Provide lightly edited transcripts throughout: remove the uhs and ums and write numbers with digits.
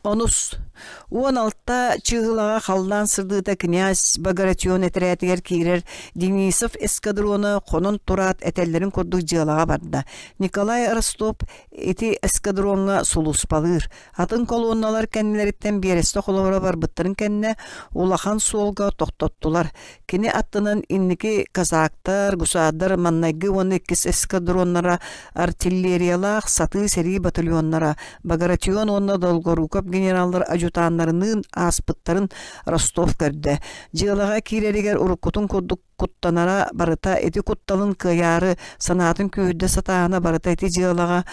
Онус 16 чыгылага халдан сырдыта князь Багратион этеретигер кирер Денисов эскадроны конун турат этеллерин курдук жыгалага барды. Николай Ростов эти эскадронга сулуспалыр. Атын колонналар кеннелериттен бересте холора бар быттырын кенне улахан солга токтоттулар. Кини аттынан инники казактар, гусадар маннайгы 12 эскадроннара артиллериялах саты сери батальоннара Багратион онна долгорукап генералдар ажутанларынын аспыттарын Ростов көрдө. Жыгалага киреригер уруккутун курдук куттанара барыта эти кутталын кыяры санатын күйдө сатаана барыта эти жыгалага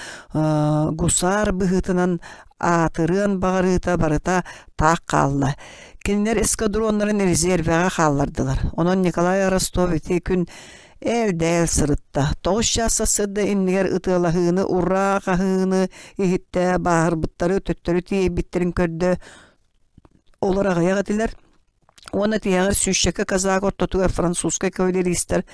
гусар быгытынан атырын багырыта барыта так калды. Кинилер эскадроннарын резервага калдырдылар. Онон Николай Ростов эти күн Элдел сырытта. Тоғыз жаса сырды иннигер ытылahыны, ура қағыны, ихитті бағыр бұттары төттөрі тие биттерін көрді. Олар ағаяға дилер. Оны тияғыр сүйшекі казақ ортотуға французскай кавалеристер.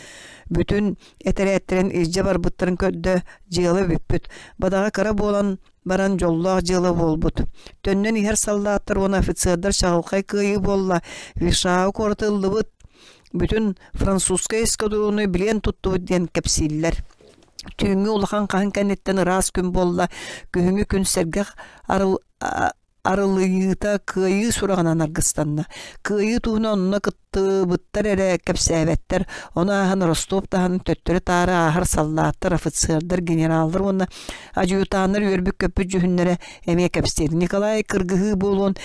Бүтін әтері-әттерін изже бар бұттарын көрді. Жиылы бүппіт. Бадаға кара болан баран жоллақ жиылы болбыт. Төннен ихер салдаттыр, оны офицердар шағылқай күйі болла. Вишау қортылды бұт. Bütün Fransuzca эскадроны билен тутту ден кепсиллер. Түйіңі улахан қағын кәнеттен рас күн болла. Күйіңі күн сәргіқ арылыйыта күйі сұрағынан арғыстанна. Күйі туғына онына кытты бұттар әрі кәпсәбәттер. Оны ағын Ростов тағын төттірі тары ағыр саллаттыр, офицердар, генералдар. Оны ажуютаныр өрбік көпі жүхінлері әме кәпстер. Николай Кыргығы болуын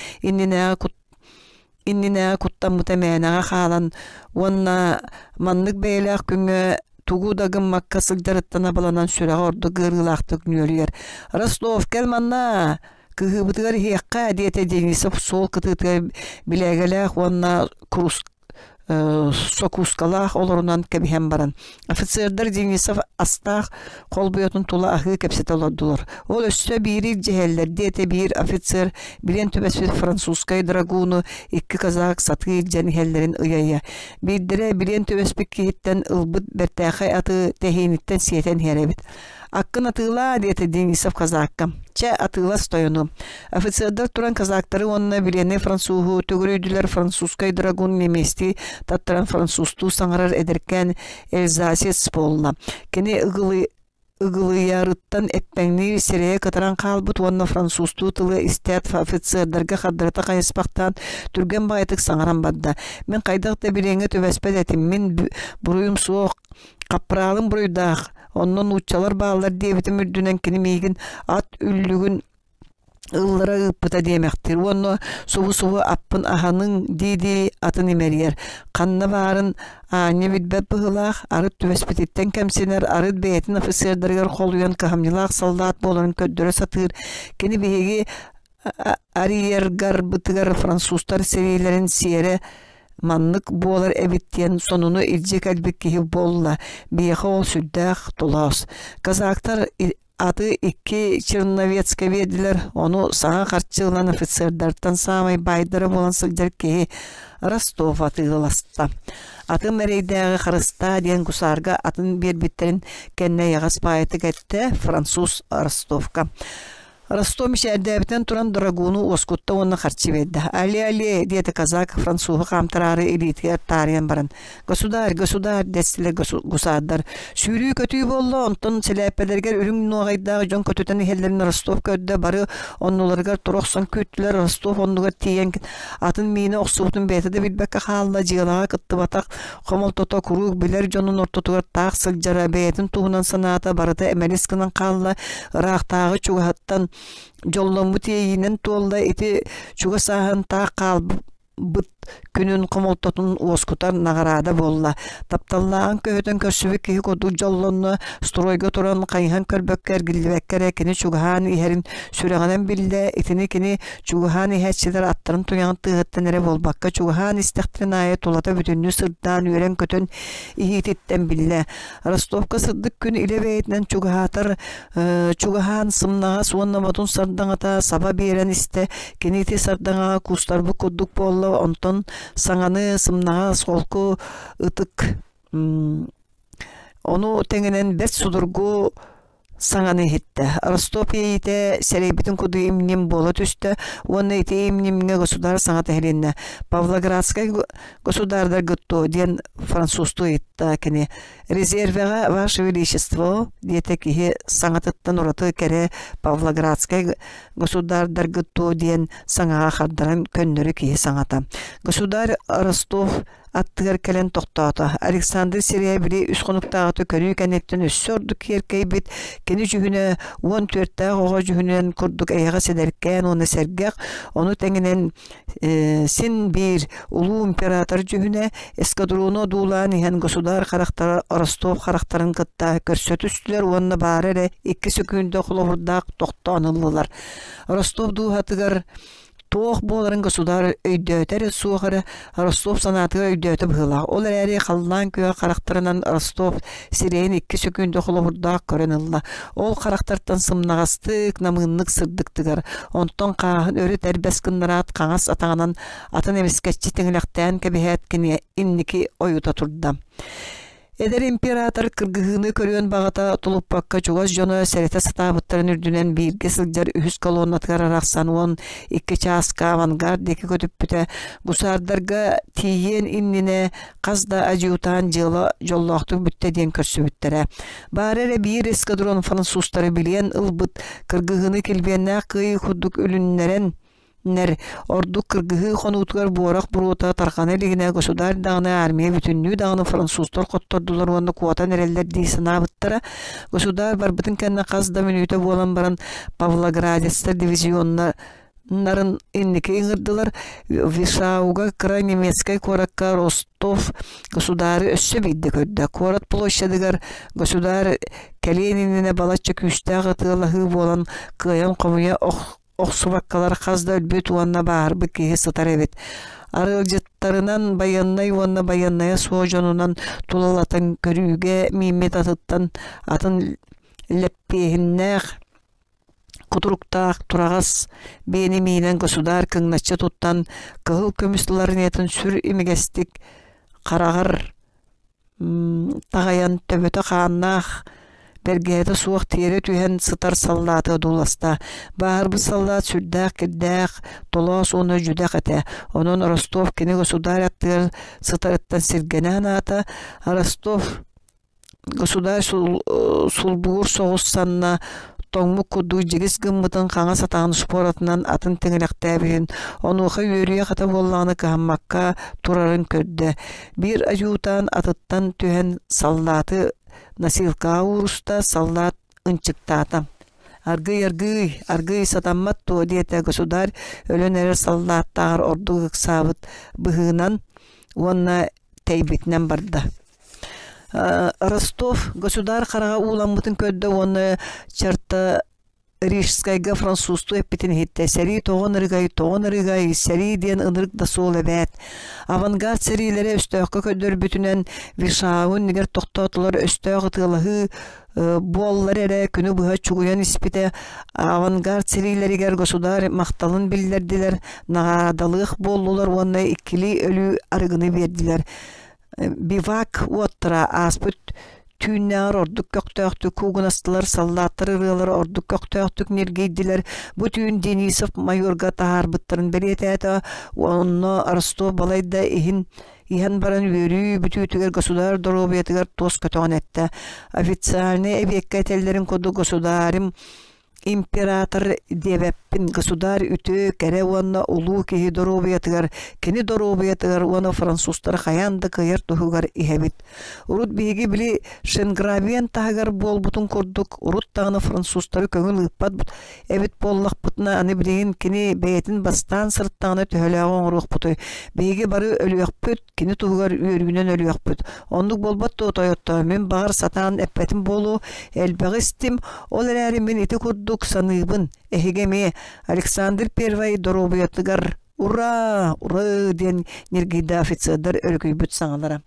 Иннина куттан мутамәнәгә халан онна маннык бәйләк күнгә тугу дагым макка сылдырыттана баланан сүрәгә орды гырылактык нөлер. Ростов келманна кыгы бутыгар хекка диете Денисов сол кытыты биләгәләк онна сокускалах олорунан кебиһен баран. Офицердар Денисов астах кол буятын тула ахы кепсет олордулар. Ол өссө бири жехеллер диете бир офицер билен төбөсү французскай драгуну икки казак саты жеңеллерин ыяя. Биддере билен төбөспүк киттен ылбыт бертахай аты техиниттен сиетен херебит. Аккын атыла диете Денисов казакка. Че атыла стоюну. Офицердар туран казактары онна билене французу төгөрөйдүлөр французскай драгун немести таттаран французту саңарар эдеркен эльзасец болна. Кене ыгылыярыттан эппеңни серее катаран калбыт онна французту тылы истет офицердарга хаддырата кайыспактан түрген байтык саңаран бадда. Мен кайдакта биленге төбөспөт этим мен буруйум суок капралым буруйдак. Ondan uçalar bağlar devletim ürdünen kinimigin at üllügün ıllara ıppıta demektir. Onu soğu appın ahanın didi atın imeriyer. Kanna varın ne bilbep bıhılaq, arıt tüvespetitten kemsiner, arıt beyetin ofiserdargar koluyan kahamnilaq saldat bolanın köddöre satır. Kini bihegi ariyer garbıtıgar fransuzlar serilerin siyere manlık boğalar evittiyen sonunu ilcek elbekkehi bolla biyeğe ol süddağ dolas. Kazaktar adı iki Çırnavetska verdiler. Onu sağa karşılan ofiserdardan samay baydara bolan sılcar kehi Rostov atıgılasta. Atı mereydağı Kırısta diyen kusarga atın bir bitterin kenne yağız payeti gitti Fransuz Rostovka. Ростов мишәрдәбетен туран драгуну оскутта онны харчы ведді. Али, деді казак французы қамтырары элитер тариян баран. Государ, дәстілі гусаддар. Сүйрі көтүй болы, онтын сәләппәдергер үрің ноғайдағы жон көтөтен хеллерін Ростов көдді бары, оннуларғар тұрақсан көттілер Ростов оннуғар тиен атын мені оқсуғытын бәтіді білбәкке қалда жиғалаға кытты батақ, қомал тота күруг білер жонын ортотуғар тақ сылжара бәйтін туғынан саната барыта әмәлескінен қалда рақтағы чуғаттан жолломбут eyinen толда эти чуга сахан та калбыт күнүн комолтотун оскутар нагарада болла. Тапталлаан көһөтөн көрсүбүк ки коду жоллонну стройго туран кайхан көрбөккер гилбеккер кини чугахан ихерин сүрөгөнөн билде этини кини чугахан ихечилер аттарын туян тыгыттенере болбакка чугахан истехтерин ая толата бүтүннү сырдан үрен көтөн ихититтен билде. Ростовка сырдык күн илебейтнен чугахатар чугахан сымнага суонна ботун сардаңата саба берен исте кинити сардаңа кустарбы кудук болла онтон саңаны сымнаға солку ытык. Onu tengenen bet sudurgu саңаны хитте. Ростов ейте сәрейбітін күді имнем болы түсті, оны ете имнемге государ саңа тәхленне. Павлоградскай государдар гүтті ден французту етті кәне. Резервеға Ваше Величество дете кихе саңатыттан ұраты кәрі Павлоградскай государдар гүтті ден саңаға қардаран көннері кихе саңата. Государ Ростов аттыгар кәлен тоқтауыта. Александр Сирия біле үс қонуқтағыты көрі кәнеттен өссөрдік еркей бит, кені жүхіне 14-тағы оға жүхінен күрдік әйіға седеркен, оны сәргәқ, оны тәңінен сен бір ұлу император жүхіне эскадрону дулан иген государ қарақтары Ростов қарақтарын қытта көрсөт үстілер, оны бары әрі 2 секунды құлығырдақ тоқтауынылылар. Ростов дуғатыгар Тоқ боларын государ өйдөтер суғыры Ростов санатыға өйдөті бұғыла. Ол әрі қалдан көе қарақтарынан Ростов сирейін 2 секунды құлы бұрдақ көрін ұлла. Ол қарақтартан сымнағастық, намынлық сырдықтығыр. Онтон қағын өрі тәрбәс күнларат қаңас атағынан атын емескәтчі теңіліқтен кәбіхәт кіне инники ойута тұрды. Эдер император кыргыгыны көрөн багата тулуппакка чугас жоно сәрете сатабыттарын үрдүнен бирге сылжар үхүс колоннатыгар арақсан он 2 часка авангард деки көтүппүтэ гусардарга тиен иннине казда ажиутан жылы жоллоқту бүтте ден көрсүбүттере. Барере бир эскадрон французтары билен ылбыт кыргыгыны келбенне кый худук үлүннерен орду кыргыгы хонутугар буорак бурута тарханы лигине государ дагына армия бүтүннүү дагына француздар коттордулар онда куата нерелер дейсина быттара государ барбытын кенне казда мүнүтө болан баран Павлоградецтер дивизионнарын инники иңырдылар Вишауга кыра немецкай коракка Ростов государы өссө бидди көдді корат площадыгар государ Каленинине балачча күстагы тылахы болан кыян комуя Оқсубаккалар қазда өлбет уанна бағар бүкеге сытар әбет. Арылжыттарынан баяннай уанна баянная соожонунан тулалатын көрүүге мимет атыттан атын леппехиннәқ кутуруктаақ турағас бейні мейнен государ кыңначы туттан кығыл көмістіларын етін сүр имегестік қарағыр тағаян төбөті қағаннақ Бергеті суық тері түйен сытар саллаты дуласта. Бағыр бұл саллат сүрдәқ кірдәқ, толас оны жүдәқ әті. Оның Ростов кені государ әттігір сытарыттан сіргенен аты. Ростов государ сулбуғыр соғыссанна тоңму куду жегіс гыммытын қаңа сатағын споратынан атын теңіректі әбейін. Онуға өрие қата боллағыны қағаммаққа турарын көрді. Bir ажутан атыттан түйен саллаты Насилка уруста солдат ынчыктата. Аргый сатаммат то диете государь өлөнер солдаттар орду сабыт быгынан онна тейбитнен барды. Ростов государ қараға уламбытын көдді оны чарта Рижскайга французту эппитин хитте. Сәри тоғын ыргай, сәри ден ынырық да сол әбәт. Авангард сәрилері өстөққа көдөр бүтінен Вишауын негер тоқтатылар өстөқы тылығы боллар әрі күні бұға чугуян іспіте. Авангард сәрилерігер государ мақталын білдерділер. Нағадалық болулар онна иккili өлі арығыны берділер. Бивак оттыра аспыт Түйіннәр ордық көқтөқтік куғынастылар, саллаттыр ұрылар ордық көқтөқтік нергейділер. Бұ түйін Денисов майорға тағар бұттырын берет әті, оны Ростов балайда ихин баран өрі бүтүтігер государ дұробетігер тос көтіған әтті. Официальный әбекке әтелдерін коду государым император дебеппин государ үтө кәре уанна улу кихи доробиятыгар, кені доробиятыгар уанна француздар хаянды кыйыр тухугар ихебит. Урут биги били Шенгравиен тағар бол бутун кордук, урут тағына француздары көңіл ыппат бут, эбит боллақ бутна аны билеген кені бәйтін бастан сырттағына төхөләғын ұруқ буты. Биги бары өліяқ бүт, кені тухугар үйергінен өліяқ бүт. Ондық болбат тойотта, мен бағар сатан әппәтім болу, әлбәғістім, ол әрі мен еті көрдік саныбын, эхигеме Александр I доробиятыгар ура ден нергейді офицердар өлгөй бүт саңалара.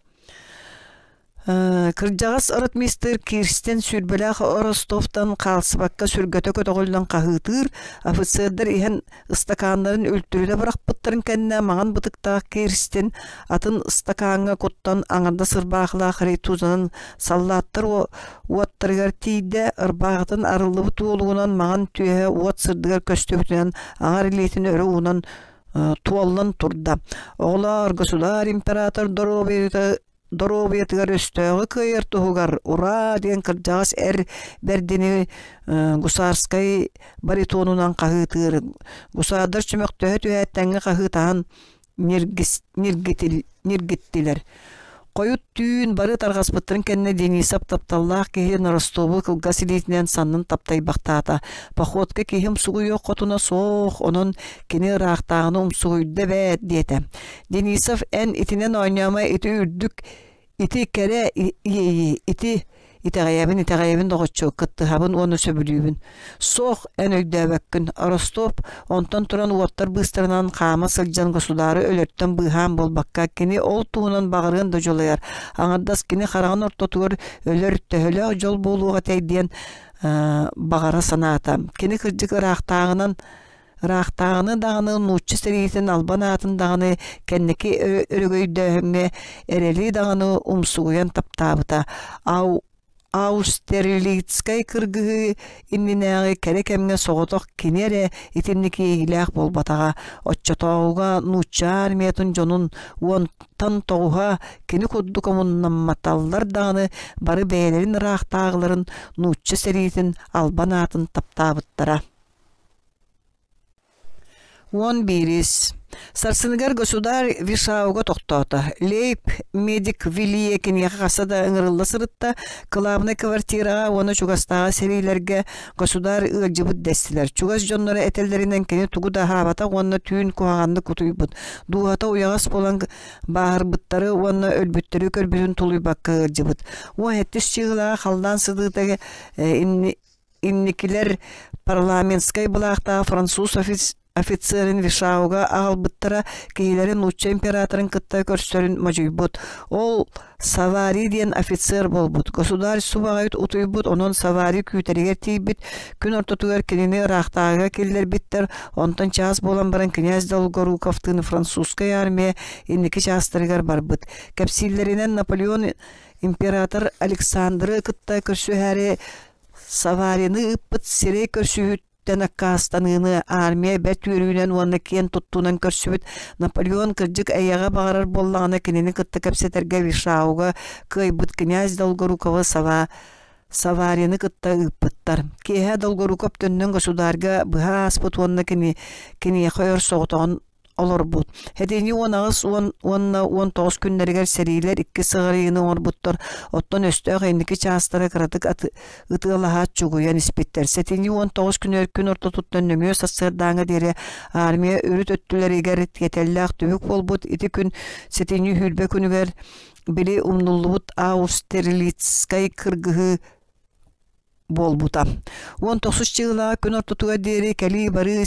Кыржагас ротмистр Кирстен Сүрбелах Ростовтан қалсыбакка сүргөтө көтөгөлдөн кагытыр офицердер иһен стаканнарын өлтүрүдө баракпыттарын кенне маңан бытыктаак Кирстен атын стаканга коттан аңарда сырбаахла харитузанын саллаттыр уаттыргар тийде ырбаатын арылыбы туолугунан маңан түйе уат сырдыгар көстөбүтүнөн аңар илетин өрө унан туоллан турда. Оглар государь император Доробиятыгар өстөөгө кыйыр тугугар ура деген кыржагас бердини гусарскай баритонунан кагытыр. Гусардар чөмөктө төһөттәңге кагытаан ниргиттилер. Коют түйін бары таргаспыттырын кенне Денисов тапталлаах кехин Ростову кылгас илетинен саннын таптай бактаата. Походка кехим сугуйо котуна соох, онон кени раахтаагыны умсугуйда бәт диете. Денисов эн итинен ойнама ити үрдүк, ити кере ити итагайабын догоччу кыттыхабын оны сөбүлүүбүн. Соох эн өйдөбөккүн Ростов онтон туран уаттар быстырынан каама сылжан государы өлөттөн быхан болбакка кини ол туунан багырын дожолаяр. Аңардас кини караган ортотугар өлөр төхөлө жол болууга тейдиен багара санаата. Кини кырдык раахтаагыны даганы нуччу сериитин албан атын даганы кеннеки өрөгөйдөһөңө эрели даганы умсугуян таптаабыта. Аустерилицкай кыргыгы иннинээги керекемге соготок кинере итинники илээх болбатага отчотоога нучча армиятын жонун уонтан тоуга кини кудду коммуннамматаллар даганы бары бээлерин ыраактаагыларын нучча сериитин албан атын таптаабыттара. 11. Сарсыныгар государь Вишауга тоқтота. Лейб медик Вилие кенеға қасада ыңырылы сырытта кылабына квартираға оны чугастаға серейлерге государь ылжыбыт дестилер. Чугас жоннары этелдеринен кене тугуда хабата оны түйін куағанды кутуйбыт. Дуғата уяғас болан бағырбыттары оны өлбүттері көрбүтін тулуйбаққа ылжыбыт. О әттіс чығылаға қалдан сыдытығы инникилер парламентскай бұлақта француз офицерин Вишауга агылбыттара кейлерин лучча императорын кытта көрсөрүн мажуйбут. Ол Савари диен офицер болбут. Государь субагайт утуйбут, онон Савари күйтеригер тийбит. Күн ортотугар кенини рахтаага келлер биттер. Онтон час болан баран князь Долгоруковтын французская армия инники частырыгар барбыт. Кепсиллеринен Наполеон император Александры кытта көрсөһәре Саварины ыппыт сирей көрсөһүт Кастаныны армия бәтүрүнен уанна кен туттунан көрсүбүт. Наполеон кырдык аяга багарар боллагына кенени кытта кепсетерге Вишауга кыйбыт князь Долгорукова Саварины кытта ыппыттар. Кеһе Долгоруков төннөн государга быха аспыт уанна кени койор соготон олор бут. Хедени онагыс 19 күннәргә серийлер 2 сыгырыны орбуттар. Оттон өстөг эндики частары кратык ытылаха чугуян испиттер. Сетени 19 күн орто туттан нөмө сасырдаңа дере армия өрүт өттүләргә кетеллак түбүк болбут. 2 күн сетени хүрбе күнүгөр били умнуллубут Аустерлицкай кыргыгы болбута. 19 жылга күн орто туга дере кали бары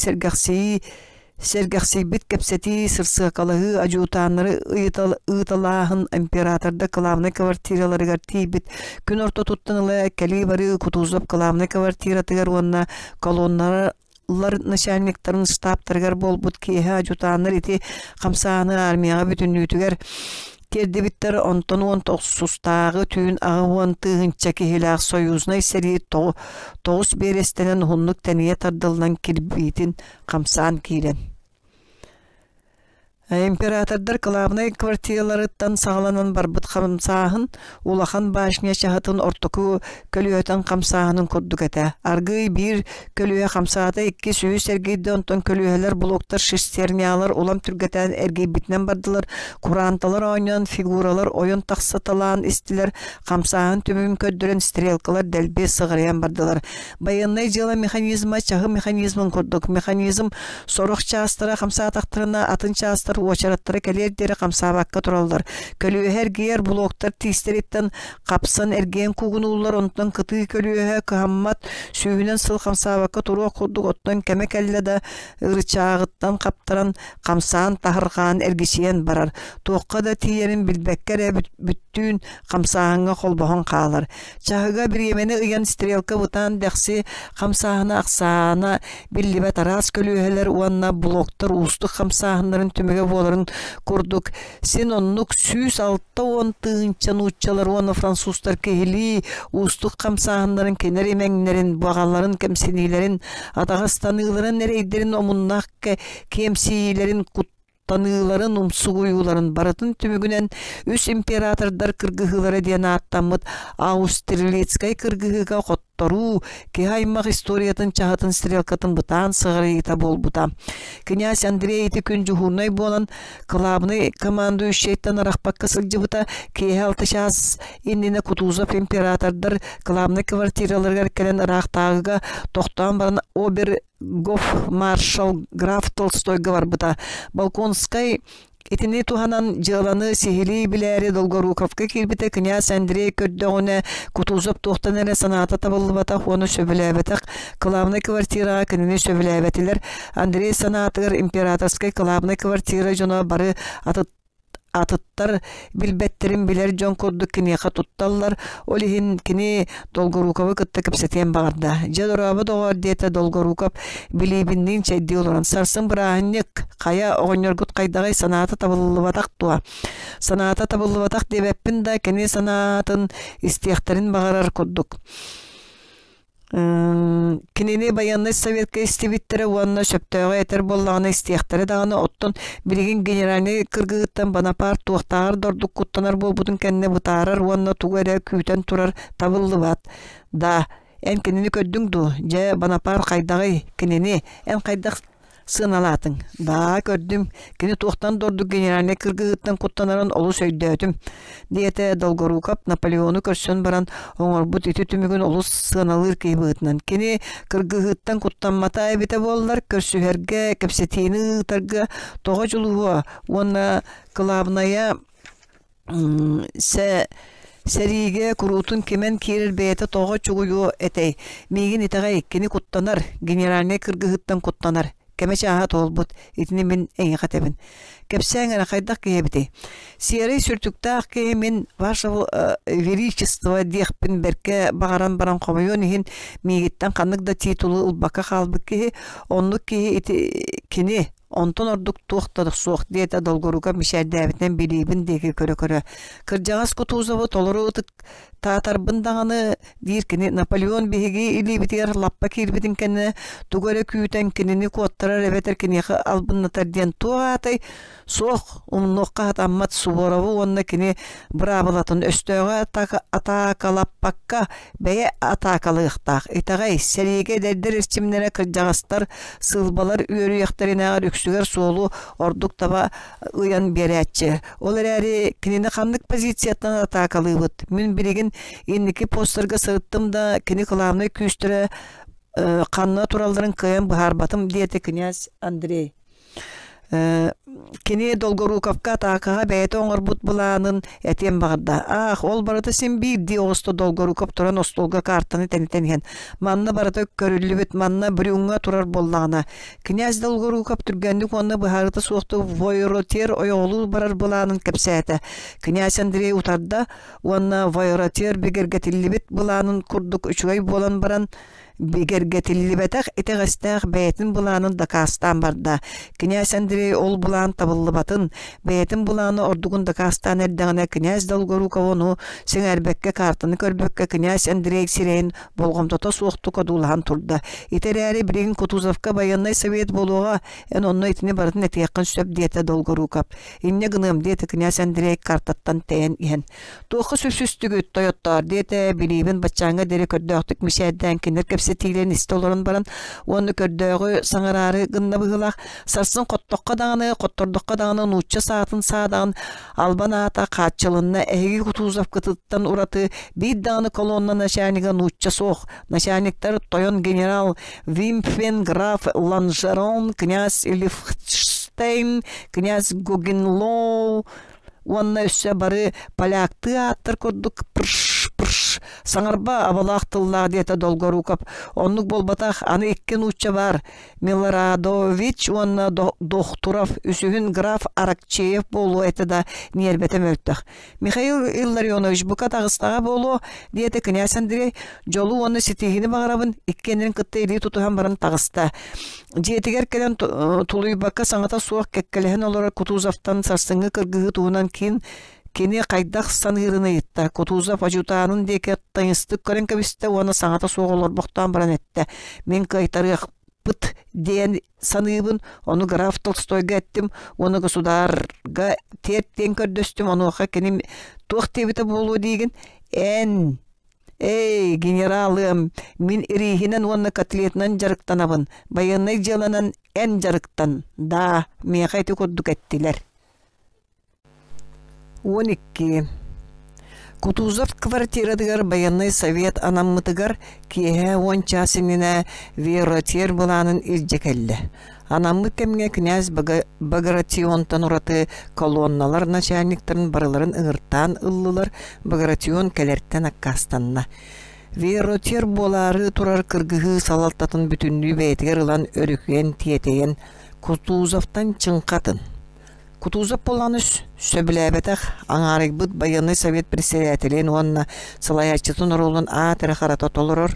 Сергақсый бит кепсети сырсықалығы ажутанлары ыйталағын императорда кылавны квартираларыгар тийбит. Күн орто туттанылы кәли бары кутузлап кылавны квартиратыгар онна колонналар начальниктарын штабтарыгар болбут кейхе ажутанлар ити қамсаны армияға бүтіннүйтігер кердебиттер онтон 19-сустағы түйін ағуан тығынча кехилақ союзна сери 9 берестенен хуннук тәния тардылынан кирбитин қамсан кейлен. Императордар кылабынай квартираларыттан сағаланан барбыт қамсағын, улахан башня шахатын ортоку көлüöтен қамсағының көрдік әті. Аргый бір көлüö қамсағыта 2 сүйіс әргейді онтон көлüөлер блоктар шестерниялар улам түргетен әргей бітнен бардылар. Куранталар ойнан фигуралар ойын тақсаталан істілер қамсағын түмін көддірен стрелкалар дәлбе сығыриян бардылар. Байыннай жела механизма чағы механизмын көрдік. Механизм сорық частыра қамсағытақтырына атын частыр очараттары келердері қамсабаққа тұралдар. Көліөһер гейер блоктар тиістереттен қапсан әрген кугунулар онтан кыты көліөһе кыхаммат сүйінен сыл қамсабаққа тұруа құрдық оттан кәме кәлледі ұрычағыттан қаптаран қамсаан тахырған әргесиен барар. Тоққа да тиерін білбәккәрі бүттүүн қамсағынға қолбағын қалар. Чағыға бір емені ұян стрелка бұтан дәқси қамсағына ақсағына білібі тарас көліөһелер уанна блоктар ұстық қамсағындарын түмеге боларын көрдік. Сен оннық сүйіс алтта он тыңчан ұтчалар оны француздар кейлі ұстық қамсағындарын кенер емеңнерін, бағаларын, кемсенейлерін, атағастанығыларын әрейдерін омыннақ кемсейлерін таныларын умсугуйларын баратын түмүгүнен үс императордар кыргыгылары ден аттамыт Аустерлицкай кыргыгыга коттору ки аймак историятын чагатын стрелкатын бутан сыгырыйта болбута. Князь Андрей күн жухурнай болан клабны командующийттан арахпакка сылжыбыта ки халтышас иннине Кутузов императордар клабны квартираларга келен арахтагыга токтан баран обер Гоф маршал граф Толстой говорбыта. Балконскай этини туханан жыланы сихили билери Долгоруковка кирбите князь Андрей көддөгүнө Кутузов тохтанере саната табылбата хону сөбүлөбетак клавный квартира кенени сөбүлөбетилер. Андрей санатыр императорской клавный квартира жона бары атыттар билбеттерин билер жон көрдүк кинеха тутталлар олихин кини Долгоруковы кытта кепсетен багарда жадорабы догор дете Долгоруков билибиндин чайди олоран сарсын бирахынник кая огоньоргут кайдагай саната табылыбатак туа саната табылыбатак дебеппин да кини санатын истияктерин багарар көрдүк. Кинини баянный советка истибиттере уанна шөптөөгө этер боллаганы истияктере даганы оттон билигин генеральный кыргыттан Бонапарт туактагар дордук куттанар болбутун кенне бутарар уанна тугере күтен турар табыллыбат да эн кинини көддүңду же Бонапарт кайдагы кинини эн кайдак сыналатын да көрдүм кини туактан дордук генеральный кыргыттан куттанарын олу сөйдөтүм диете Долгоруков Наполеону көрсөн баран оңорбут ити түмүгүн олус сыналыр кейбытынан кини кыргыттан куттанмата эбите боллар көрсүһерге кепсетини тарга тога жулуа уонна клабная Сериге курутун кемен кирер бейте тога чугуйу этей мигин итагай кини куттанар генеральный кыргыттан куттанар кемече ахат олбут итини мен эңе катебин кепсеңер кайдак кебити серый сүртүктак ке мен ваше величество дехпин берке багаран баран комойон хин мигиттен канык да титулу улбака калбык ки онну ки кини онтон ордук туактадык суак диете Долгоруков мишердебитен билибин деги көрө кыржагас Кутузову толору татар бындаганы диркини Наполеон биги илибитер лаппа кирбитин кенне тугөрө күтен кинини коттарар эбетер кинеха албыннатар ден туатай суак умнокка атаммат Суворову онна кини бравалатын өстөгө атакалаппакка бее атакалыктак итагай сериге дердер ирчимнере кыржагастар сылбалар үйөрүяктарына үксүгөр соолу ордук таба ыян беречи олар эри кинини кандык позициятан атакалыбыт мен биригин инники постерга сыттым да кини кылаамны күстүрө канна туралдарын кыян бахарбатым диете князь Андрей кини Долгоруковка атакага бейте оңорбут буланын этем багырда ах ол барыты сен бирди осто Долгоруков туран остолга картаны тенитенген манна барыты көрүлүбүт манна брюңга турар боллагына князь Долгоруков түргөндүк онны бахарыты суокту войротер оёлу барар буланын кепсете князь Андрей утарда онна войротер бегергетилибит буланын курдук үчүгай болан баран бигергетилибетак этегестег бейтин буланын дакастан барда князь Андрей ол булан табыллыбатын бейтин буланы ордугун дакастан эрдегене князь Долгоруковну сеңербекке картаны көрбөккө князь Андрей сирейин болгомтото суокту кодулан турда итерери бирин Кутузовка баянный совет болууга эн онно итини барын этекин сөп диете Долгоруков инне гыным диете князь Андрей картаттан тен иен туоху сүсүстүгүт тоёттор диете билибин бачаңга дере көрдөктүк мишеден кинер сетилен истолорун баран оны көрдөгү саңарары гынна быгылак сарсын коттокка даганы коттордокка даганы нучча саатын саадаган албаната катчылынна эги Кутузов кытыттан ураты бир даганы колонна начальнига нучча сох начальниктер тоyon генерал Вимфен граф Ланжерон князь Эйнштейн, князь Гогенлоу, онна өссө бары поляк театр курдук пырш саңарба абалаах тыллаа диэте долгорукап оннук болбатах аны иккен учча бар Милорадович онна Дохтуров үсүхүн граф Аракчеев болу эте да ниербете мөлтөх Михаил Илларионович бука тагыстага болу диэте князь Андрей жолу онны ситигини багарабын иккенин кытты или тутухан барын тагыста диэтигер келен тулуйбакка саңата суак кеккелехен олора Кутузовтан сарсыңы кыргыгы туунан кини кайдах санырыны итта Кутузов ажутанын деке тайыстык көрен кебисте оны саңата соголор боктан баран этте мен кайтарык пыт ден саныбын оны граф Толстойга еттим оны государга тертен көрдөстүм онуха кини туактебите болуу деген Эй, генералым, мин ирихинен онны котлетнан жарыктанабын, байынай жаланан эн жарыктан, да, мен кайты курдук эттилер. 12. Кутузов квартирадыгар баянный совет анаммытыгар кие ончасынына веротер буланын илжекелле. Анаммы кемге князь Багратионтан ураты колонналар начальниктарын барыларын ыңыртан ыллылар Багратион келерттен аккастанна. Веротер болары турар кыргыгы салалтатын бүтүнлүү бейтигер ылан өрүкен тиетейен Кутузовтан чыңкатын. Кутузов боланыс сөбіләбетақ аңарыг бұд баянный совет председателен онна салаячытын ролын атыры қарата толырыр.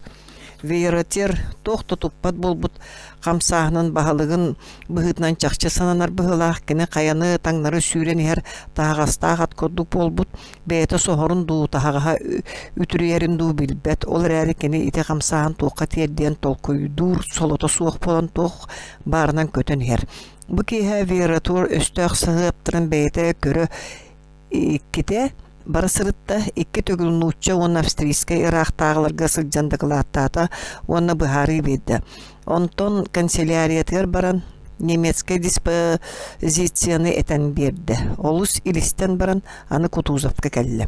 Веротер тоқты туппат болбут қамсағының бағалығын бұғытнан чақчы сананар бұғылақ кені қаяны таңнары сүйрен ер тағастағат көрдік болбут бәйті соғырын ду тағаға үтірерін ду білбәт ол әрі кені ите қамсағын тоққа терден толқой дур солоты суық болан тоқ барынан көтін ер. Бұ кейі веротер өстіқ сығыптырын бәйті көрі кете бары сырытта икки төгілін ұтча оны австрийскай ирақтағыларға сылжандығылаттата оны бұхары беді. Онтон канцеляриятығар баран немецкай диспозицияны этен берді. Олус илистен баран аны Кутузовка кәлі.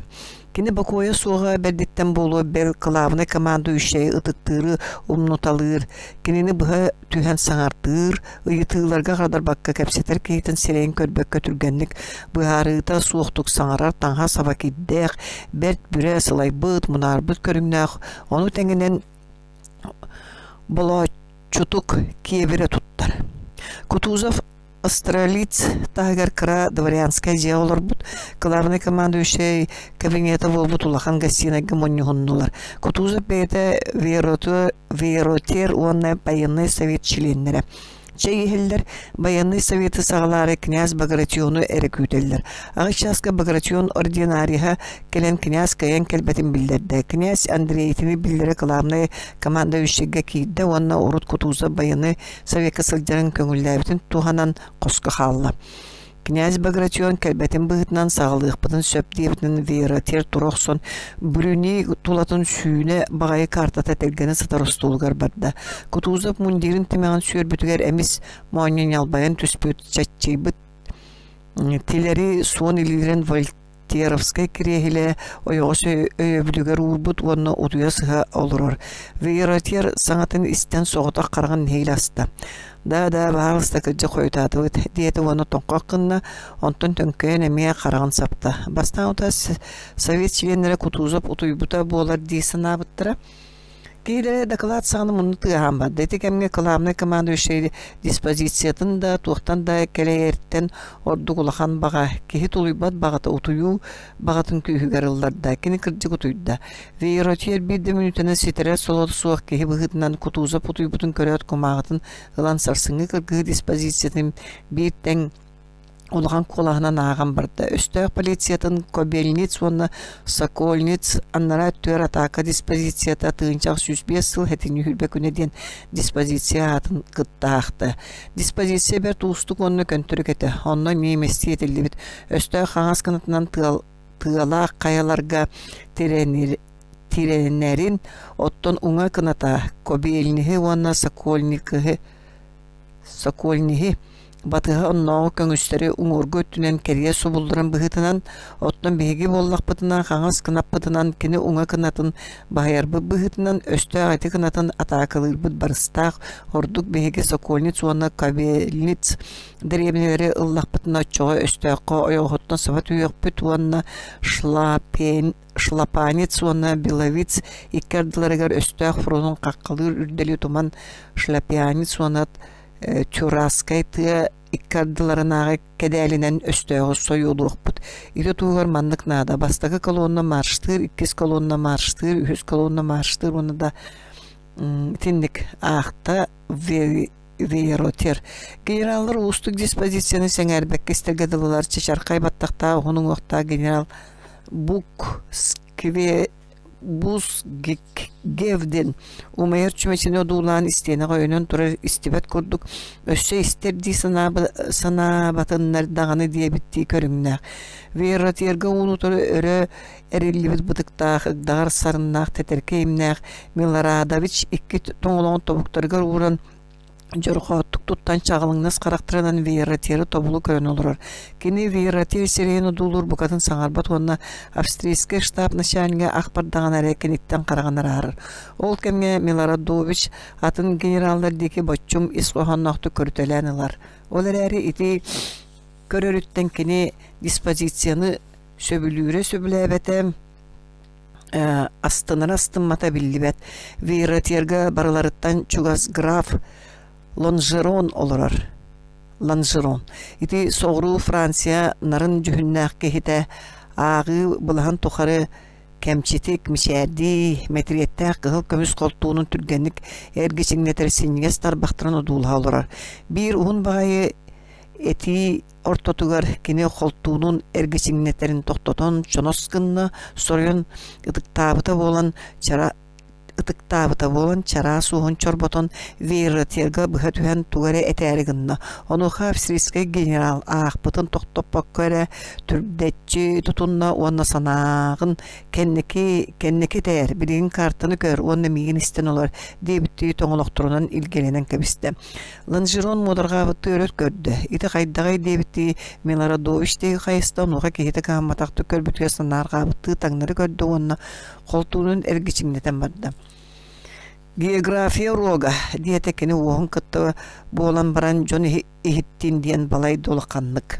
Кені бақуая соға бәрдеттен болу бәл қылавыны команду үшәй ұтыттыры ұмнуталыр. Кенені бұға түйен саңартыр, ұйытығыларға қадар баққа кәпсетер кейтін селейін көрбәк көтіргенлік бұғарыта суықтық саңарар таңға сабакиддәқ, бәрт бүрә сылай бұд, мұнар бұд көріңнәқ. Оны тәңінен бұла чутук киебере туттар. Кутузов Астролиц тагар кра дворянская делалар бут главный командующий кабинета болбут улахан гостиныйга моннугуннулар. Кутузов бейте веротер онна баянный совет членнері. Чейгеллер баянный советы сағалары князь Багратиону әрекүтеллер. Ағышаска Багратион ординариха келен князь каян келбетін білдерді. Князь Андрейтini білдері главный командующийге кейді, онна урут Кутузов баянный совет сылдарын көңілдәбітін туғанан қосқы қалла. Князь Багратион келбетін бұғытнан сағылық бұдын сөп дейбітін веротер тұрақсон бүрүні тулатын сүйіне бағайы картата тәлгені сатарыстолығар барды. Кутузов мундирин тімеған сүйер бүтігер әміз мауынен албайын түспөт чатчейбіт телері сон илерін Вольтеровскай кірегілі ойоғысы өйөбілігер урбут онны ұтуя сыға олырыр. Веротер саңатын істен соғытақ қарған нейл асты. Да бағалыста кілді қойтады өт дейті оны тоңқаққынна онтын төнкөйін әмея қарағын сапты. Бастан ұта совет членері Кутузов ұтуйбұта болар дейсін абыттыра. Кейлері доклад сағыны мұны тұғам ба. Дәйті кәмге қыламны командующий диспозициятын да туқтан да кәлейерттен орды құлақан баға. Кейі тұлуйбат бағаты ұтую бағатын күйігерілдерді. Кені кірдік ұтуйды. Веротер бірді минутыны сетерер солоды суақ кейі бұғытынан Кутузов ұтуйбұтын көрет құмағытын ғылан сарсыңы кіргі диспозициятын бірттен Олған қолағынан ағам барды. Өстөк полициятын Кобельниц, оны Сокольниц, аннара төр атака диспозицията тыынчақ 105 сыл хәтіні хүрбек өнеден диспозиция атын қыттақты. Диспозиция бәр туыстық оны көнтірік еті. Оны меместі етілді бет. Өстөк қаңас қынытынан тыала қаяларға тиренерін оттон ұңа кыната Кобельнихи, оны Сокольнихи Batığı onnoğu köngüsteri uğurgu öttünen keriye subulduran bıhıtınan ottan bihigi bollak bıtınan xağız kınap bıtınan kini uğa kınatın bayarbı bıhıtınan östü ağıtı kınatın atakılır bıt barыстaq horduk bihigi sokolnit suana kabelnit derebinleri ıllak bıtına çoğu östüqo oyoğuttan sabat uyuq büt uanna şlapanit suana bilavits ikkardılarıgar östüq fronun qaqqalır ürdeli tuman şlapanit suanat Çuraskay tı ikkardılarınağı kedälinen östüğü soyuluqput. İri tuğar manlık nada. Bastaki kolonuna marştır, ikkis kolonuna marştır, ühüs kolonuna marştır. Onu da tindik ağıqta veroter. Generallar uustuk dispozisiyonu sen erbek istelgediler çeşarkay battaqta onun oqta general Buz gevden umayır çümeçine odulan isteyene koyunun turar istibet kurduk. Össe isterdi sanabatınlar dağını diye bitti körümnağ. Ve ratiyerge unutur öre erilli bit bıdıktağ, dağır sarınnağ, teterkeyimnağ, Milaradovich iki toğulan tobuktargar uğran Jorxotuk tuttan çağılыңнас қарақтыранан вейратері тобылы көрін олырыр. Кені вейратер серейін ұдулыр бұқатын саңарбат онына австрийский штаб начальнигі ақпардаған әрекенеттен қарағанар арыр. Ол кемге Миларадович атын генералдар декі баччум исқоғаннақты көртеләнілар. Олар әрі ити көрөріттен кені диспозицияны сөбілі астыныр астынмата білдібет. Вейратерге барыларыттан чугас граф Лонжерон олорар. Лонжерон. Ити соғру Франция нарын жүхіннәқ кехіті ағы бұлаған тұқары кәмчетік, мишәрді, мәтіреттәқ қығыл көміс қолтуының түргенік әргесіңнетер сенігес тарбақтырын ұдулға олорар. Bir ұғын бағайы эти ортотугар кене қолтуының әргесіңнетерін тоқтотон чоносқынны сорын ытықтабыта болан чара суғын чорботон вейратерга бұхатухан тугаре этәрігінна. Онуға австрийский генерал ақпытын тоқтоппақ көрі түрдетчі тұтынна онна санағын кеннеке тәр білген картаны көр онна мейін істен олар дебітті тоңылықтырынан илгеленен кәбісті. Лонжерон модарға бұтты өрет көрді. Иті қайдағай дебітті Миларадовичтегі қайысты онуға кейті қаматақты көрбітке санарға бұтты таңнары көрді онна қолтуының әргечіңнетен барды. География рога диетекені оғын күтті болан баран жон ихіттен дейін балай долықанлық.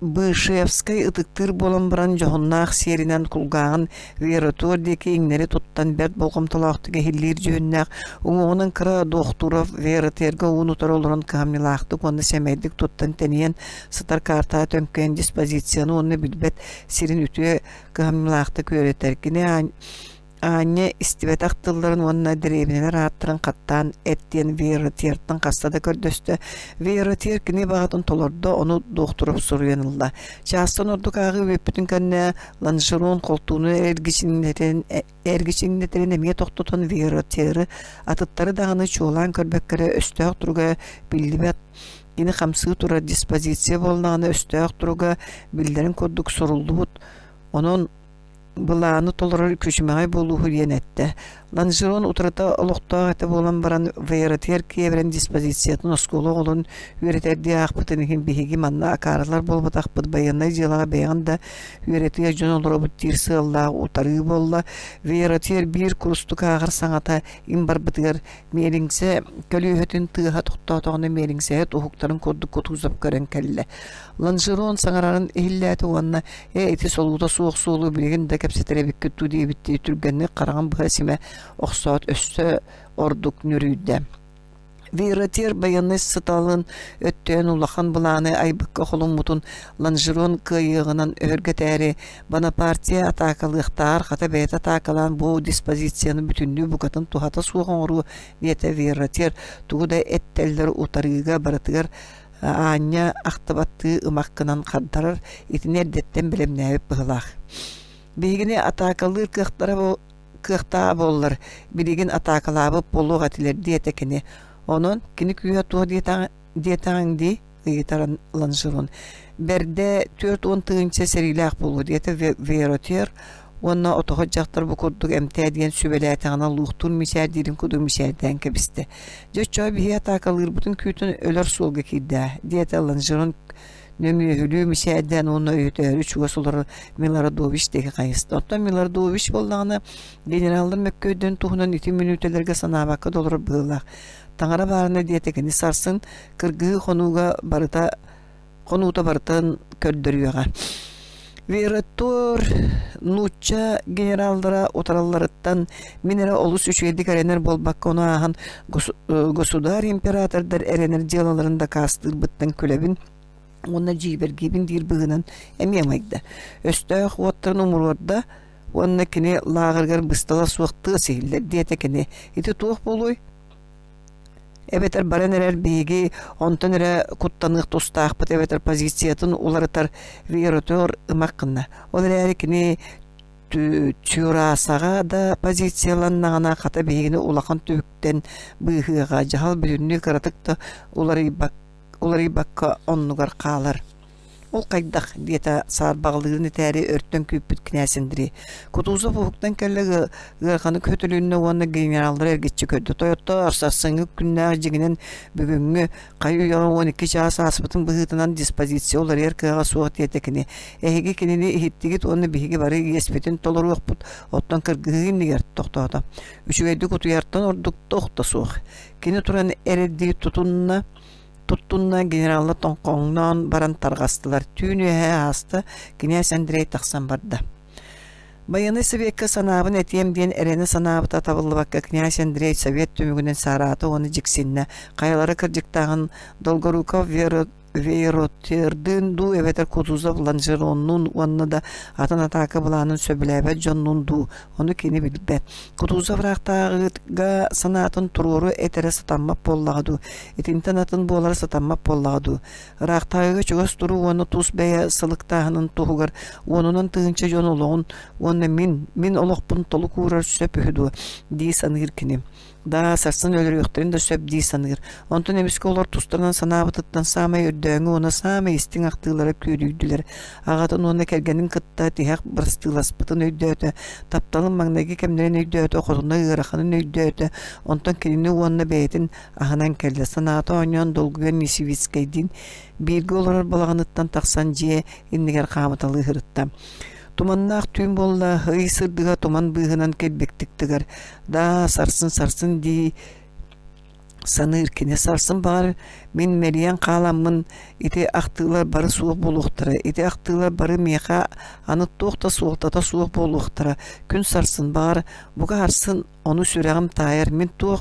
Бышевскай ытықтыр болан баран жоғыннақ серінен құлғағын вератор деке еңнері тұттан бәрт болғымтылақтығы хиллер жөннәқ оңының кіра доқтуров вератерге ұнытар олырын қамнилақтық оны сәмәйдік тұттан тәнейен сытар карта төнкен диспозицияны оны білбет серін үтіе қамнилақтық өретергіне Anya istibet aqtılların onunla direbineler arttırın qattан etten veratiyertin qastada kördöstü. Veratiyер kini bağıdın tolordu onu doktorup soruyanılda. Şahstan orduk ağı vepütün kanne Longeron koltuğunu ergiçinleterin emeye toxtutan veratiyeri atıtları dağını çoğulan körbekkere östüğü duruga bildibet. Yine xamsı tura dispozisiya bolnağını östüğü duruga bildirin koduk soruldu bud. Onun Бұланы толырыр күшімағай болу хүйенетті. Лонжерон ұтырата ұлықтағы әті болан баран вейратер кебірен диспозициятын осколы олын үйретерді ақпытынығын бейгі манна ақарылар болбыт ақпыт баянай желаға бейғанда үйретіге жон олыры бұт тирсі аллағы ұтары болла. Вейратер бір күрістік ағыр саңата имбар бұтығыр меріңсе көлі өтін тұға тұқтауғаны меріңсе әт ұхықтарын koddu kotuzap көрен кәлі. Лонжерон саңарарын ehillәті оғанна әйті солуда суық суылы білеген де кәпсетері біккі түдей бітті түргенні қараған бұхасиме Oxsat östü orduk nürüydü. Veyratyer bayanı sıtalın öttüğün ulağın bulanı aybıkka xolun mutun Longeron kıyığının örgüteri bana partiya atakalıqtar xata beyta atakalan bu dispozisiyanı bütünlüğü bu katın tuhata suğun oru niyete Veyratyer tuğu da ettelleri utarıga baratıgar anya aktabattığı ımakkınan kaddarar iti nerdetten bilemnäbip bıhılaq. Begine atakalır kıhta bollar birigin atakalabı bolu gatiler diyetekini onun kini küya tuğ diyetağın di gitaran Longeron berde 4-10 tığınca serilak bolu diyete Veyratyer Onna otohocjaktır bu kurduk emte diyen sübeleyatağına luğtur mişer dirin kudur mişerden kebiste. Joçoy bihiya takalır bütün kütün öler solga kidde. Diyet alınjırın nömühülü mişerden onu öğütör. Üç gosuları Milaradovic'teki kayıstı. Ondan Milaradovich bolağını generallar Mekköy'den tuğunan 2 minütelerge sanabakka dolur bığılak. Tangara barına diyetekini sarsın kırgığı konuğuta barıtan kördürüyor. Veratör Nuça generallara otarallarıttan minera olus 3-7 karener bolbakka ona ahan gosudar imperatorlar erener cilalarında kastır bıttan kölebin ona ciber gibin dir bığının emyemaydı. Östağ ottırın umurlarda ona kini lağırgar bıstala suaktı sihiller diyetekini iti tuğ boluy. Ebeter barenerer beygi ondan ere kuttanık tostağıpıt ebeter pozisiyatın ularıtar veratör ımakkınna. Olar erikini türasağa da pozisiyalanağına kata beygini ulaqan tübükten bıhıға jahal bütünlüğü kıratık da ulari bakka onnugar qalar. Ol qaydak diyeta saat bağlığını tәri örtten küpüt kinasindiri. Kutuza hukuktan kelle gırkanı kötülüğünne onu generallar ergetçi köydü. Toyota arsasını günler jiginin bugünkü kayu yağı 12 şahıs asbıtın bıhıtınan dispozisiyolar yer kığa soğuk diyetekini. Ehegi kinini ihittigit onu bihigi barı yespetin toluru okput. Ottan kırgığın nigert tohtada. Üçüveydi kutu yarttan orduk tohta soğuk. Kini turan eredi Tuttunna generallar tonqoңнан baran targastılar. Tüynü hasta Kines Andrei taqsan barda. Bayanı Sovetka sanabın etiyem diyen ereni sanabıta tabıllı bakka Kines Andrei Sovet tümügünün saratı onu jiksinne. Qayaları kırcıktağın Dolgorukov Veyroterdin du eveter kutuza bulanjır onun onunla da atan ataka bulanın söbülebe jonun du onu kini bilbe. Kutuza bıraktağı sanatın tururu etere satanma pollağdu. İnternetin boğaları satanma pollağdu. Raktağı çöğüs turu onu tuz beye sılıktağının tuğugar. Onunun tığınca jon oluğun onu min oluqpun toluk uğrar söpühüdü. Di sanır kini. Da sarsın ölür yokturun da söp di sanır. Ondan emiski olar tuzlarından sanabıtıttan samay ördöğünü ona samay istin aktığılara körüydüler. Ağatın ona kelgenin kıtta tihak bırstığılaspıtın öydöğütü. Taptalın magnagi kemlerin öydöğütü. Okulunda ığırakanın öydöğütü. Ondan kelini uanna beytin ahınan kelle. Sanatı onyan dolguya nisivitskaydin. Bilgi olar balağınıttan taksan ciye inniger kamıtalı hırıttam. Tumannak tüm bolla hıy sırdığa tuman bığınan kelbektiktigar. Da sarsın di sanır kine sarsın bağır min meriyan qalamın iti aktığlar barı soğuk boluqtıra. Iti aktığlar barı meqa anı toqta soğukta soğuk boluqtıra. Gün sarsın bağır buga harsın onu süreğim tayar min toq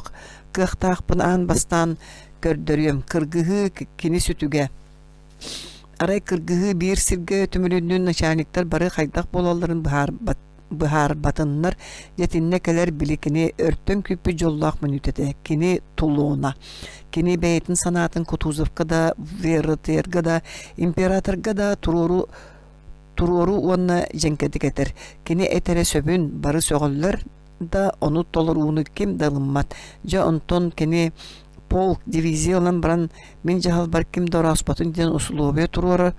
qıqtaqpın an bastan gördürüyüm. Kırgığı kini sütüge. Aray kırgığı bir sirge tümülündüğün naşanikler barı haydak bolaların bihar batınlar yetinne keler bilikini örtten küpü jollaq minütete kini tulluğuna kini beytin sanatın kutuzovka da veroterga da imperatorga da turoru ona jenkedik eter kini etere söbün barı sögüller da onu toluruğunu kim dalınmat ja onton kini polk diviziyalan baran min jahal barkim doraspatın den uslubi tururu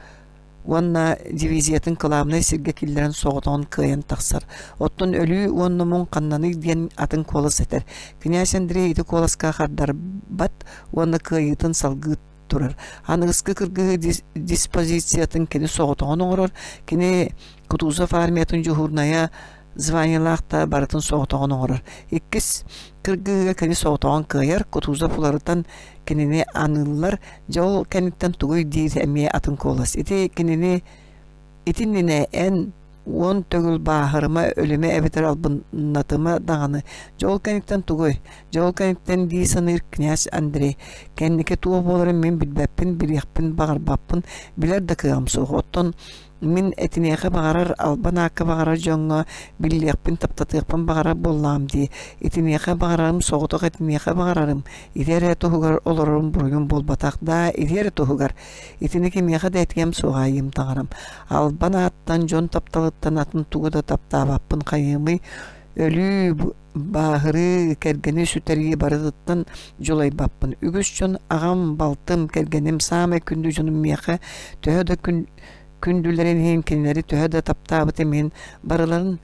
Wanna diviziyatın kılamına sirge killerin soğutan kıyan taksar. Ottun ölü wannamun kannanı diyen atın kolas eter. Knyaz Andrei iti kolaska xardar bat wanna kıyıtın salgı durur. Anıgıskı kırgı dispozisiyatın kini soğutan oğurur. Kini Kutuzov armiyatın juhurnaya званиялахта барытын соғытағын оңырыр. Иккіс кіргіға кәне соғытағын күйер, Кутузов оларытан кенене анылылар, жауыл кәнеттен тұғый дейір әме атын колас. Итініне ән он төгіл бағырыма өліме әбетер албынатыма дағаны. Жауыл кәнеттен тұғый, жауыл кәнеттен дей саныр Княз Андрей. Кәннеке туғы боларын мен білбәппін, білеқпін, бағырбаппын, білер да кығам соғы. Оттон min etiniğe bağırar, albanakı bağırar jonga, billekpin taptatığıpın bağırar bollam diye. Etiniğe bağırarım, soğutuk etiniğe bağırarım. İdere tohugar olurum buruyum bol batakda, idere tohugar. Etiniğe meğe de etkem soğayım tağırım. Albanattan jon taptalıttan atın tuğu da taptabapın kayımı, ölü bağırı kergeni süteriye barıdıttan jolay bappın. Ügüsçün ağam baltım kergenim sağme kündü jonum meğe, töhö da kündülerin hemkinleri töhö da taptabıt emin barıların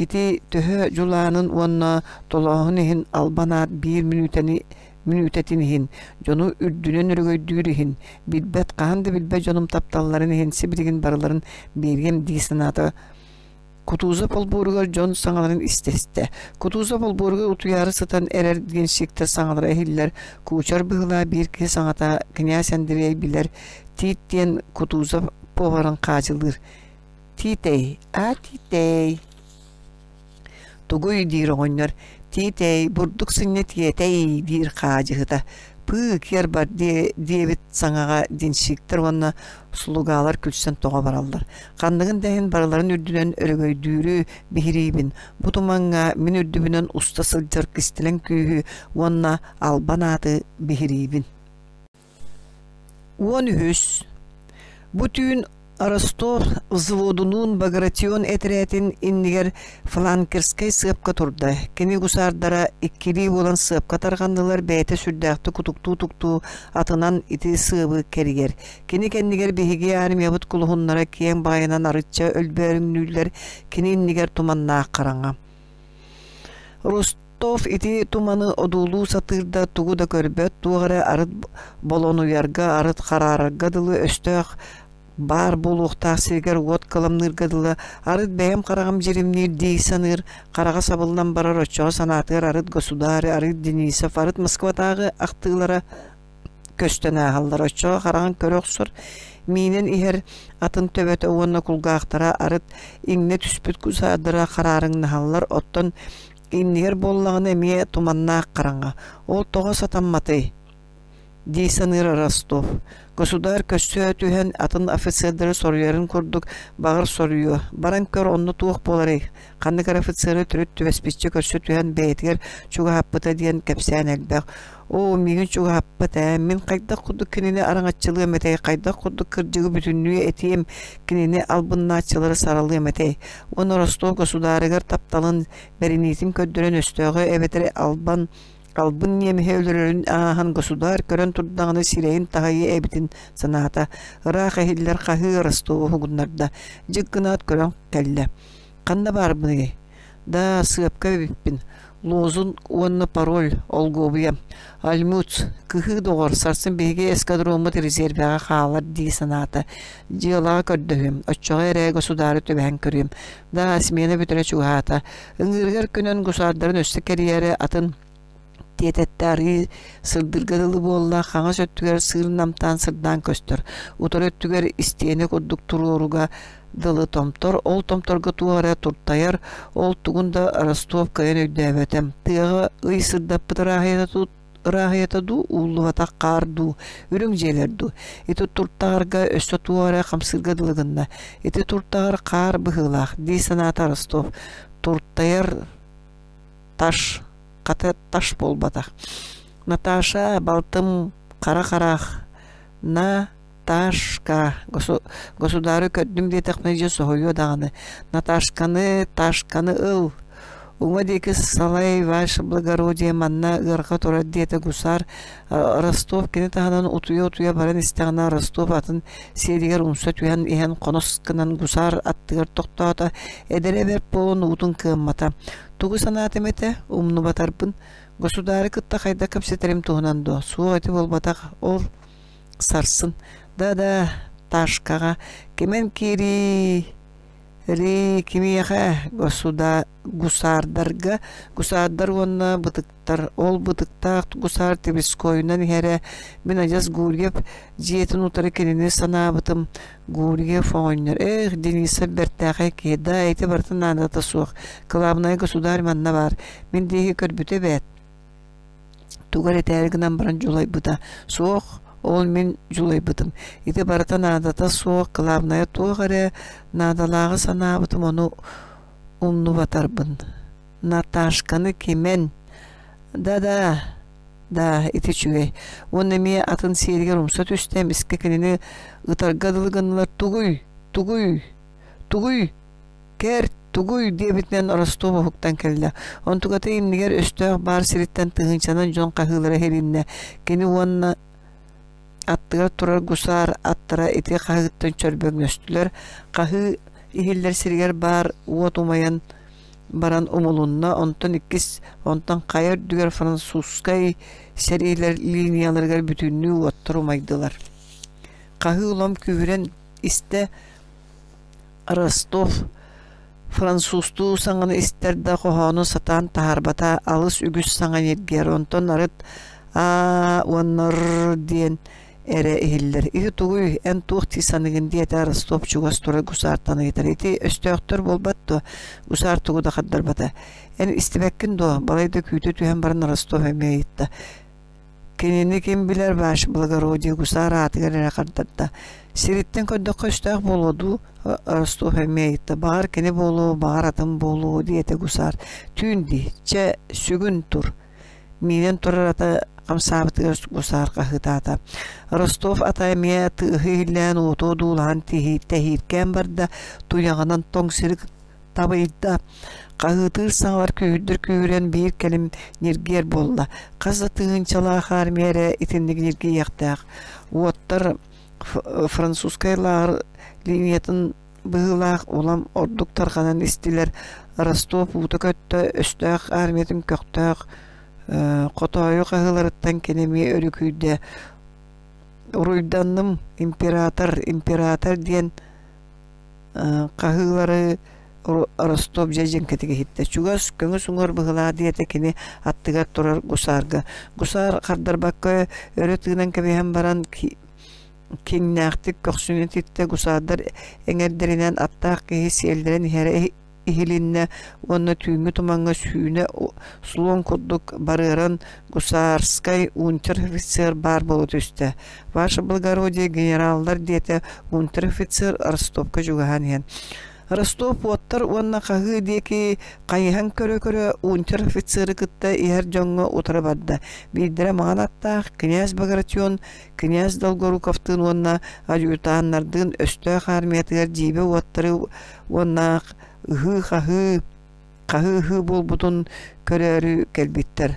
iti töhö julanın onna tolahunihin albanat 1 minütetinihin jonu ürdünen örgöydürihin bilbet qahandı bilbe jonum taptalların hin sibirigin barıların bergem disanata Kutuza polburgar John sangaların isteste. Kutuza polburgar utuyarı satan erer gençlikte sangalara ehiller. Kuçar bıhla bir ki sangata knyas Andrei biler. Tit diyen kutuza povaran kaçılır. Titey, titey. Tuguy dir oynar. Titey, burduk sünnet yetey dir kaçıhıda. Pık yer bar diyebit sangaga dinşiktir onna sulugalar külsen toğa barallar. Kandığın dehin baraların ürdünen örgöydüğürü bihiribin. Bu tumanga min ürdübünen usta sılcırk istilen kühü onna albanatı bihiribin. Uonühüs. Bütün Rostov взводунун Багратион этретин иннигер фланкерскай сыпка турда. Кини гусардара иккили болан сыпка таргандылар бәйте сүрдәкті кутукту атынан ити сыбы керигер. Кини кеннигер биһиги армиябыт кулухуннара киен байынан арытча өлбәрүнүллер кини иннигер туманна караңа. Ростов ити туманы одулу сатырда тугу да көрбөт тугара арыт болону ярга арыт карарга дылы өстөк бар болуқтақ сергер от каламныргадылы арыт бәйім қарағым жерімнер дей саныр қараға сабылынан барар очоға санатыр арыт государы арыт Денисов арыт Москватағы ақтығылара көстен ағалдар очоға қарағын көрөк сұр менен ихер атын төбөт оғанна кулгақтара арыт иңне түспіт күзадыра қарарың нағалар оттан иннер боллағын әмие туманнақ қараңға ол тоға сатанматы дей саныр Ростов. Государ көссө түһен атын офицердары соруярын курдук багыр соруyor. Баран көр онну туох болары. Кандыгар офицеры түрөт түбеспичче көссө түһен бейтигер чуга хаппыта диен кепсән элбәк. О, мигин чуга хаппыта. Мен кайда курдук кинене араңатчылыгы метей, кайда курдук кыржыгы бүтүнлүгү этием кинене албыннаачылары саралыгы метей. Оны Ростов государыгар тапталын беринитин көддөрөн өстөгө эбетер Албын немеhe өлөрөрүн ахан государ көрөн турдағаны сирейин тағайы эбитин санаата. Ырақ әхиллер қағы Ростовы хугуннарда. Жыққынаат көрөн кәлі. Қанда бар бұны? Да сыпка беппин. Лозун онны пароль олгобыя. Альмуц кығы доғыр сарсын беге эскадромыт резервяға қағалар дей санаата. Жиылаға көрдігім. Очоға әрі государы төбән көрім. Да смена бүтірі чуғаата. Үңгіргер күнен государын өсті кәрiyері атын Tietettääri sırdırgadılı bolla xaňa söttüger sığırnamtan sırdan köstür. Utar öttüger isteyene kodduk tururuga dılı tomtor. Ol tomtorga tuğara turtayar. Ol tugunda Rostov kayan öddevetem. Tığa ıy sırdappıda rahiyata du ulu vata qardu. Ürüngjelerdu. Iti turtağarga östö tuğara xamsırgadılığında. Iti turtağar qar bıhılaq. Di sanata Rostov. Turtayar taş Kata taş bolbatak. Natasha baltım kara Natashka gosudarı köddüm diye teknoloji soğuyor dağını. Natashkanı ıl. Ума деки салай ваше благородие манна ырга тора диете гусар Ростов кене таханан утуя баран истегана Ростов атын седигер унса туян иһен коноскынан гусар аттыгар токтота эдере бер пон утун кыммата тугу санатымете умну батарпын государы кытта кайда капсетерим тугунандо суоти болбатак ол сарсын да ташкага кемен кири кимияха гусардар онна бытыктар ол бытыктак гусар Тебискойнан хере мен ажас гургеп жиетин утары кенене санабытым гургеп фоннер Дениса бертахе кеда эти бартынан да сух клабнай государь манна бар мен деги көрбүтө бет тугар этергинан баран жолай быта сух Ол мен жулай бытым. Ити барата надата соқ кылабная туғаре надалағы санабытым оны умну батарбын. Наташканы кемен. Да, ити чугай. Оны ме атын сейдігер умса түстем искекенені ұтарғадылығынылар тугуй дебитнен Ростова хуктан келді. Он тугаты имнигер өстөк бар сириттен тығынчанан жон қағылары херинне. Кені онна Attыгар турар гусар аттыра ити қағыттан чөрбөңнөстүлөр. Қағы ихиллер сиргер бар уот умаян baran umulunna ondan ikis ondan kayır düger Fransuskay seriler liniyalarga bütünlüğü ottırmaydılar. Kahı ulam küvüren iste Rostov Fransustu saŋany isterde kohonu satan taharbata alыс ügüs saŋan yerger ondan arıt onlar diyen ere ehiller. İhi tuğuy en tuğti sanıgın diyete Rostov çugas tura gusartanı yeter. İti östöktör bolbattu gusar tuğu da kaddarbata. En istibekkin do balayda küytü tühen baran Rostov emeye yitti. Kenini kim biler baş Blagorodye gusar atıgar ere kaddarda. Siritten köydök östök boludu Rostov emeye yitti. Bağır keni bolu, bağır atım bolu diyete gusar. Tündi, çe sügün tur. Miden turar ata kamsabıtı gusar kahıtata. Rostov ataymiye tığıyla oto dulan tehirken barda tuyağından toңsirik tabayda. Kahıtır sağlar köyüdür köyüren bir kelim nirger bolla. Kazda tığınçala harmiyere itindik nirgi yaktaq. Uottar Fransuskaylar liniyetin bığılaq olam orduk tarqanan istiler. Rostov utukötte östaq armiyetim köktaq. Qotoyu kahılarıttan kenemi örüküyde. Ruydanım imperator diyen kahıları Rostov jejen ketigi hitte. Çugas köngü suңur bıhıla diyete kini attıgar turar gusarga. Gusar kardarbakka öğretinen kebihen baran kinnaktik köksünet hitte gusardar eŋerderinen attaq kehis eldiren here ihilinne onu tüyümü tumaŋa sүйüne sulon kudduk barıran gusarskay unterofficer bar bolut üste. Vaşa Blagorodye generallar diyete unterofficer Rostovka jugahan hen. Rostov ottar onna kahı diye ki kayhan körö unterofficer kıtta iher joŋa utarabadda. Bildire manatta Knyaz Bagration, Knyaz Dolgorukov'tın onna ajutanlardın östö harmiyetiler jibe ottarı onna kahı bulbutun körörü kelbittir.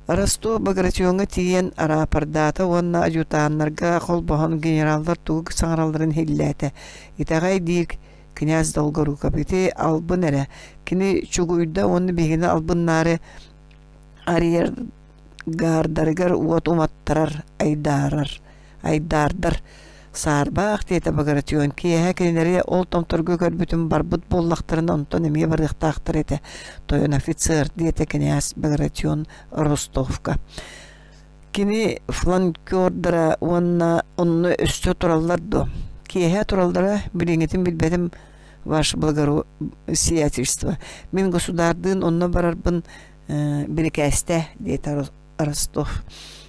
Rostov Bagration'a tiyen ara pardata onna ajutanlarga kolbohan generallar tuğuk saŋaralların hillete. Itagay dik Knyaz Dolgorukov iti albın ere. Kini çuguyda onu bihine albınları ariyer gardargar uot umattarar aydardır. Sarbaq diyete Bagration ki hekelinleri ol tomtorgu gör bütün barbut bollaqtırını ondan emeye barıqtaqtır ete. Toyon officer diyete Knyaz Bagration Rostovka. Kini flankordara onu östö turallardı. Ki he turallara bilingetim bilbedim Ваше благосиятельство. Min государдын онна барарбын бирикәсте дейт Ростов.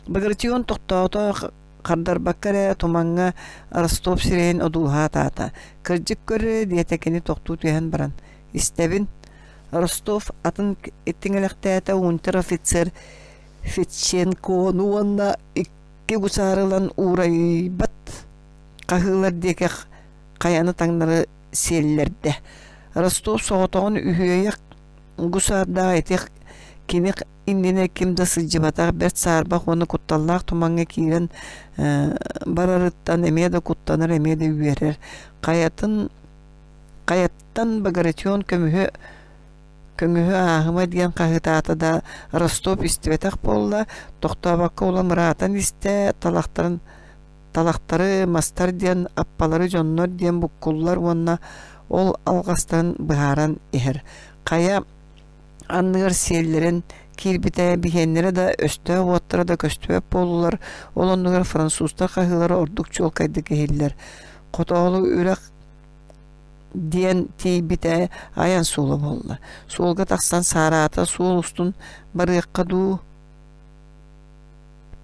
Багration тоқтаута Кардарбаккаре туманга Ростов сирен одулха тата. Кыржык көрі диетекени тоқту түйен баран. Истебин Ростов атын еттіңелектәті унтер-офицер Фетченко нуанна икки гусарылан урайбат қағылар деке қаяны таңнары селлерде. Ростов соғытауын үйейек гусарда етек кенек индене кимда сылжыбатақ бәрт сарбақ оны құтталлақ тумаңа кейрен барарыттан эмеде құттаныр эмеде үйерер. Қаяттан Багration көңігі ағыма деген қағытаты да Ростов істебетақ болла, тоқтабаққа ола мұратан істе талақтары мастар ден аппалары жоннор ден бұққулар онна ол алғастан бұхаран ехер. Қая анныгар селлерін кирбите бихенлері да өсті оттыра да көстөп болулар. Ол онныгар французда қағылары ордук чол кайды кехеллер. Қотағылы үрек диен тейбите аян суылы болла. Суылға тақсан сарата суыл устун барыққа ду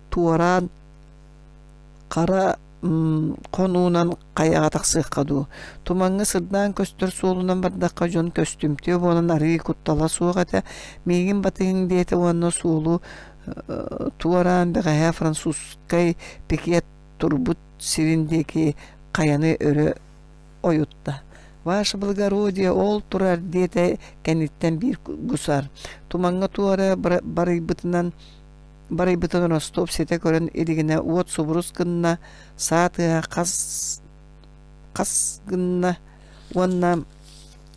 туаран қара конуынан қаяға тақсыққа ду. Тумаңы сырдан көстір суылынан бардаққа жон көстүмтеу болан арығы құттала суығата мегін батығын дейті онына суылу туаран бәғая французскай пекет турбут сиріндеки қаяны өрі ойутта. Ваше Благородие ол турар дейті кәнеттен бір гусар. Тумаңы туара барайбытынан Ростов сете көрін едігіне уот субрус гынна саатыға қас гынна онна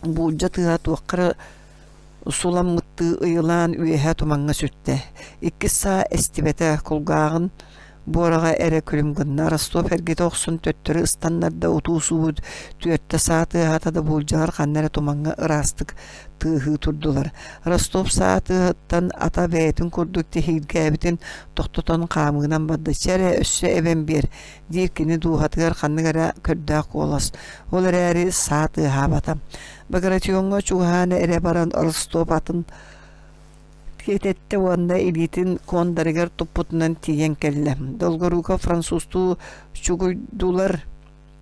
бұлжа тыға туаққары Sulam mıttı ıyılan üyehe tumanға sütte. 2 saa estibete kulgağın bu arağa ere külüm gınna. Rostov ergete oqsun töttürü ıstanlarda otuğusu tüyette saatı hatada bulcar qannara tumanға ırastık tığhı turdular. Rostov saatı hıttan ata beytin kurduk tehilgəbitin toxtutan qamığından baddı. Çere össü eben bir dirkini duhatıgar qannıgara kördaq olas. Olar eri saatı habatam. Bagratiyonga çuhane ere baran Rostov atın Ketette wanda elitin kondarıgar toputunan tiyen kelle. Dolgoruka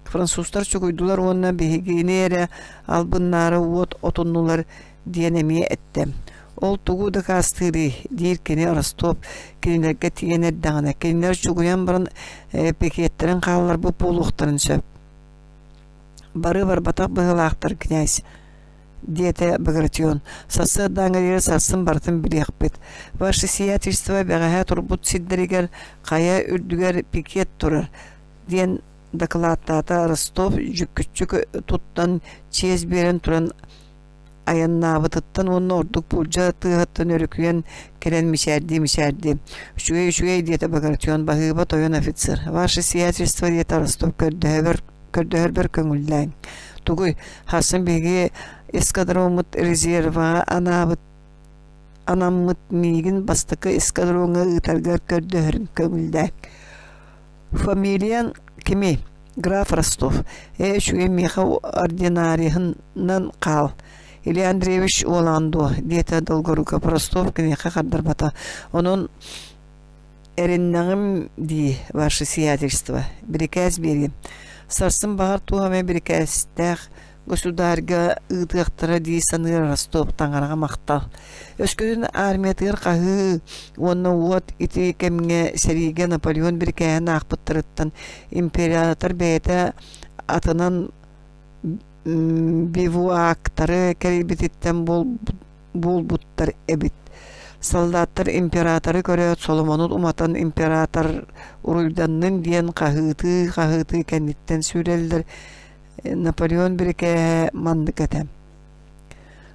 Fransuzlar çuguydular ona behigini ere albınları otunlular diyenemiye ettim. Ol tugu da kastırı dirkeni Rostov kinilerge tiyen eddağına. Kiniler çuguyan baran peketlerin kallar bu poluqtарын söp. Barı var batak bığılaqtır knyaz. Диете Багратион. Сасы даңгыры сасын бартын билеқпет. Ваше сиятельство бәғәһә турбут сиддеригер қая үрдүгер пикет турар. Ден докладтата Ростов жүккүчүк туттан чез берен туран аяннабытыттан оны ордук пулжа тыгаттан өрүкүйен келен мишәрди. Шуэй диете Багратион бағыба тойон офицер. Ваше сиятельство диете Ростов көрдөһөр бер көңүлләң. Тугуй хасын беги эскадромут резерва анаммыт мигин бастыкы эскадронга ытаргар көрдөһөрүн көңүлдәк. Фамилиян кими? Граф Ростов. Шуе миха ординарихынан кал. Или Андреевич Оландо. Диета Долгоруков Ростов книха каддарбата. Onun эреннәгым ди ваше сиятельство. Приказ берем. Сарсын бағар туғаме приказ государга ыдықтыра дейсаны Ростов таңарға мақтал. Өскөдін армиятығыр қағы оны уот ити кемге сәриге Наполеон біркәйін ақпыттырыттан империатор бәйті атынан бивуактары кәрібететтен бол бұттар әбіт. Солдаттар императоры көрөт Соломонут уматан император уруйданнын диен қағыты кәнеттен сүрелдер Наполеон бірке мандык этем.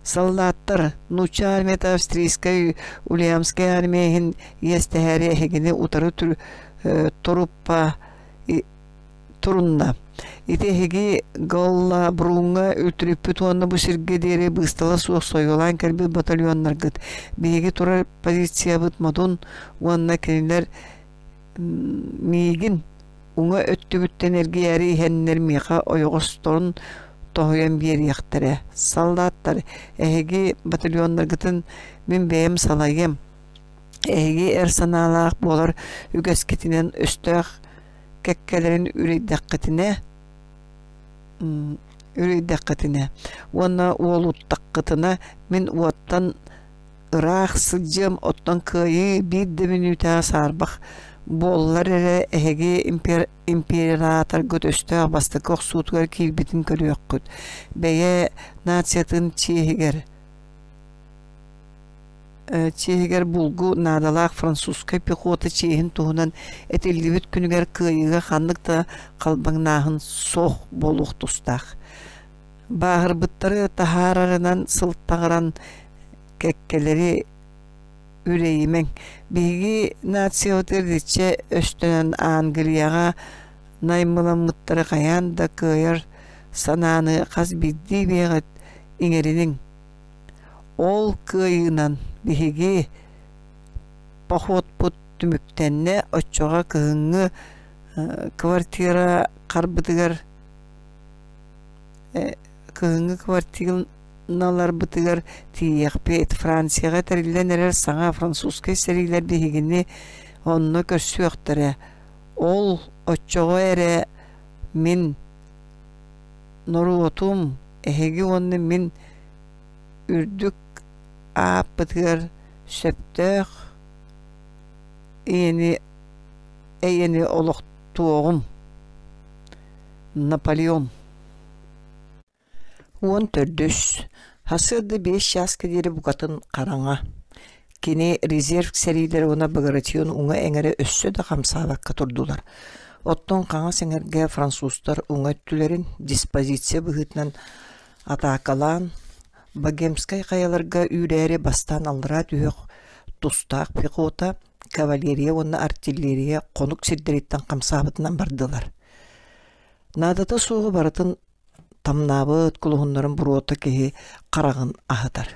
Солдаттар нуча армията австрийская Ульямская армияхин естәһәре эгене утары туруппа турунна. Итеги голла брунга үтрүппү туанна бу сиргедери быстала суок сойголан келби батальоннар гыт. Беги турар позиция быт мадун уанна келер мигин уңа өттүбүт энергияри хеннер миха ойгосторун тоһуян бир яктыра. Солдаттар эги батальоннар гытын мен бейим салайым. Эги эрсаналак болар үгескетинен өстөк кеккелерин үрейдәккетіне. Оны олуттаққытына мен уаттан ырах сылжым оттан күйі бидді минута сарбақ боллар әрі әге император көт өсті басты көк суытығар келбетін көрі өккөт. Бәйе нациятын Чехигер булгу надалақ французскай пехота чехин туһунан этилдибит күнүгер кыйыга ханныкта калбаңнаһын соқ болуq тустақ. Бағырбыттары тахарарынан сылттағыран кеккелери үрейімен. Биги нациотердиче өстөнен Англияға наймыламыттары қаян да кыйыр сананы қаз бидди бейгат иңерінің. Ол кыйынан биһиги поход пут түмүктенне оччога кыһыңы квартира карбытыгар кыһыңы квартиралар бытыгар тиехпет Францияга терилленер саңа французский серилер биһигини онно көрсүөктөрө. Ол оччого эре мен норуотум эһиги онны мен үрдүк аппытыгар сөптөк эйени олоқтуоғым. Наполеон 14. Hasırda 5 yaz kederi bukatın qarаңа. Kini резерв серилер ona Багратион уңа эңере өссө да камсабакка турдулар. Оттон қаңа сеңерге француздар уңа түлерин диспозиция быһытынан атакалан Богемскай каяларга үрәре бастан алыра түйек тустак пехота, кавалерия, онна артиллерия конук сирдереттен камсабытынан бардылар. Надата соғы барытын тамнабыт кулугуннарын бурота кеһи карагын ахытар.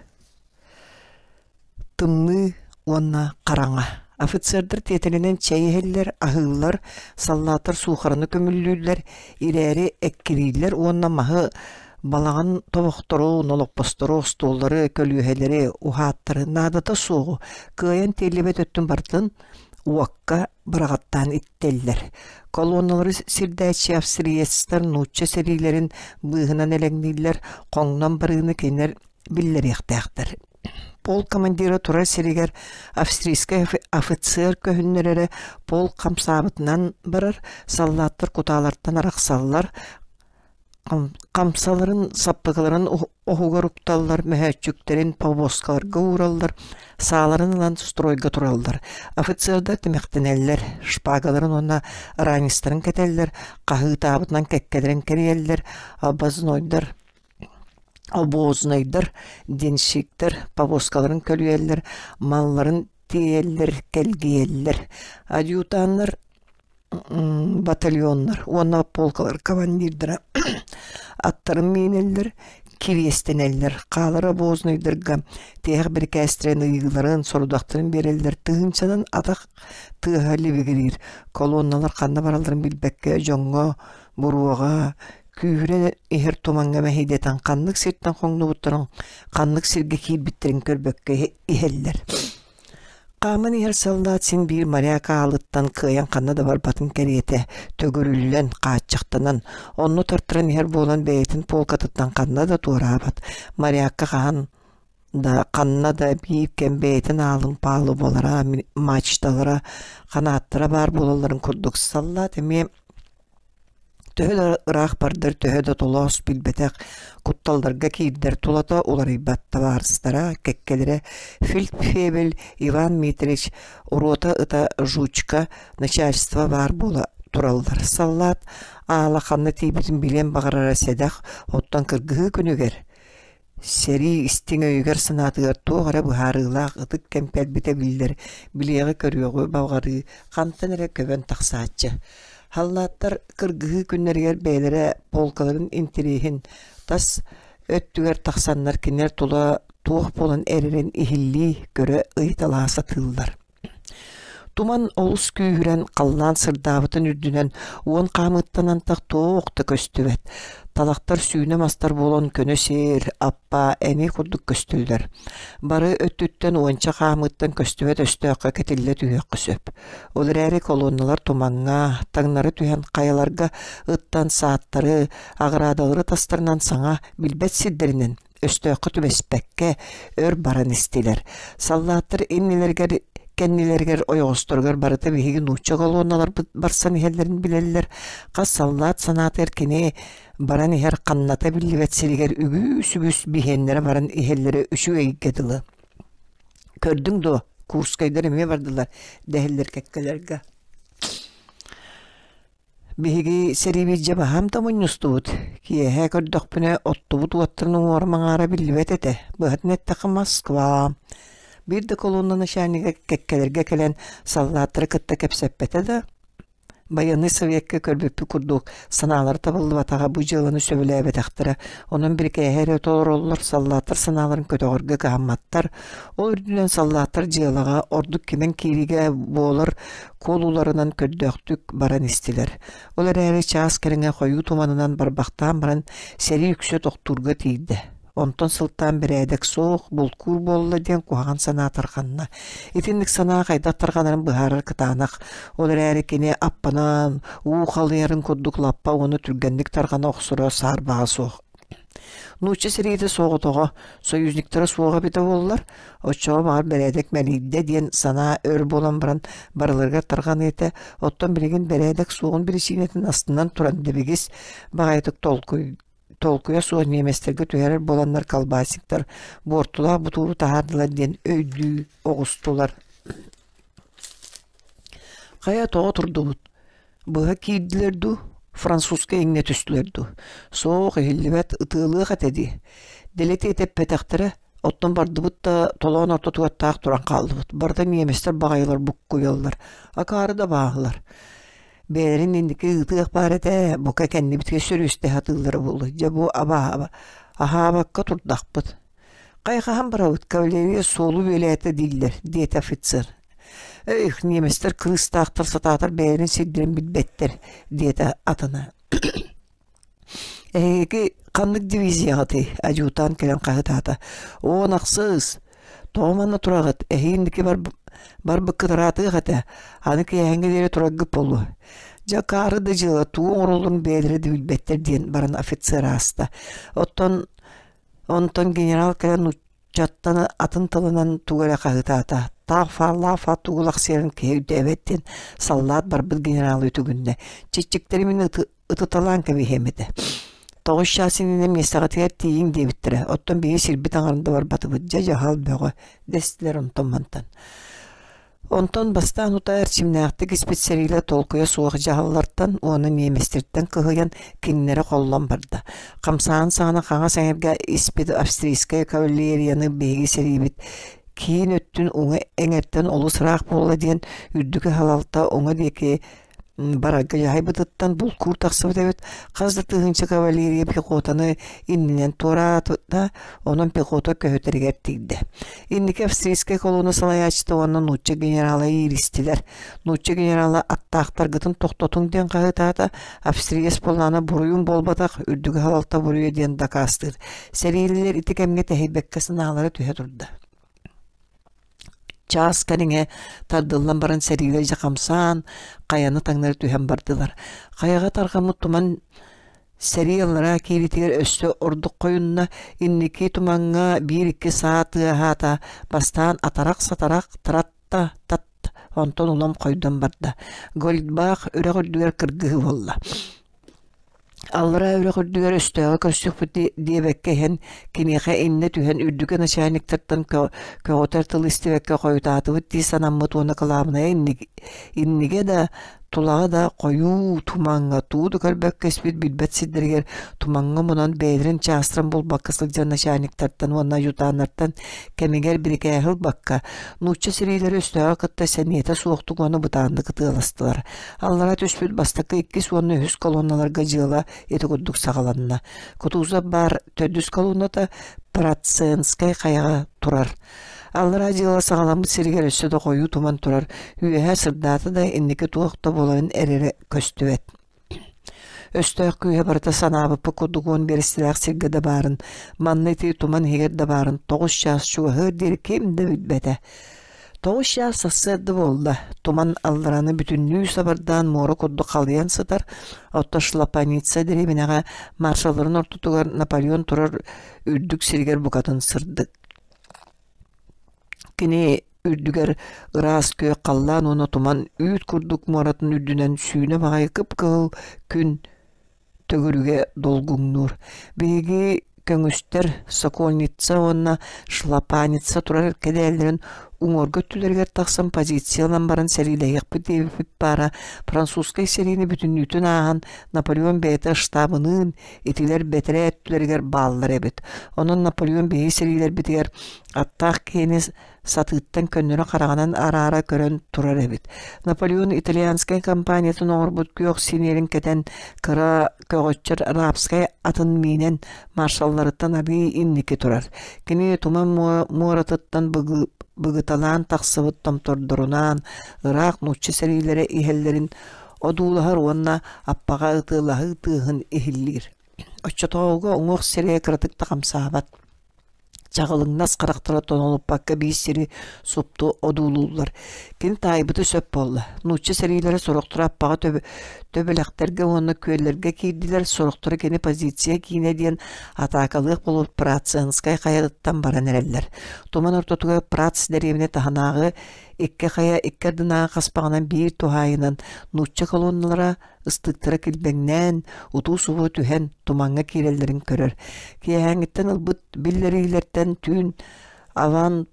Тымны онна караңа. Офицердер тетелинен чайхеллер, ахыллар, саллатыр сухарыны көмүллүллер, ирәри эккириллер, онна махы балаган тобохтору, нолоппостору, столлары, көлүһелери, ухаттары, надата соғы, кыйын телебет өттүн бартын, уакка барагаттан иттеллер. Колонналары сирдәчи австриецтер, нучча серилерин быгынан элеңнилер, коңнан барыны кейнер биллер яқтаяқтыр. Пол командира тура серигер австрийский офицер көһүннөрөрө пол камсабытынан барар, саллаттыр куталардан араксаллар, камсаларын саппыгаларын оһугар укталлар, мәһәчүктерин повозкаларга ураллар, сааларын лан стройга тураллар. Офицердар темектенеллер, шпагаларын онна ранистарын кетеллер, каһы табытынан кеккелерин кериеллер, обознайдар, деншиктер, повозкаларын көлүеллер, малларын тиеллер, келгиеллер, адъютаннар, батальоннар, онна полкалар командирдара аттарын минеллер, кирестенеллер, калары обознайдарга тех бир кәстрен ыйыларын, сорудактарын береллер, тыгынчанын атак тыгали бигирир. Колонналар канна баралдарын билбекке, жоңго, буруага, күйрен ихер туманга мәхидетен каннык сирттен коңну буттарын каннык сирге кийбиттерин көрбөккө ихеллер. Камын ихер солдат син бир моряка алыттан кыян канна да бар батын керете төгөрүллен кааччактанан онну тартыран ихер болан бейтин полкатыттан канна да туурабат. Моряка каан да канна да бийипкен бейтин алын палы болара, мачталара, канаттара бар болаларын курдук. Солдат эми төһө ырах бардыр, төһө да толос билбетек кутталдарга кийдер тулата, олар ибатта барыстара, кеккелере фельдфебель Иван Митрич, урота ыта жучка, начальство бар бола туралдар. Саллат алаканны тейбитин билен багарара седах, оттан кыргыһы күнүгер. Сери истиң өйгер сынатыгар тоғара бұхарылақ ытык кемпел бите билдер, билеғі көріғі бағары, қантаныры көбен тақсатчы. Халлаттар кыргыһы күннергер бәйләре полкаларын интерихин тас өттүгер тақсаннар кинер тула туох болан эререн ихилли көрө ыйталааса тылдар. Туман олус күйірен қаллан сырдабытын үрдінен уон қамыттанан тақ тоқты көстүбет. Талақтар сүйіне мастар болон көнө сер, аппа, әме құрдық көстүлдер. Бары өттүттен уонча қамыттан көстүбет өстөққа кетілі түйек көсөп. Олар әрі колонналар туманға, таңнары түйен қаяларға ыттан сааттары, ағырадалары тастарынан саңа билбет сиддерінен өстөққа түбеспәкке өр баран істелер. Саллаттыр эннелергер кеннилергер ойоғыстыргар барыты бейгі нуча колонналар барсан ихелерін білелер. Қас саллат санат еркене баран ихер қанната білібет селігер үгіс-үгіс бейхенлері баран ихелері үші өйгеділі. Көрдің до, курскайдар еме бардылар дәхелер кәккелерге. Бейгі серебет жабахам тамын ұстуыд. Киеге көрдіқ бүне оттубут уаттырының ормаңара білібет еті. Бұғытын әттіқі Москва. Bir de kolondan aşağıya kekkelerge gelen sallatları kıtta kepseppete de bayanı Sovyetke körbüpü kurduk. Sanalar tabıllı batağa bu cığını söyleyebet aktıra. Onun bir keher ötolur olur sallatır sanaların kötüğürge gağmattar. O ürdülen sallatır cığılağa orduk kimen kirige boğulur kolularından köddöktük baran istiler. Olar eri çağız kerine koyu tumanından barbaktan baran seri yüksek dokturga tiydi. Ondan sıltan bir edek soğuk bulkur bolla diyen kuğan sana tarkanna. İtinlik sana kayda tarkanların bıharar kıtanak. Olar erikini appanan, uğalıyarın kudduk lappa onu türgenlik tarkana oksura sarbağa soğuk. Nuçe seriydi soğuk toğa, soyuzniktara soğuğa bite ollar. O çoğu var bir edek meliyde diyen sana ör bolan baran barılarga tarkan ete. Ottan biligin bir edek soğun bir sinetin astından turan debegiz. Bağaydık Tolkuya soğan yemeslerge tüyerer bolanlar kalbasiktar. Bortula butulu tahardılar diyen öydü oğustular. Kaya toğa turdu but. Buğa kiydilerdu. Французга иңне түстүлөрдү. Соох эхиллибет ытыылыах этеди. Делети этеп петактары оттон бардыбыт да толоон ортотугаттаах туран калдыбыт. Барда неместер багайлар буккуяллар. Акары да баалар. Бээрин индики ытыах бар эте бука кенни битке сөрүстэ хатыылары болду. Жабу аба ахабакка турдакпыт. Кайхахан барабыт кавалерия солу белээте диллер, диет офицер. Эх, неместер кырыстаактар сатаатар бээрин сирдирин билбеттер, диет атына. Эги каннык дивизияты адъютант келен кагытаата. О наксыз. Тооманна турагыт. Эхиндики бар быккытараты гата. Аны кияңге дере турагып болду. Жакары да жылы туң оролун бээлери билбеттер диен баран офицер аста. Онтон генерал келен учаттаны атын тылынан тугара кагытаата. Тафа тугулак серин кеудебеттен саллат барбыт генерал өтүгүнне. Чичиктеримин ытыталан кебихемеде. Тоғыз шасынын местағатыгер тейін дебіттірі. Оттон бейі сілбіт аңарында бар батыбыт жа-жахал бөғі. Дестілер онтон мантан. Онтон бастан ута әрчімнәқтік спецсерилі толқуя суық жағаллартан, оны неместерттен кығыян кеннері қоллан барды. Қамсаған сағына қаңа сәңерге испеді австрийская кавалерияны бейгі серейбіт. Кейін өттін оңы әңерттен олы сұрақ болы ден үрдігі халалта оңы деке барага жайбытыттан бұл кур тақсыбы дәбет қазды тығыншы кавалерия пехотаны иннен туратыда оның пехота көһөтергер тейді. Иннеке австрийская колона салаячты оның нучча генералы иристилер. Нучча генералы аттақтар гытын тоқтотың ден қағытады австриес боланы бұруын болбатақ үрдігі халалта бұруы ден дакастыр. Сәрелілер итік әмге тәхейбәккасын алары түхе тұрды. Час кәніңе тардылан барын сәрилер жақамсан, қаяны таңнары түйен бардылар. Қаяға тарғамы туман сәриялара кейлетігер өсті ордық қойынна иннеке туманға 1-2 сааты хата бастан атарақ-сатарақ таратта тат онтон улам қойдан барды. Голдбақ үрі көрдігер кіргігі болла. Аллара өрі құрдығар өстіға көрсік бұты дебекке хен кенеға инне түйен үрдігі начальниктардан көғотар тыл істебекке қойытаты бұтты санаммыт оны қыламына иннеге да тулаға да қою туманға туыды көрбәк кәспет білбәт сиддергер туманға мұнан бәйдерін частырын бұл баққысылық жан начальниктардан онна jutанардан кәмегер біріке әғыл баққа нұтча сірейлері өстіға қытта сәниеті суықтық оны бұтанды қыты аластылар. Аллара төспет бастаққа 2 оны өз колонналарға жыла еті күрдік сағаланына. Күтуғыза бар 400 колоннада Проценскай қаяға тұрар. Аллара жыла сағаламы сергер өсседі қою туман тұрар. Үйеға сырдаты да иннеке туақта болайын әрері көстібет. Өстіғ күйе барда санабы пұқыдығын берістіләқ сергеді барын. Маннеті туман хегерді барын. 9 жас шуға ғыр дері кемді бүдбәді. 9 жас сасырды болды. Туман аллараны бүтінлүү сабардан моры көдді қалыян сыдар. Отта шлапаница деребінеға маршаларын ортутығар Наполеон тұрар үрдік сергер бұқатын сырдық. Кене үрдігер ырас көй қаллан оны туман үйт күрдік моратын үрдінен сүйіне бағай кып-кыл күн төгіруге долгуң нұр. Беге көңістер Сокольница онна шлапаница тұрар кәдәлерін уңорга түлергер тақсан позициялан барын сәрилейік бүт бара французскай сәрейні бүтін үтін ағын Наполеон бәйті штабының етілер бәтірі әттілергер балылар әбет. Оның Наполеон бәйі сәрейлер бітігер аттақ кейіні сатыттан көннері қарағанан ара-ара көрін тұрар әбет. Наполеон итальянскай компаниятын оңыр бұт күйоқ сенерін кәтен кыра көғытчыр рапскай атын мейнен маршалларыттан абей иннеке тұрар. Кені туман муаратыттан бұғыталан тақсыбыт томтордырунан Ирақ нұтчы сәрейлері ихеллерін одулахар онна аппаға ытылахы тығын ихиллер. Оччатауға оңық сәрее кірдік тақамсабат. Жағылыңнас қарақтыра тонолып баққа бейсері сұпты одулулар. Кен тайбыты сөп болды. Нұтчы сәрейлері сұрықтыра аппаға төбеләқтерге оны көйлерге кейділер сұрықтыры кені позиция кейіне дейін атакалық болып Проценскай қайыдыттан баран әрелер. Туман ортотуға Прац дәревіне тағанағы икке қая иккердінаға қаспағынан бір тухайынан нұтчы колонналара ыстықтыры келбеңнен ұту суы түхен туманға керелерін көрір. Кейәңіттен ұлбыт білдерейлерден түн аван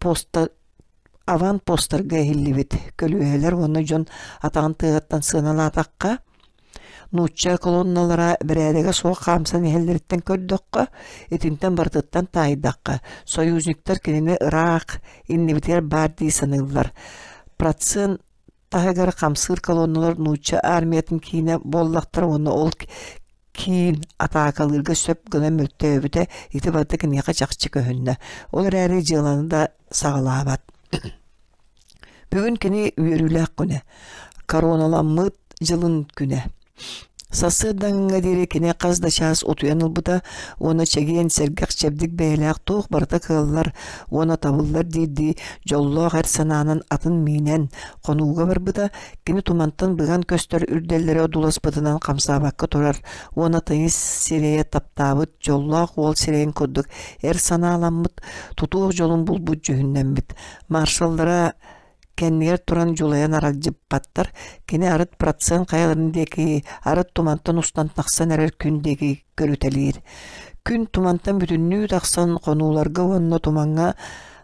постарға хиллибет. Көлуелер оны жон атағын тығыттан сынала атаққа нучча колонналара бирәдәге соқ хамсан ehellerinden көддөккө, этинтен бартыттан тайдакка. Союзниктар кинени Ирак, иннибитер бар дей санылар. Процент тагар хамсыр колонналар нучча армиятын кийне боллактар, оны ол кийин атакалырга сөп гына мөлтөбүтэ ити барды кинега жакчы көһүннө. Ол әрі жыланы да сагалаабат. Бүгүн кини үйөрүләк күнө. Короналаммыт жылын күнө. Сасыдаңга дире кине казда час отуяныл буда, оны чеген сергак чебдик бәйләк тух барда кыллар, оны табыллар диди, жолло гар сананын атын минен конууга бар буда, кини тумантан быган көстөр үрделлери одулас бытынан камсабакка турар, оны тыйыс сирeye таптабыт, жолло ол сиреен коддук, саналаммыт, тутук жолун булбут жүхүннен маршалдара кеннер туран жулаян арак жыппаттар, кені арыт процент қайыларындеки арыт тумантан устан тақсан әрер күндеги көрүтелер. Күн тумантан бүтүннүү тақсан қонуларга онно туманга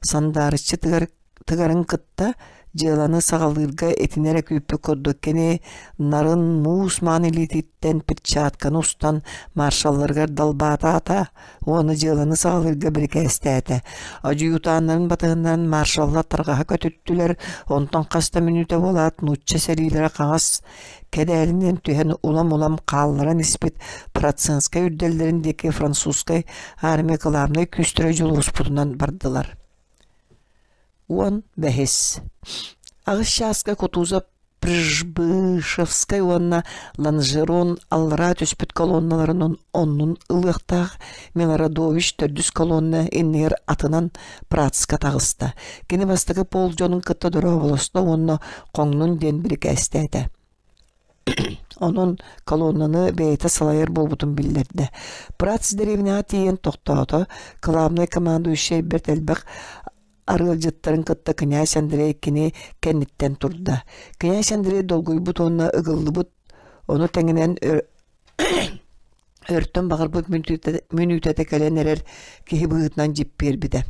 сандарычы тыгарын кытта жыланы сагалырга этинере күппі koddu кені нарын муус манилититтен пирчаткан устан маршалларга далбата ата, оны жыланы сагалырга бірге эстәті. Ажуютанların батығынан маршалла таргаха көтүттүлер, онтан каста минута болат, нучча серилere қаңас кедәрінен түйен улам-улам қаллара ниспет процентска үрделеріндеки французскай армия кыларны күстірі жолурус бұтынан бардылар. Он бәхес. Ағышчаска Кутуза Пржбышевскай онна Ланжерон аллара төспет колонналарының оннун ылықтақ Мелорадович төрдүс колонна эннер атынан Пратска тағыста. Кені бастығы Пол Джонын кытта дұры болысты онна қоңнун ден бірік әстәді. Onun kolonunu beyte salayır bolbutun bildirdi. Pratz derevine tiyen toxtaudu, kılamnay komandu işe bir telbaq arılcıttарын кытта Князь Андрей кини кенниттен турда. Князь Андрей долгуй бутонна ыгылды бут, onu тәңінен өрттен бағыр бұт мүнүтәті кәлен әрер кихи бұғытнан жип бербіді.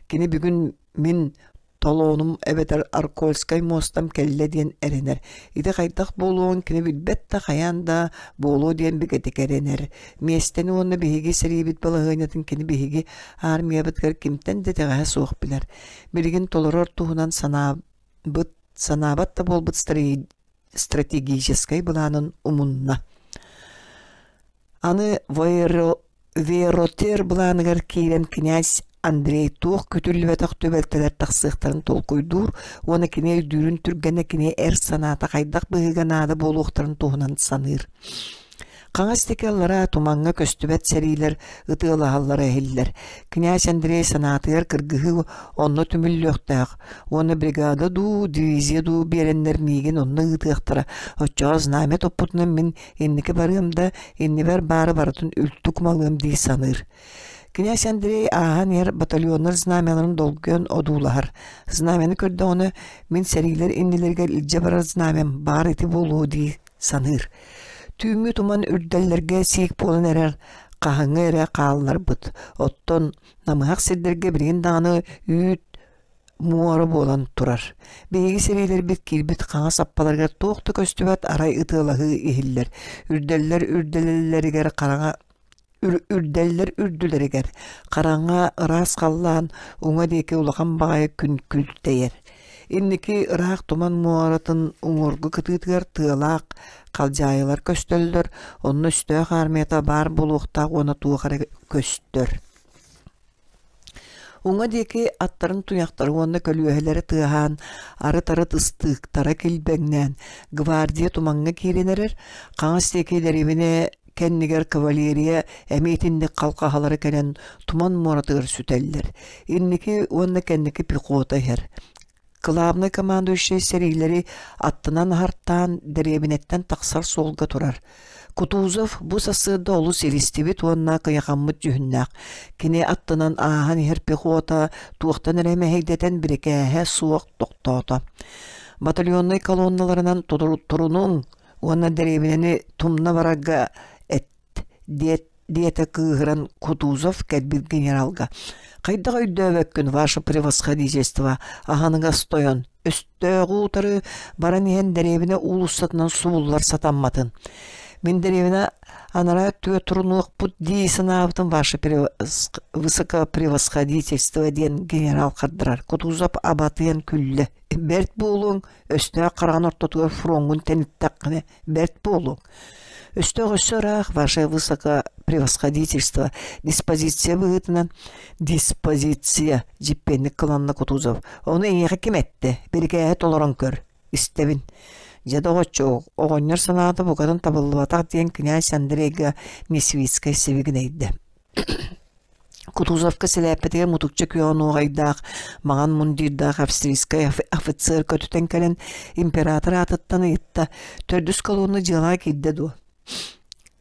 Кини бүгін мен толонум эбетер Аркольскай мостам келле диен эренер. Иде кайдак болуун кини билбетта каянда болуу диен бигетик эренер. Местени оны биһиги серибит балагынатын кини биһиги армия биткер кимтен де тегә суох билер. Билигин толорор туһунан санабат да болбут стратегической буланын умунна. Аны Веротер буланыгар кирен князь Андрей туох көтүлбетак төбелтелер тақсықтарын толкуйдур, оны кене дүрін түргені кене саната қайдақ бұғыганады болуқтарын туғынан саныр. Қаңастекеллара туманға көстүбет сәрилер ытылағалары әйелер. Князь Андрей санатыгар кыргығы онны түміллөқтақ, оны бригада дивизия беренлер меген онны ытықтыра. Отчоға знаме топпутынан мен еннеке барымда, енне бары барытын үлттік малым дей саныр. Князь Андрей аған батальонlar знамяларын долгөн одулар. Знамяны көрді оны мен сәрилер еннелерге илже барар знамям бар еті болу дей саныр. Түйімі туман үрдәллерге сейк болын әрер қағыңы әрі қалылар бұд. Оттон намығақ сәддерге бірген дағаны үйт муары болан тұрар. Бейгі сәрилер бет келбет қаңа саппаларға тоқты көстібәт арай ытылағы ехілер. Үрдәллер қараңа үрдәллер үрдүлерегер. Қараңа ырас қаллан, оңа деке улақан бағайы күн күлттейер. Иннеки ырақ туман муаратын оңорғы кытытығар тылақ, қалжайылар көстөлдір, оны үстөк армията бар болуқтақ оны туғары көстір. Оңа деке аттарын туяқтары оны көлуәлері тыған, арыт-арыт ыстықтара келбәңнен, гвардия туманға керенерер, қаңыз текелеревіне кеннигер кавалерия әметинде қалқағалары кәлен туман моратығыр сүтәлілер. Иннеки онна кенники пехота хер. Кылабны командующий сәрилері аттынан харттан дәребінеттен тақсар солға тұрар. Кутузов bu сасыда олу селистебет онна каяқаммыт жүхіннақ. Кене аттынан ағын хер пехота туақтан әрәме хейдетен бірекәхә суық тоқтаута. Батальонный колонналарынан тұрунун онна дәребінені тумна барага диета кыгыран Кутузов кәдбір генералға. Қайдаға үйдөбөккін ваше превосходительство ағаныңа стоян. Өстөғі ұтары баран ен дәребіне улуссатынан суыллар сатанматын. Мен деревина анара түйе турнук пут ди сынабытын ваше высокопревосходительство ден генерал кардырар. Кутузап абатыян күлле. Берт болуң, өстө караган ортотуга фронгун тениттаккыне. Берт болуң. Өстө өссөрах ваше высокопревосходительство диспозиция быгытынан диспозиция жиппенник кыланна Кутузов. Оны эйеге ким этти? Бирге толорон көр. Истебин. Жадогочо огоннор санааты бугатын табылбатак ден князь Андрейга Несвицкая себигинейди. Кутузовка селепетеге мутукча күйону гайдак, маған мундирдак австрийская офицер көтүтен келен император атыттан ыйтта, төрдүс колонны жыла кидде ду.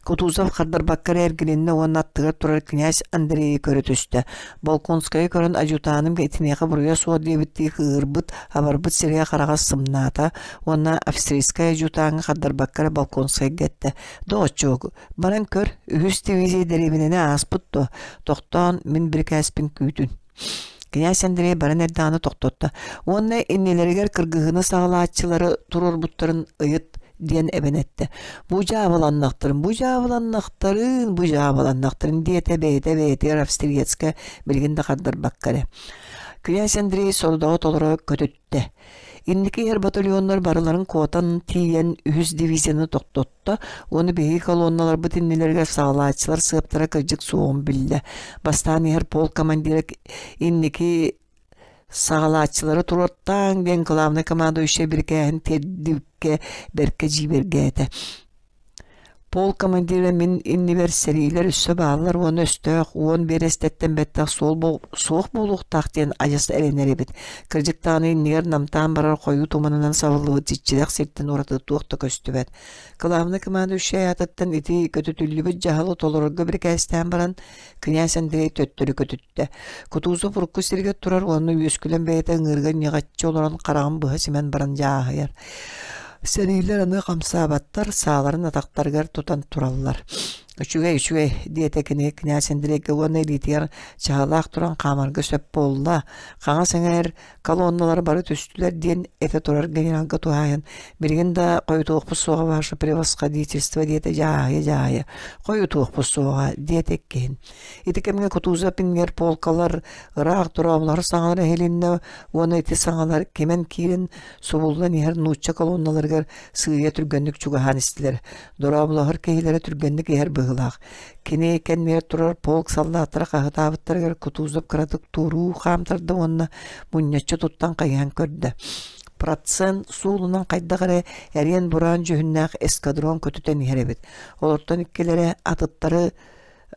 Кутузов хардар баккар эргининне уан аттыгар турар князь Андрей көрөтүстө. Балконская көрөн ажутаным этинеге буруя суа дебитти кырбыт, абарбыт серия карага сымната, уанна австрийская ажутаңы хардар баккар Балконская гетте. Доочок, баран көр, үгүс дивизия деребинене аспытту, токтон мен бир кәспин күйтүн. Князь Андрей баран эрданы токтотта. Уанна иннелеригер кыргыгыны сагалаатчылары турор буттарын ыйыт диен эбенетте. Бу жабыланнактырын диете бейте австриецке билгинде каддар баккаре. Князь Андрей солдат толора көтөттө. Инники ер батальоннар барыларын котан тиен үз дивизияны токтотта, оны бейги колонналар бытиннелерге сагалаатчылар сыптара кыржык суон билде. Бастан ер полк командиры инники сагалаатчылары тураттан бен главный командующий биркәһен теддикке берке жибергәте. Пол командиры мен университетлер үссө баалар оны өстөк, он берестеттен беттак соқ болуқтақ ден ажасы әленер ебет. Кіржіктағыны нер намтан барар қою туманынан савылығы житчидақ сеттен ораты туақты көстібет. Главный командующий атыттан ити көтүтүллүбүт жахалы толорғы бір кәстен баран князь Андрей төттөрү көтүтті. Кутузов рукку сирге турар, оны өскілен бәйті ыңырға неғатчы оларын қарағын бұғы симен баран жағыяр. Сәнейлер аны қамсабаттар, сағаларын атақтарғар тұтан тураллар. Үчүгей диетекіне князь Андрейге оны элитер чағалақ туран қамарғы сөп болла. Қаңа сәңер колонналар бары түстілер ден эте турар генералға туайын. Біргенде қойытуық бұсуға ваше превосходительство диете жайы. Қойытуық бұсуға диетеккен. Итекемге Кутузов пингер полкалар рақ туравлар саңалар хелинне, оны эти саңалар кемен кирин субулдан ехер нучча колонналарғар сыйя түргенлік чугахан істілер. Дуравлағыр кейлері түргенлік ехер бұғылақ. Кене кеннер турар полк саллатыра қағытабыттарғар Кутузов кыратык туру қамтырды, онына мұннячы туттан қайған көрді. Процент суулунан қайдағары әрен бұран жүйіннақ эскадрон көтүтен еребет. Олортан иккелері атыттары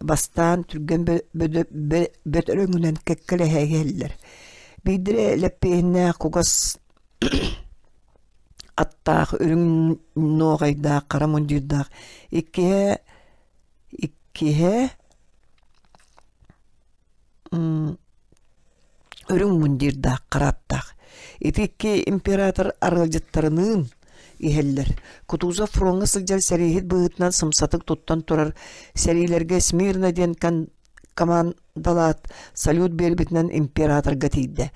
бастан түрген бөт өрөңінен кеккелі әйгелілер. Бейдірі ләппейінне қуғас аттақ, өрің ноғайдақ, қарамундирдақ, икке өрің мундирдақ, қараттақ. Итикке император арылжыттарының ихеллер. Кутузов фронга сылжал сәрейхет бұғытынан сымсатық туттан тұрар. Сәрейлерге Смирна ден командалат салют бербетінен император гатейді.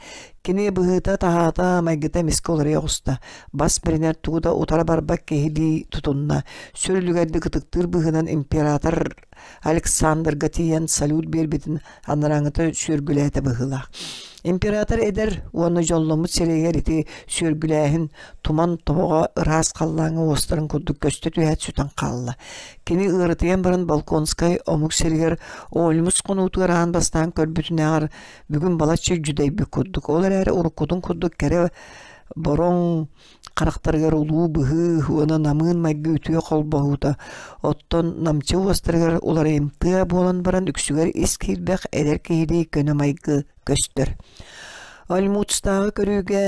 Кене бұғыта тағата майгыта месколары яғыста. Бас бірінер туғыда утара барбак кехили тұтынна. Сөрілігерді қытықтыр бұғынан император Александр Гатиян салют бербетін анараңыты сөргіләті бұғыла. Император эдер оны жолломут серегер ити сөргіләхін туман тобуға ырас қаллаңы остарын күрдік көсті түйәт сүтан қалла. Кені ырытыян барын Балконскай омук серегер олмус қонуытығыр аң бастан көрбүтін ағар бүгін балатшы жүдей бүк күрдік. Олар әрі ұрыққудың күрдік кәрі борон қарақтарғар ұлу бұғы, оны намын майғы үтіе қол бағуыда. Оттон намчы уастырғар олар емтіға болан баран үксігер ескейбәқ әдер кейдей көні майғы көстір. Альмутстағы көріге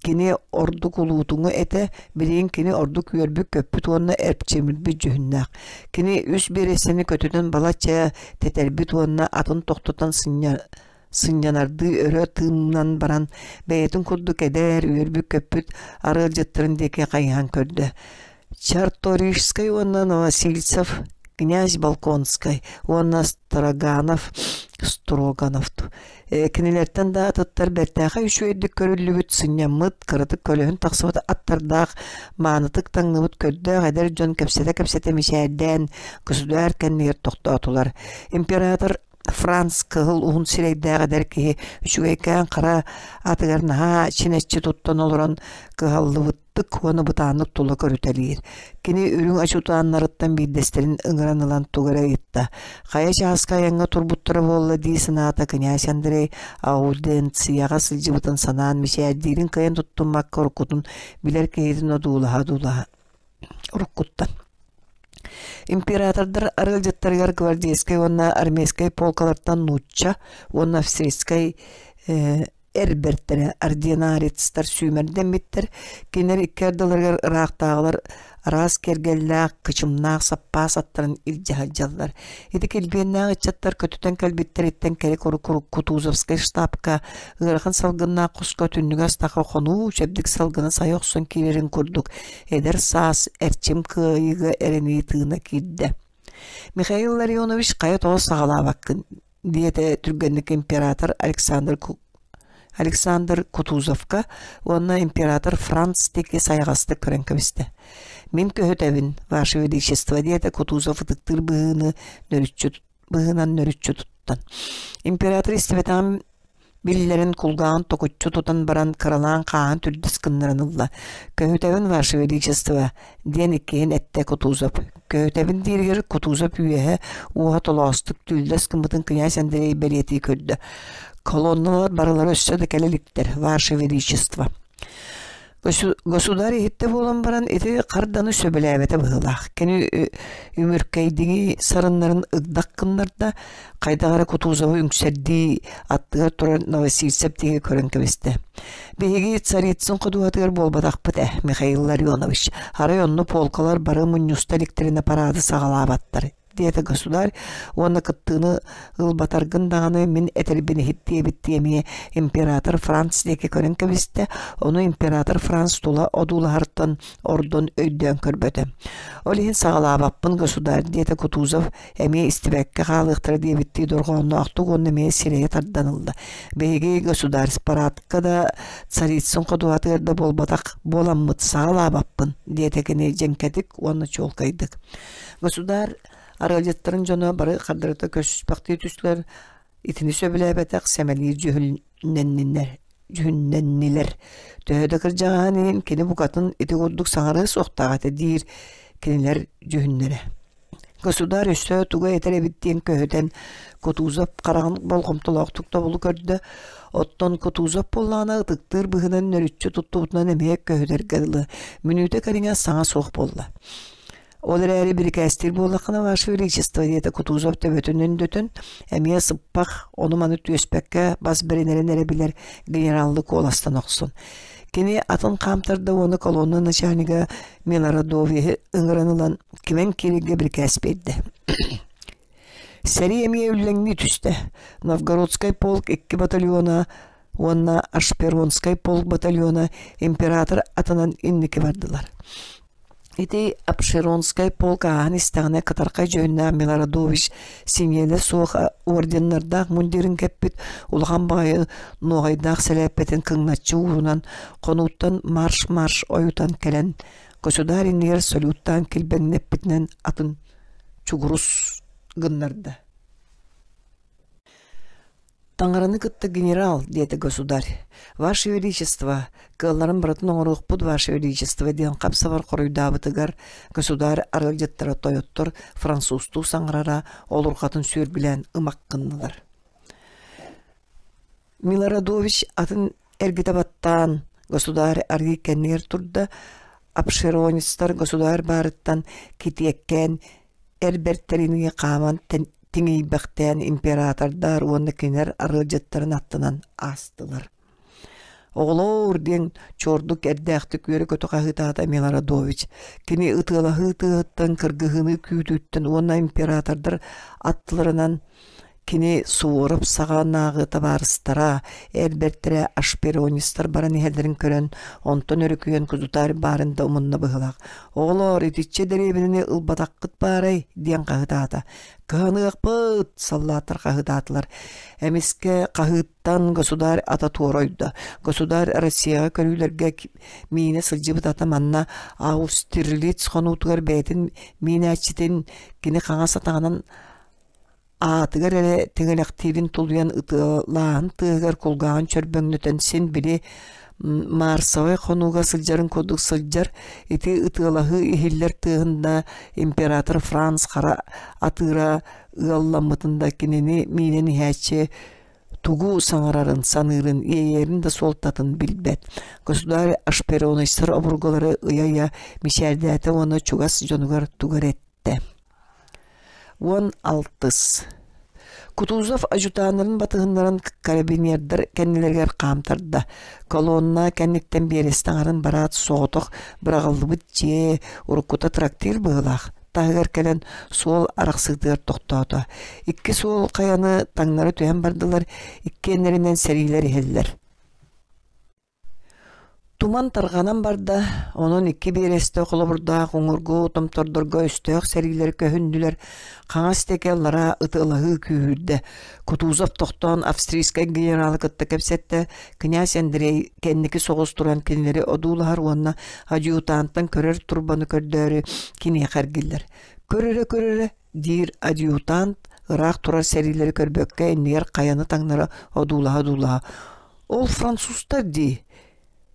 кені ордық ұлуытыңы әті, білейін кені ордық үйербі көппіт онына әрпчемілбі жүхіннақ. Кені үс бересені көтіден балатчая тетәрбіт онына атын тоқтытан сынянарды өрі тымнан баран бәйетін күрдік әдер үйербі көппіт арыл жыттырын деке қайған көрді. Чарторишскай онына Новосильцев князь Балконский, онна Строганов. Кинилерден да аттар бертаха үшөйдік көрілігіт сынямыт, кырытык көлігін тақсыбыт аттардақ, маңытык таңныбыт көдді ғадар жон кәпсеті мешәрден күсудуар кәннегер тоқты атулар. Император Франц кығыл уғын сирейдәғі дәркеге үшігейкен қара атығарнаға чинәтчі тұттан олыран кығалды бұттық, оны бұтанық тұлы көрітелейір. Кені үрің ашутанларыттан бейдестерін ұңыранылан тұғыра етті. Қая жағысқа яңға тұрбұттыры болы дейсін ата князь Андрей ауденцияға сылжы бұтын санаан мешәрдерін қайын тұттын маққа ұрқутын білер кейдің одулаға ұрқуттан. Императордар арылжаттаргар гвардейской, онна армейской полкалардан нучча, онна австрийской эрберттері, ординарецтар сүймерден биттер, кенер иккердаларгар ырақтағылар раз кергелләк, кычымнақ, саппас аттарын илжахалжалар. Еді келбеннәғ итчаттар көтітен кәлбеттер еттен керек Кутузовскай штабка, ырақын салғынна құсқа түннігі астақы қону, шәбдік салғыны сайоқсын келерін көрдік. Эдер саас, әрчім күйігі әрені тығына кейді. Михаил Ларионович қайы тоғы сағала баққын, дейті түргенлік император Александр Кутузовка, онна император Франц теке сайғасты көрін көмісті. Мен көһөтәбин, Ваше Величество, дейті Кутузов тұқтыр бұғынан нөрітчі тұттан. Император істебетан биллерин кулган токуччу тутан баран каралан каан түрдіс кыннарынылла. Көһөтәбин, Ваше Величество, ден иккен әтті Кутузов. Көһөтәбин диргер Кутузов үйеһе уға толастык түлдәс кымытын князь Андрей Белетий көрді. Колонналар барылары өссөді кәлеліктер, Ваше Величество. Государь хитте болан баран эти қарданы сөбіләбеті бұғылақ. Кені өміркәйдігі сарынларын ұгдаққынларда қайдағары Кутузовы үңсәрді аттығар тұрар Новосильцептегі көрін көбесті. Беге царицын құдуатығар болбадақ бұд Михаил Ларионович. Районны полкалар бары мұнюста электрина парады сағалабаттары. Дейті государь, оны кыттыны ылбатаргындағаны мен әтелбені хиттие-биттиеме император Франц деке көрін көбесті, оны император Франц тула одуларттан ордон өйден көрбөді. Олейін сағалабаппын государь, дейті Кутузов, әме истибәкке қалықтыры дейбітті дұрғанны ақтуқ оны ме сирeye тарданылды. Бейге государь спаратқа да царицын құдуатығырда болбатақ боламмыт сағалабаппын, дейтекіне женкетік, оны чолқайдық. Государь аралжаттарын жона бары қардырыта көшіспақты түслер, итini söbülebetек semeli cühünnenniler. Töhöde kırcağanın kini bu katın iti kudduk sağırı soğtağatı dir kiniler cühünnere. Gosudar üstü tuğa etere bittiğin köhöden Kutuzop karağın bolğumtulaqtıqta bulu kördü. Otton Kutuzop bollağına ıtıktır bıhının nörütçü tuttuğutundan emeğek köhöder gədili. Münüte karına sana soğ bolla. Olur əri bir kəstir bollaqına Vaše Velичество deyete Kutuzov töbötünün dötün, əmiyə sıppaq, onu manıt öspəkkə bas berinərin bilir generallık olastan oqsun. Kini atın qamtırda onu kolonun начальника Milaradov'ye ıngıranılan kimen kirige bir kəs berdi. Seri əmiyə üllengi tüste. Novgorodskay polk 2 batalyona, onna Ashperonskay polk batalyona imperator atının inniki vardılar. Ити Апшеронскай полк ағын істіғіне Катарқай жөніне Миларадович семьелі соқ орденлардақ мұндерін кәппет ұлған бағайы ноғайдақ сәләппетін кыңнатчы ұғынан қонуттан марш ойутан кәлін государинер салюттан келбен нәппетінен атын чугурус гыннарды. Таңғараны кытты генерал, деді государь. Ваше Величество, кылларын бұратын оңыруқ бұд Ваше Величество, ден қапса бар қорыйдабытыгар, государь арылжеттері тойоттыр, французту саңырара, олыр қатын сүйір білән ымаққыннылар. Миларадович атын әргітабаттан, государь арги кәннер тұрды, Апшеронистар государь барыттан кетиеккен, әрберттеріне қаман теңей бәқтен императордар оны кенер арылжеттарын аттынан астылар. Оғылауыр ден чордық әрдәқті көрі көті қағытата Миларадович. Кені ұтылағы ұтығыттан кіргіғыны күйдіттін оны императордар аттыларынан кини суырып сағанағы табарыстара, элберттері ашперонистар баран ихелдерін көрін, онтон өрікүйен күзутары барында умынна бұғылақ. Оғылар, етітче дәребініне ұлбадаққыт барай, ден қағыдата. Кығанығық бұд, саллатыр қағыдатылар. Әмеске қағыттан государ ата туоройды. Государ Россияға көрілерге мейіне сылжыбыт атаманна Аустерлиц қонуытығар бәйтін мейіне әчітін кені қаңа сатағанан атыгар әлі теңелективин тулуян ытылаан тыгар кулгаан чөрбөңнөтөн сен били Марсовой қонуға сылжарын кодық сылжар ити ытылахы ихиллер тыгында император Франц қара атыра ыалламытында кенени мийнен хәче тугу саңарарын санырын иерин да солтатын билбет. Государь ашперонистар обурголары ыяя мишәрдәте оны чугас жонугар тугар етті. 16. Кутузов ажутанарын батығындарын карабинердер кәннелергер қамтырды. Колонна кәннеттен берестаңарын барат соғытық бірағылды бұд же ұрыққыта трактир бұғылақ. Тағығар кәлін сол арақсығдығыр тоқтауды. Икки сол қаяны таңнары түйен бардылар, икки әнерінен сәрилер елдер. Туман тарғанан барда, onun iki бересті құлы бұрда қоңырғы ұтымтордырға өстіғ сәрилер көхінділер қаңас текеллара ұтылығы күйірді. Кутузов тоқтан австрийскай генералы күтті кәпсетті, князь Андрей кәннікі соғыз тұран кенлері одулығар онына адъютанттан көрер турбаны көрдері кене қәргілер. Көрері, дир адъютант ұрақ тұрар сәрилері көрбөкке әннер қаяны таңнары одулыға. Ол француздар дей.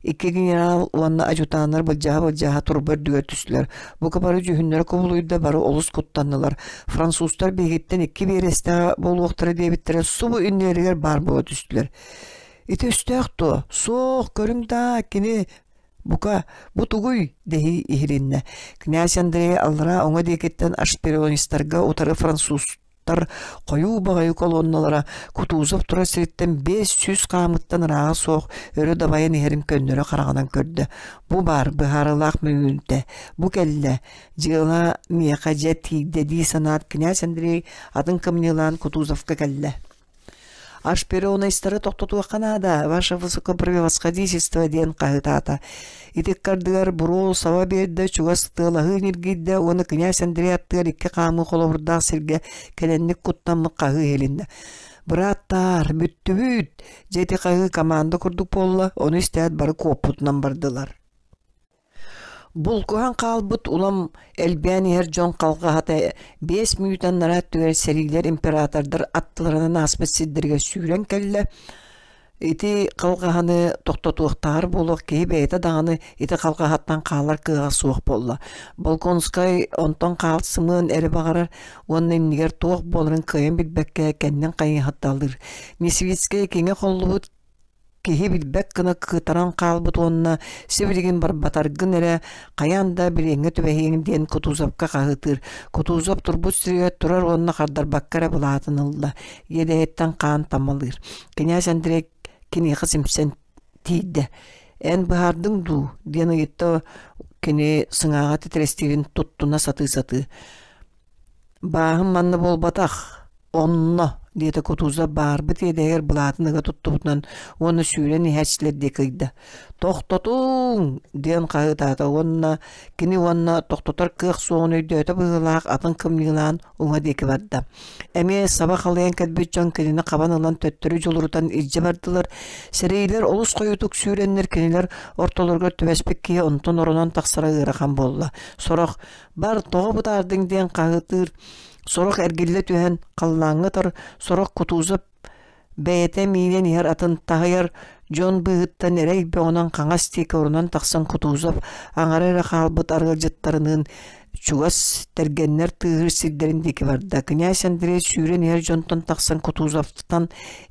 Икки генерал уанна ажутанар былжаға турбар дүгер түслер. Бұқа бары жүхінлері көбілуйда бары олыс құттанылар. Француздар бейгеттен икки бересті болуқтары дебіттері субы үннерігер бар бұға түслер. Ити үстіяқты, соқ көрімда кені бұқа бұтығуй дехи ихиринне. Князь Андрей аллара оңа декеттен ашперонистарға отары француздар қойу бағайы колонналара Кутузов тұра сіреттен 500 қамыттан раға соқ өрі дабайын ерін көннері қарағынан көрді. Бұ бар бұхарылақ мүйінді. Бұ кәлі жыла мияқа жәтейді дей санат князь Андрей атын кімнелан Кутузовқа кәлі. Ашперонистары тоқтатуға қанада, ваше высокопревосходительство ден қағытата. Итек кардығар бұрол сава берді, чуғас тылағы нергейді, оны князь Андрей аттығар икі қамы қолы сірге кәленнік құттамы қағы елінді. Браттар, бүтті, жеті қағы команда күрдік болла, оны істәд бары копутынан бардылар. Бұл көған қалбыт улам әлбән ер жон қалға хата 5 минуттан нарат түгер сәрилер императордар аттыларынан аспет сиддерге сүйрен кәлі. Ити қалғағаны тоқтатуықтар болуқ кейі бәйті дағаны ити қалғағаттан қалар кыға суық болла. Балконскай онтан қалсымын әрі бағарар, оның негер туық болырын күйен білбәкке кәннен қайын хатталдыр. Несвицкай кеңе қолы бұд кеһи билбек кына кытаран калбыт онна сибиригин бар батаргын эле каянда билеңе төбәһиң ден Кутузовка кагытыр. Кутузов турбут сирге турар онна хардар баккара булатынылда. Едеттен кан тамалыр. Князь Андрей кини хасимсен тиде. Эн бахардың ду дені етті кені сыңаға тетрестирин туттуна саты. Бағым манны бол батақ. Онна диете Кутузов бар бит едегер булатыныга туттубутунан оны сүйрен ихәчлер декыйды. Тоқтотуң ден қағытады. Онна кини онна тоқтотар кық соғын өйдөті бұғылақ атын кімлігілан оңа декі барды. Әме сабақ алайын кәдбетчон кінені қабанылан төттірі жолырутан ирже бардылар. Сәрейлер олыс қойытық сүйренлер кінелер орталарға төбәспек кие онтон орынан тақсыра ғырақан болла. Сорақ бар тоғы бұтардың ден қағытыр. Сорақ әргелі түйен қаллаңы тар, сорақ Кутузов бәйеті мейлен ер атын тағайар жон бұғыттан әрәй бәуынан қаңас тек орынан тақсан Кутузов аңарайра қалбыт арғыл жыттарының чугас тәргеннер тығыр сирдеріндекі барды. Князь Андрей сүйрен ер жонтан тақсан Кутузовтан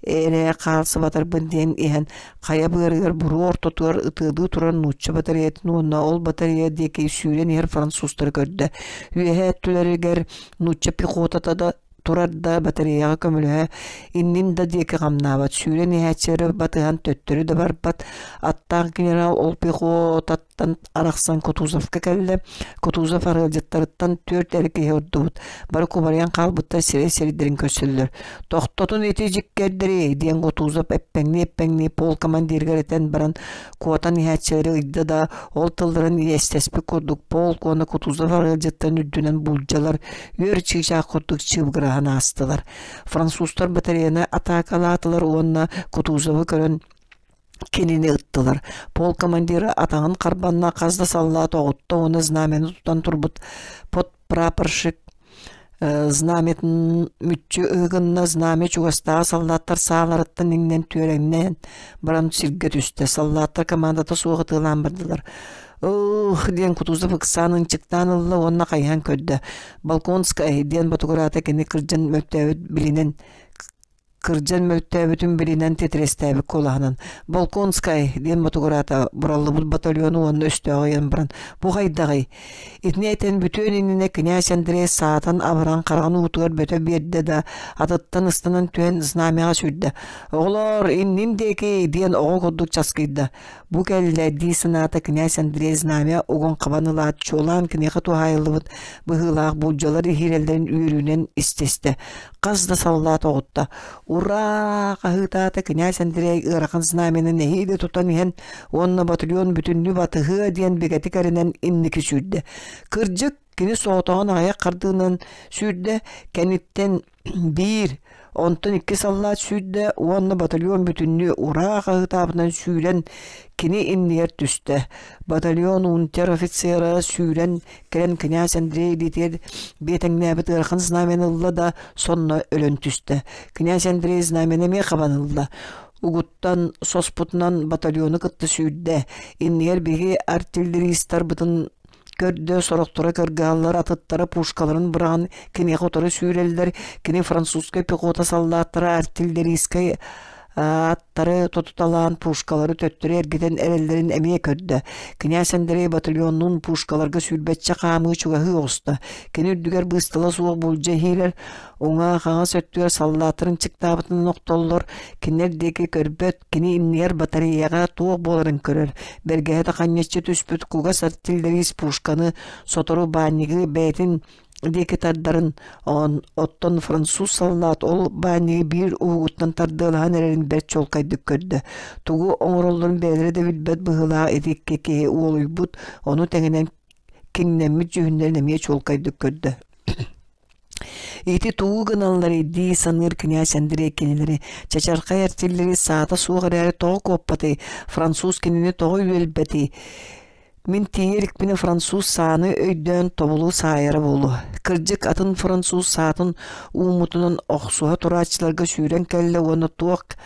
әрі қалсы батар бұнден ехен қая бұғырғыр бұру ортотуар ұтылды тұран нұтчы батареетін онна ол батарея декі сүйрен ер француздар көрді. Үйе әттілерігер нұтчы пихотатада турарда батареяга көмөлө иннин да диэки гамнабат сүүрен иһээчери батыган төттөрү да барбат аттаан генерал Олпихо таттан араксан Кутузовка келде Кутузов арылжаттарыттан 4 эрки ордубут бары кубарыян калбытта сери-серидерин көсөллөр токтотун эти жиккердери диэн Кутузов эппеңни пол командиргеретен баран куотан иһээчери ыйда да ол тылдырын естеспи курдук пол кону Кутузов арылжаттан үддүнен булжалар өр чыгжа курдук чыбгырахан астылар француздар батареяны атакалаатылар уонна Кутузову көрөн кенини ыттылар. Пол командиры атаңын карбанна казда салла тогутта оны знамени тутан турбут под прапорщик знаметін мүтчі ыгынна знаме чугастаа солдаттар сааларыттан иңнен төреңнен баран сирге түсті. Солдаттар командата суғытылан бардылар. Ден Кутузов ыксанын чыктан ылла онна кайхан көдді. Балконская ден батугурата кені кыржан мөлтәбітін білінен тетрестәбі колағынан. Балконскай ден батугурата бураллы бұл батальону онны өсті ағайын баран. Бұғайдағай. Итіне әтен бүтін иніне князь Андрей саатан абыран қарған ұтығар бөті берді да атыттан ыстынан түйен знамеға сүрді. Оғылар инниндеки ден оғы құддық часкайды. Бұ кәлі дейсіната князь Андрей знамеға оғын қабанылат чолан кінеқі туғайылыбыд бұғылақ бұлжалар хирелдерін үйірінен істесті. Қазда саллат оғытта. Ура! Қағытата князь Андрей ырақын знамені нәхейді тұтан ен онны батальон бүтінні батығы ден бекеті кәрінен иннекі сүрді. Кыржық кені соғытаған аяқ қардығынан сүрді, кәніттен бір, онтын 2 саллат сүрді, онны батальон бүтінні ура қағытабынан сүрен кені иннер түсті. Батальон унтер офицера сүрен кәрен князь Андрей детер бетіңнәбіт ырақын знамені ұлла да сонна өлін түсті. Князь Андрей знамені ме қабанылла. Угуттан соспутынан батальоны кытты сүрді. Иннер беге артиллеристар бұтын көрді сорақтыра көргалар атыттары пушкаларын бұраған кене қотары сүйрелдер, кене французскай пехота солдаттары артиллерийскай аттары тотуталан пушкалары төттірі әргеден әрелдерін әмей көрді. Князь Андрей батальонның пушкаларға сүрбетчі қамы чуғағы оғысты. Кені үрдігер бұстала суық бұлжа хейлер, оңа қаңа сөттігер солдаттырын чықтабытын ноқтоллар, кенердегі көрбет, кені имнер батареяға туық боларын көрір. Бергәді қаннетші түспіт куғас артиллерист пушканы сотору банигі бәйтін деки тардарын оттон француз солдат ол бани бир угуттан тардылаан эрин бер чолкайдык көрдө. Тугу оңоролдорун бээлери де билбет быгылаа этикке уолуйбут, ону теңенен кеңнемми жүһүндерин эмие чолкайдык көрдө. Ити тугу гыналлары ди саныр князь Андрей кенелери чачаркай артиллери саата суғырары тоғы коппаты, француз кенени тоғы үйелбети. Min tiyerlik bini Fransuz saаны өйдөн тобулу сайыры болу. Кыржык атын Fransuz saатын умутунун оқсуға турачыларға сүйрен кәлі оны туақ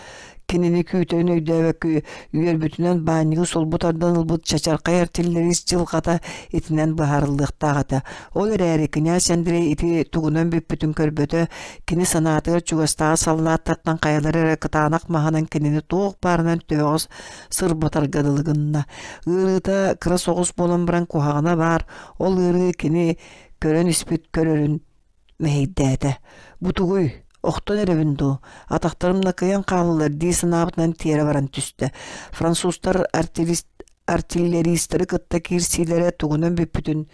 кенені күйтен өйдөбәкі үйер бүтінен банығы сол бұтардан ұлбұт чачарқай артиллерист жылғата етінен бұхарылдықтағата. Ол әрі князь Андрей еті туғынан бүппітін көрбөті кені санатығыр чуғастағы саллаттаттан қайалар әрі қытанақ мағанан кенені тоқ барынан төғыз сыр бұтарғадылығынна. Ғырыта қыра соғыс болан біран қуғағына бар, ол ғыры кені көрін іспет көрерін мәйдәді. Бұтығый Оқтон әревінду, атақтарымна кыян қалылар дейсін абытынан тері баран түсті. Француздар артиллеристері кытта кирсилері туғынан бүппітін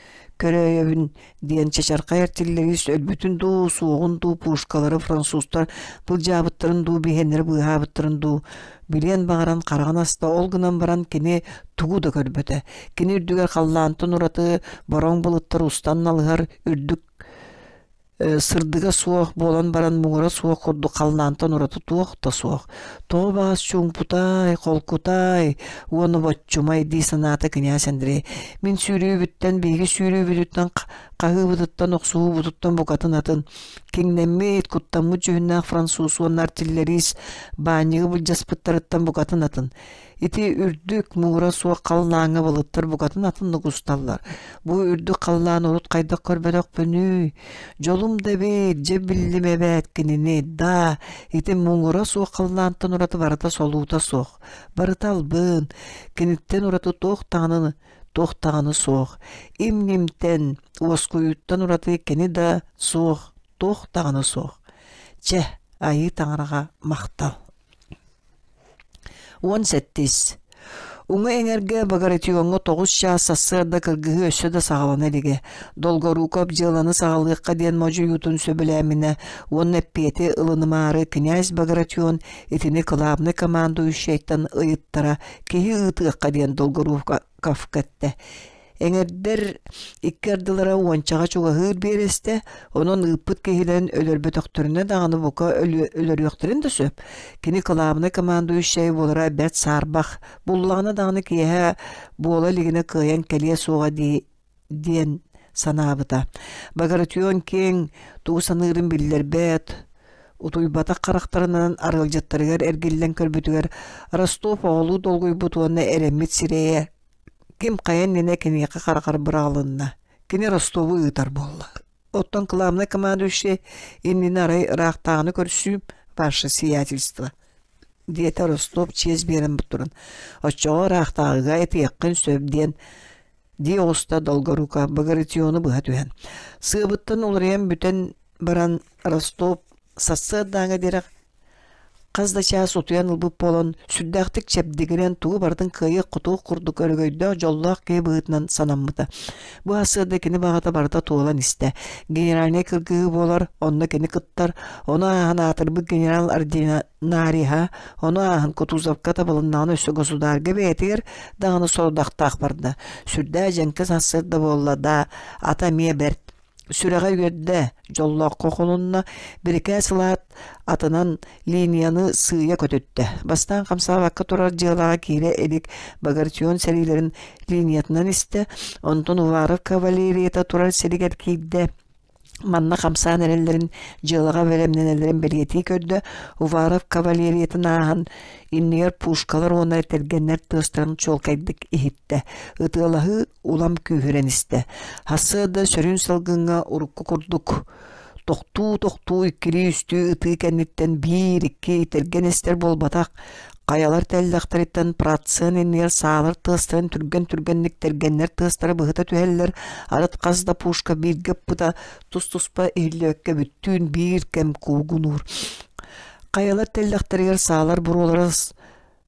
көрөйебін дейін чачарқай артиллерист өлбүтін ду, суғын ду, пушкалары француздар бұл жабыттырын ду, бейхенлері бұғабыттырын ду. Билен бағаран қараған аста олғынан баран кене туғу да көрбөті. Кене үрдігер қаллантын ұраты барон бұлыттар ұстан алығар үрдік сырдыга суох болан баран муңура суох корду қалнантан ураты туох та суох. Тоғы бағас чуңпутай, қолкутай, уону боччумай дейсаната князь Андрей. Мен сүйрүү бүттен, бейгі сүйрүү бүттен, қағы бұдыттан, оқсуы бұдыттан бұқатын атын. Кеңнеммейт күттамы жүхіннақ француз, уон артиллерист, баниғы бұл жаспыттарыттан бұқатын атын. Ити үрдік муңура суақ қалнаңы балыттар бұқатын атын нұғысталар. Бұл үрдік қалнан ұрыт қайдақ көрбедік бөні. Жолым да бейт, же білдіме бәт кеніне, да. Ити муңура суақ қалнантын ұраты барыта солуыта соқ. Барыта албын, кенеттен ұраты тоқтағаны соқ. Имнемтен, уасқойыттан ұраты кені да соқ, тоқтағаны соқ. че айы таңырға мақтал. 18. Уңа эңерге багаратионго 9 час сассырда кыргыгы өссө да сагалана элеге. Долгоруков жыланы сагалыкка ден можу ютун сөбүләмине. Он эппети ылынымары князь Багратион этини клабны командующийттан ыйыттара кихи ытыакка ден Долгоруков кетте. Эңердер иккердылара уанчаға чуға хыр бересте, онын ыппыт кехилен өлөрбөтөктөрүнө дағаны бука өлөрүөктөрүн да сөп. Кини кылабына командующий болара бәт сарбах, буллағына дағаны кеhe бола лигіне кыян кәлие суға диен санабыта. Багратион кең туғысанырын биллер бәт, утуйбата қарақтарынан арылжаттарыгар әргеллен көрбүтігер Ростов оғылу долгуй бутуанна эреммит сирее. Ким каян нене кенеке каракар быралынна. Кене Ростову ыйтар болла. Оттон кылабына командующий иннин арай рахтағыны көрсүм ваше сиятельство. Диете Ростов чез берен бұттырын. Очоға рахтағыға еті еккін сөбден ди оста Долгоруков Багратионы бұға түген. Сыбыттан оларыян бүтен баран Ростов сасы даңа дерек Қазда час отуян ылбып болон, сүрдәқтік чәпдегірен туы бардың кайы құтуы құрдық өргөйді жоллақ кей бұғытынан санаммыды. Бұ асырды кені бағата барда туылан істі. Генераліне кіргігі болар, онына кені кыттар, оны ағын атырбы генерал ординариха, оны ағын Кутузовка табылыннағын өсі государғы бәйтігер дағыны солдақтақ барды. Сүрдә жәнкіз асырды болла да ата мие бәрт. Сүрәгә йөрдә жоллак коколунна бирке сылат атынан линияны сыя көтөттө. Бастан камсабакка турар жылага кире элик Багратион серилерин линиятынан исте, онтон Уваров кавалерията турар серигер кийде. Манна камсан эрелерин жылага веремненелерин белгети көрдө. Уваров кавалериятын ахан иннер пушкалар онай тергеннер тыстырын чолкайдык ихитте. Ытылахы улам күйхөрен исте. Хасыда сөрүн салгынга урукку курдук. Тоқту иккири үстү ыты кенниттен 1-2 тергенестер болбатак. Каялар тәлләхтәриттен процент иннер саалар тыстырын түргенник тергеннер тыстыры быгыта түһәлләр. Арат казда пушка биргеп бута тус-туспа иһиллекке бүттүн бир кем куугунур. Каялар тәлләхтәргә саалар буролары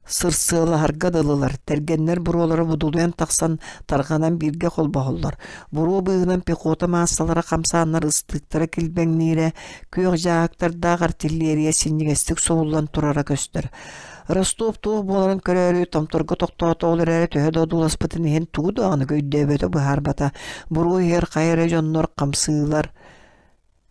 сырсыла харгадылылар. Тергеннер буролары будулуян таксан тарганан бирге колбаһоллар. Буру быгынан пехота массалары камсаннар ыстыктары килбеңнире көк жаактарда артиллерия синнигестик сооллан турара көстөр. Ростов туг боларын көрөрү тамторго токтото олерэ төһө дуласпытын ген тугу аны көйдөбөтө быхарбата. Буру ер кайры жоннор камсыылар.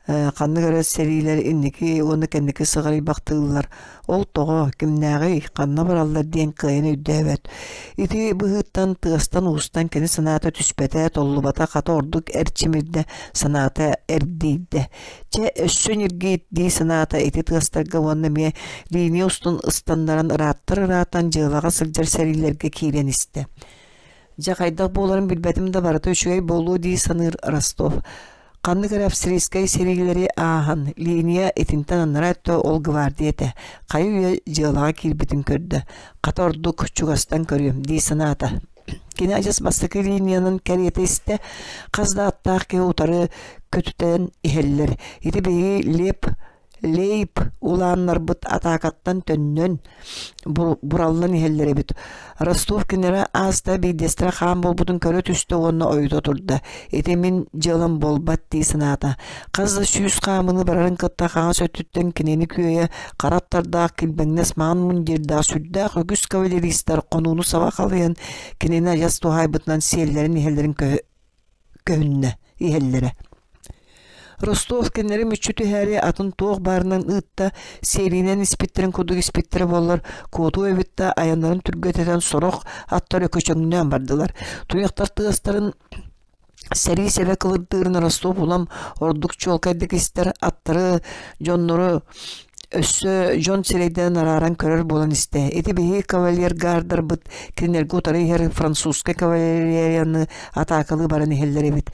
Канны көрө серилер инники оны кенники сыгырый бактылар. Ол того кимнәгы канна бараллар ден кыйны үдөбөт. Ити быгыттан тыстан устан кени саната түспөтө толлубата ката ордук эрчимирде саната эрдийде. Че өссөнирги ди саната ити тыстарга вонна ме линия устун ыстандаран ыраттан жылага сылжар серилерге кирен исте. Жакайда боларын билбетимде барыты үшөй болуу ди саныр Ростов. Канны австрийскай серилери ахан линия этинтен анратто ол гвардиете. Кайы жылага кирбитин көрдө. Катордук чугастан көрүм ди саната. Кини ажас бастыкы линиянын керети исте казда аттаакке утары көтүтен ихеллер. Ити беги лейп уланнар бут атакаттан төннөн бураллан ихеллери бит. Ростов кинера аста бидестра хан болбутун көрө түстө онна ойдо турду. Эти мен жылым болбат ди саната. Казда сүйүс камыны барарын кытта кага сөттүттен кинени күйө караттарда килбеңнес ман мундирда сүддө өгүс кавалеристер конуну сабакалыян кинени ажас тухайбытынан сиеллерин ихеллерин көннө ихеллери. Ростов кеннери мүчүтү хэри атын тоқ барынан ытта серинен испиттерин кудук испиттери боллар. Коту эбитта аянларын түргөтетен сорок аттары көчөңнөн бардылар. Туяктар тыгастарын сери себе кылырдырын Ростов улам ордук чолкайдык истер аттары жоннору өссө жон серейден араран көрөр болан исте. Эти беги кавалер гардар быт кенерги утары хер французская кавалерияны атакалы баран хеллери бит.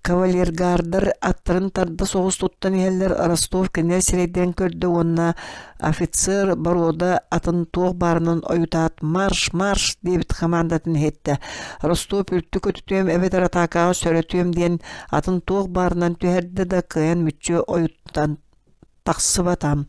Кавалер гардар аттарын тарда соғыс туттан елдер Ростов кенер серейден көрді онна офицер барода атын тоқ барынан оютат марш дебит командатын хетті. Ростов үлтті көтітуем әбетер атакаға сөрөтуем ден атын тоқ барынан түхерді да кыян мүтчі оюттан тақсы батам.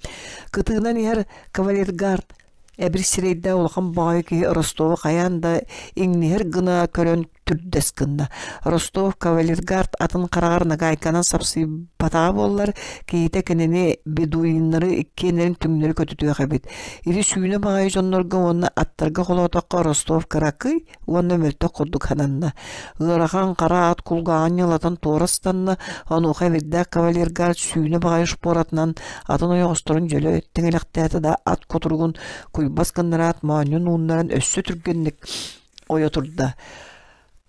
Кытыынан ер кавалергард Эбир сирейдә улхан багы ки Ростова каянда иңнер гына көрөн түрдәс гына. Ростов кавалергард атын карагарна гайканан сапсы батага боллар кейте кенени бедуиннары иккенерин түмнөр көтүтүгө хабит. Ири сүйүнө багы жоннорго онна аттарга колотокко Ростов каракы онна мөлтө курдук хананна. Ырахан кара ат кулгаан ялатан торастанна ану хабитдә кавалергард сүйүнө багы шпоратнан атын оёгосторун жөлө теңелектәте да ат котургун басканнарат маанын уннарын өссө түргенник ойотурда.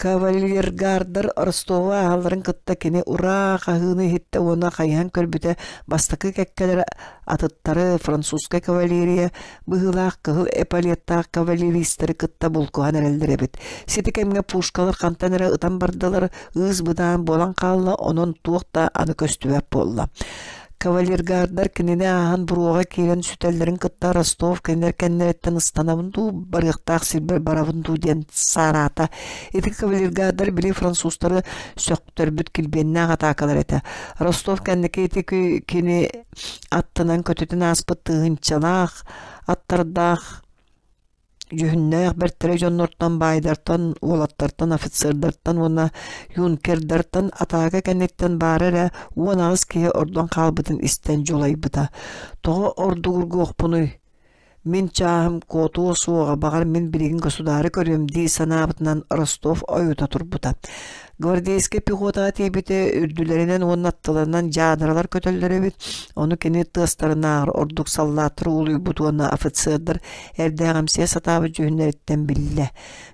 Кавалергардар Ростова аларын кытта кене ура кахыны хитте она кайхан көрбүтэ бастакы кеккелер атыттары французска кавалерия быгылаах кыл эполеттаах кавалеристері кытта булкуан эрелдеребит. Сетикемге пушкалар кантанера ытан бардылар ыз быдан болан калла онон туокта аны көстүбөп болла. Кавалергардар кинене ахан буруга кийлен сүтеллерин кытта Ростов кенер кеннереттен ыстанабынду барыктаак силбер барабынду ден сарата. Эти кавалергардар били француздары сөктөрбүт килбенне атакалар эте. Ростов кеннеке эти кини аттынан көтөтүн аспыт тыгынчалаах аттардах Жүхіннәк бәрттірі жоннортан байдартан, олаттартан, офицердартан, оны юнкердартан, атаға кәнеттен барыра, он ağız кеге ордан қалбытын істен жолай бұта. Тоғы орды үргі оқпыны, мен чағым коту суға бағар мен білеген государы көрем дей санабытынан Ростов ойыта тұрбыта. Гвардейский пехотаға тейбеті үрділерінен оның аттыларынан жадыралар көтелдері бет, оны кене тыстарына ағыр ордық саллатыр олы бұт оны офицердар әрдәғімсия сатабы жүйінлереттен білі.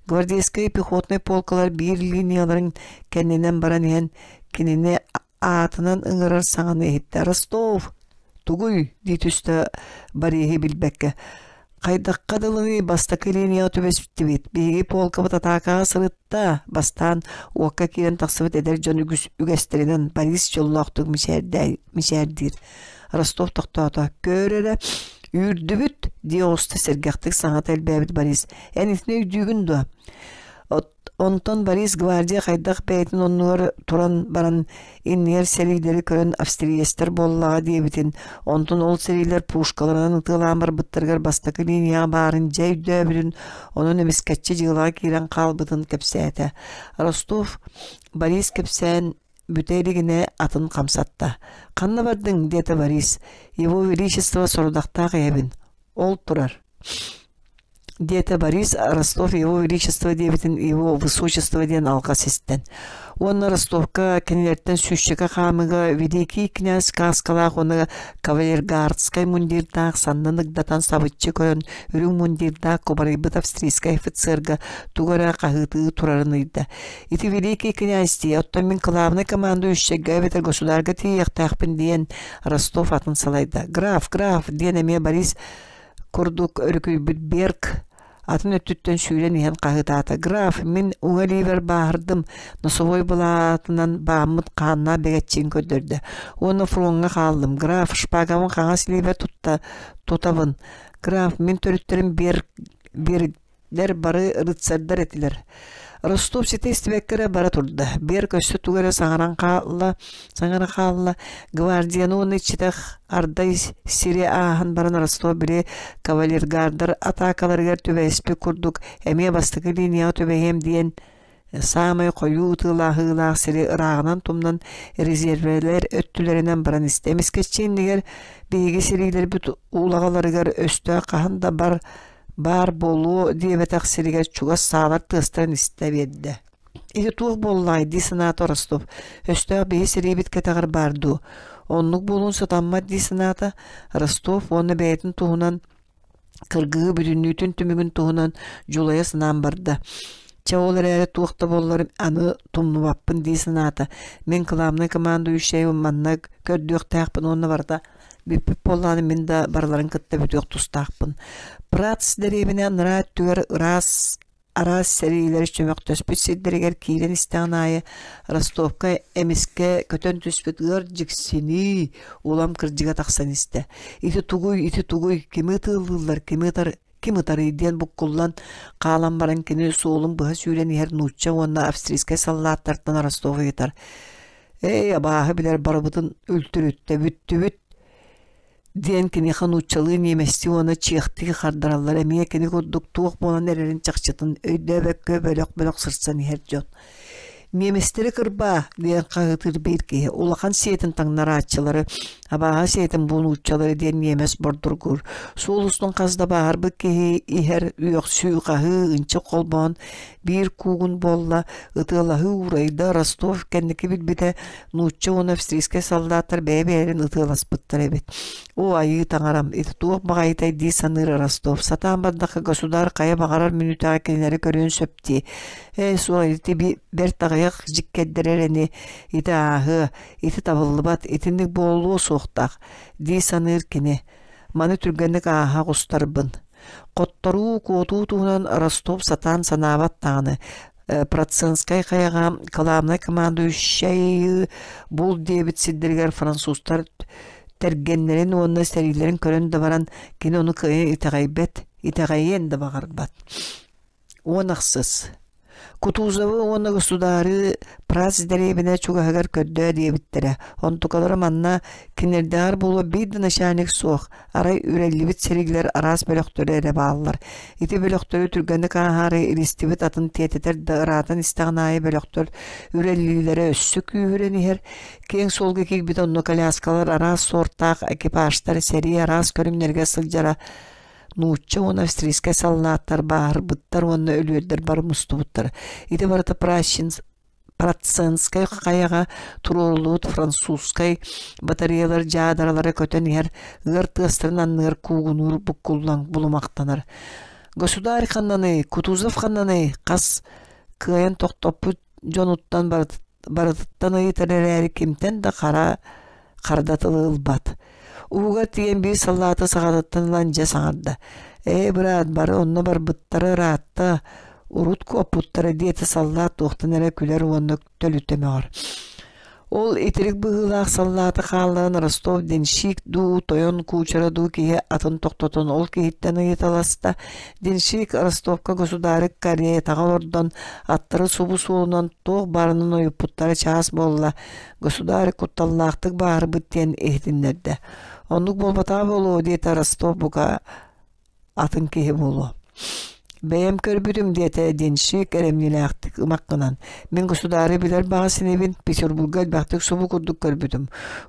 Гвардейский пехотный полкалар бір линияларын кәненен баран ен кенене атынан ыңырар саңаны ехетті. Ростов, тугуй, дейтүсті барихи білбәкке. Кайдакка дылыны бастакы линия төбөспүт. Биги полка атака сырытта бастан уакка кирен таксыбыт эдер жон үгестеринен Борис жоллоктук мишердир. Ростов токтоото көрөрө үрдүбүт диосты сергактык саңат элбебит Борис. Энисне үдүгүндө. Онтон Борис гвардия кайдак бейтин оннугар туран баран иннер серилери көрөн австриестер боллага дебитин. Онтон ол серилер пушкаларынан ытыламар быттыргар бастакы линия барын жай дөбүрүн онун эмискетчи жылага кирен калбытын кепсээте. Ростов Борис кепсен бүтелигине атын камсатта. Канна бардың дете Борис. Его величество сордактагы эбин. Ол турар. Дете Борис, Ростов его величество дебитин его высочество ден алга сестен. Он Ростовка кенелерттен сүшчеге хамыга великий князь каскалах оны кавалергардскай мундирдах санныгдатан сабытчы көрөн үрүң мундирдах кобарыбыт австрийскай офицерга тугара кахыты турарынıydı. Ити великий князь дие, оттан мен главный командующийге ветер государга тиектахпын диен Ростов атын салайды. Граф, диен эме Борис курдук өркүйбүт берг атын өттүттен сүйрен иен кахытата. Граф, мен уңаливер баардым, носовой булатынан баамыт канна бегетчин көдөрдү. Оны фронга калдым. Граф, шпагамын каңа силивер тутабын. Граф, мен төрүттерим бергдер бары рыцардар этилер. Ростов сете истебеккере бара турду. Бер көстө тугара саңаран калла гвардияны оны читах ардай сире ахан баран Ростов бире кавалергардар атакаларгар төбеспе курдук. Эме бастыкы линия төбеем диен самай кою тылахылах сире ырагынан тумнан резервелер өттүлеринен баран истемискечиндигер биги сирилер бүт улагаларыгар өстө каханда бар болу диебетак сиригер чугас саалар тыстан истебедди. Ити тух боллай ди сената Ростов. Өстө бии сирибит кетагар барду. Оннук болун сатаммат ди сената Ростов оны бейтин туһунан кыргыгы бүтүннүтүн түмүгүн туһунан жулая сынан барды. Чаолар әрі туақта болларым аны тумнубаппын ди сената. Мен кыламны командующий манна көрдүк тақпын оны барда. Биппип болланы мен да барларын кытта бүтүк тустақпын. Прац деребіне ныра түгер арас серилер чөмөк төспүт сиддерегер кийлен истеанайы Ростовка эмиске көтөн төспүт гыр жиксини улам кыржыга таксан исте. Ити тугуй кими тылылар, кими тарыйден буккуллан калан баран кини соолун быха сүйрен ер нучча онна австрийская саллаттартан Ростова етар. Абаахы билер барыбытын өлтүрүттө бүттүбүт диэн кини хануччалыы немести оны чиехти хардараллар эмие кини курдук туох болан эрерин чакчытын өйдөбөккө бөлөк сыртсан ихер жон. Неместері кырба диэн кагытыр бирки улахан сетин таңнараачылары абаға сетин буунууччалары диэн немес бордургур суулустун казда баар быкки ихер үйөк сүйкахы ынчы колбон бир куугун болла ытылахы урайда Ростов кенники билбите нуучча он австрийский солдаттар бэбээрин ытыласпыттар эбит. О айы таңарам ити туох багайтай ди саныры Ростов сатаан баддака государ кая багарар минутага келинери көрүн сөпти. Суайты бер тагаяк жиккеддеререни ити ахы ити табылбат итиндик болуу суктак ди саныр кини маны түргенник аха густарбын. Коттору куоту туунан Ростов сатаан санаабат таганы Процентскай каяга каламна командующий бул дебит сиддергер француздар тергеннерин онна стерилерин көрөн да баран кини ону итагайен да багарбат. Онаксыз Кутузовы оны государы праз деребине чугагар көддө диебиттере. Онтукалары манна кинердер болу бейді начальник соқ. Арай үрелlibit сериглер арас бөлөктөрү баалар. Ити бөлөктөрү түргенди кахары илистибит атын тететер дыратын истагнайы бөлөктөр үрелилері өссү күйөренихер. Кең солғы кегбит онну коляскалар арас сортақ экипажтар сери арас көрүмнерге сылжара нуучча он австрийский солдаттар бар буттар онны өлүөддөр бар мустубуттар. Ити барата процентскай каяга турурлуут французскай батареялар жаадаралары көтөн ер ыртыстырынан ныр куугунур буккуллан булумактанар. Государь ханнаны, Кутузов ханнаны кас кыйын токтопу жонуттан барытыттан ыйтерери кимтен да кардатылылбат. Уга тиген бир саллаты сагадаттан ланжа саңарда. Брат бары онно бар буттары раатта урут копуттары диеті саллат тоқтанары күлер онно төлүтемеғар. Ол итерик быгылақ саллаты қаллығын Ростов деншик ду тойон кучара ду кие атын тоқтотон ол кейттен ыйталаста. Деншик Ростовка государык Корея тағал ордон аттары субу суунан тоқ барынын ойыппуттары чаас болла. Государык кутталлақтық бары бүттен эхтинлерді. Онлук болбата болу дейті Ростов буга атын кеhe болу. Бәйем көрбүдүм дейті деншик әремнелектік ымаққынан. Мен государы билер баға сенебін Петербурга әлбәқтік субу күрдік көрбүдүм.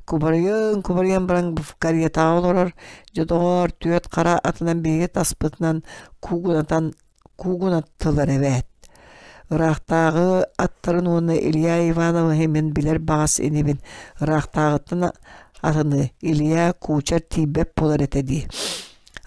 Кубарыян баран Корея тағыл орар, жодоғар түйет қара атынан бейге таспытынан куугунаттылар әбәт. Ырақтағы аттарын оны Илья Ивановы hemen билер баға сенебін. Ырақтағыттың атыны Илья Кучар тибеп болар етеді.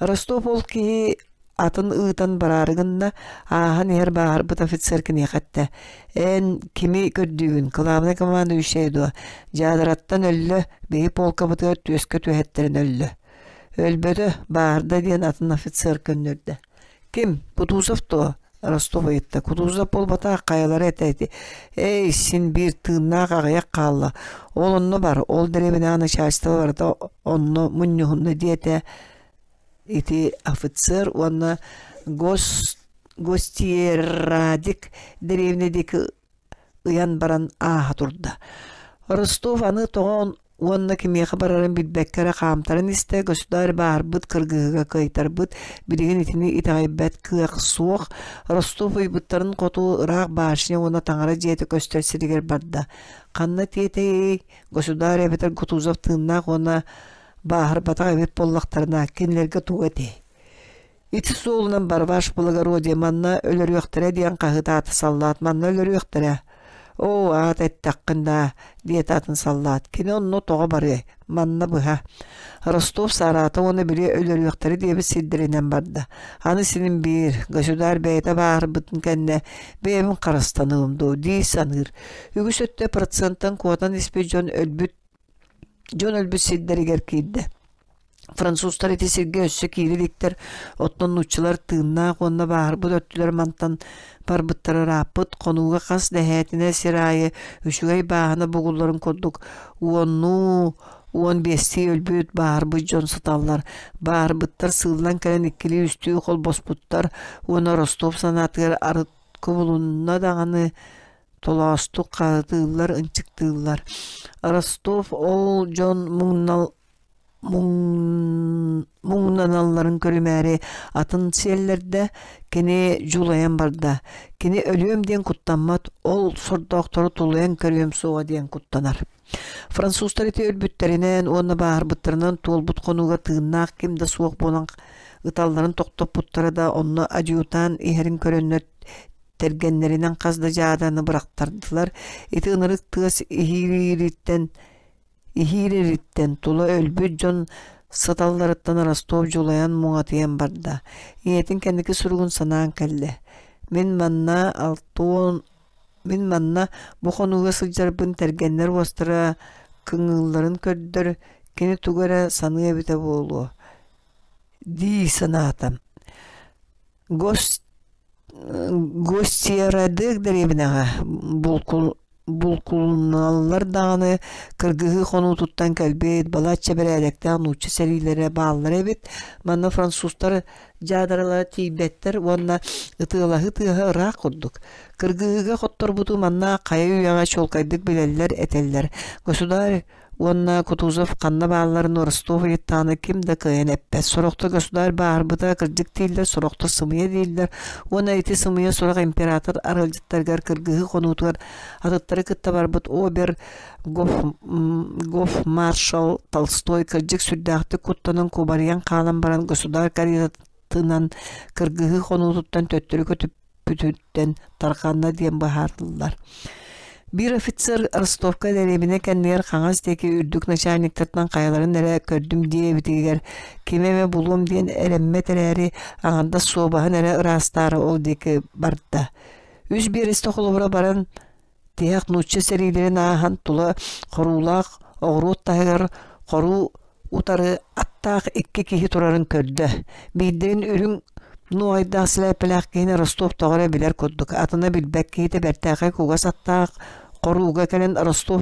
Ростов ол ки атын ыытан барарыгынна ахан ер бағар бұт офицер кіне қатты. Ән кими көрдігін кылабына команды үшейді. Жадыраттан өлі бей полка бұтығар төскі төһеттерін өлі. Өлбөді бағарда дейін атын офицер көннерді. Ким? Кутузовты Ростов етті. Кутузов болбата қайалар әтәйді. Син бір тыңна қағаяқ қалла. Ол онны бар. Ол дәребіне аны шашты барды. Онны мұннығынны дейті. Ити офицер, онна гостиерадик деревнедеки ыян баран аха турда. Ростов аны тоғын онна кемеха барарын билбеккері қамтарын істе, государ бар бұд кыргыға кайтар бұд, білеген итini итағайбәт кыяқ суық. Ростов ұйбыттарын қоту ұрақ башыне оны таңара жеті көстерсірігер барды. Қанна тетей, государ әбетер Кутузов тыңнақ оны бахар батаға бет боллақтарына кенлерге туғеті. Ити соолынан барбаш благородие манна өлөр өқтірі дейін қағыта аты саллат, манна өлөр өқтірі. О, ат әттаққында дейт атын саллат. Кені онны тоға бары, манна бұға. Ростов сараты оны біле өлөр өқтірі дейбі сиддерінен барды. Аны сенің бір, государ бәйті бағыр бұтын кәнне бәйімін қарастанылымды, дей саныр. 3% куатан іспе Жон өлбіт сиддерігер кейді. Француздар еті сирге өссі кейліліктер, оттон ұчылар тыңна, қонна бағыр бұд өттілер мантан бар бұттары рапыт, қонуға қас дәхәтіне сирайы, үшігай бағына бұғыларын қоддық, 15 өлбіт бағыр бұд жон сыталар, бағыр бұттар сылдан кәлін ikili үсті қол бос бұттар, оны Ростов санатығыр арыт көбілуына дағаны толастық қағытылар, үнчіктылар. Ростов ол жон мұңнал Muğnanalların körümeri atın siyellerde kini julayan barda. Kini ölüyüm diyen kuttanmat, ol sor doktoru tulayan körüyüm soğa diyen kuttanar. Fransuzlar eti ölbütlerinen, ona bahar bıttırının tolbut konuğa tığınnak, kimde soğuk bolan ıtalların toktop buttara da onu acıyutan iherin körünler tergenlerinden kazdaca adanı bıraktardılar. Eti ınırık tığız ihiritten tula ölbü John satallarıttan Rostov julayan muğatiyen barda. İyetin kendiki surgun sanağın kelle. Min manna bu konuğa sıcarbın tergenler vastıra kıngılların köddür kini tugara sanıya bite boğulu. Di sanatam. Gostiyaradık derebinağa bulkulnalar dağını kırgığı konu tuttan kalbet balatça berelekten uçu serilere bağlılar evet manna Fransuzlar cadaralara tibetler onna ıtığıha ırak kurduk kırgığı kottor budu manna kaya uyağa çolkaydık bileller eteller Gosudar onna Kutuzov kanna bağlarını Rostov yettanı kim de kıyan eppes sorokta Gosudar bağırbıda kırcık değiller sorokta sımıya değiller ona eti sımıya sorak imperator aralcıttargar kırgığı konutugar atıtları kıtta barbıt o bir Gof Marshall Tolstoy kırcık süddahti kuttanın kubariyan kalan baran Gosudar kariyatından kırgığı konututtan töttürü kötüp bütütten tarkanna diyen bahardılar. Bir ofitser Rostovka derebine kendiler Kangazdaki ürdük naçarniktardan kayaların nere kördüm diye bitiger. Kimeme bulum diyen eremme teleri ağanda sobağı nere ırastarı ol deki barda. Üç bir istokulubura baran diyak nutçe serilerin ağan tula korulak oğrut tağır koru utarı attaq iki kihi turarın kördü. Bildirin ürün Nuayda silapelak kine Rostov tağıra biler kodduk. Atına bilbek kihite bertaqe kugas attaq qoruga kelen Rostov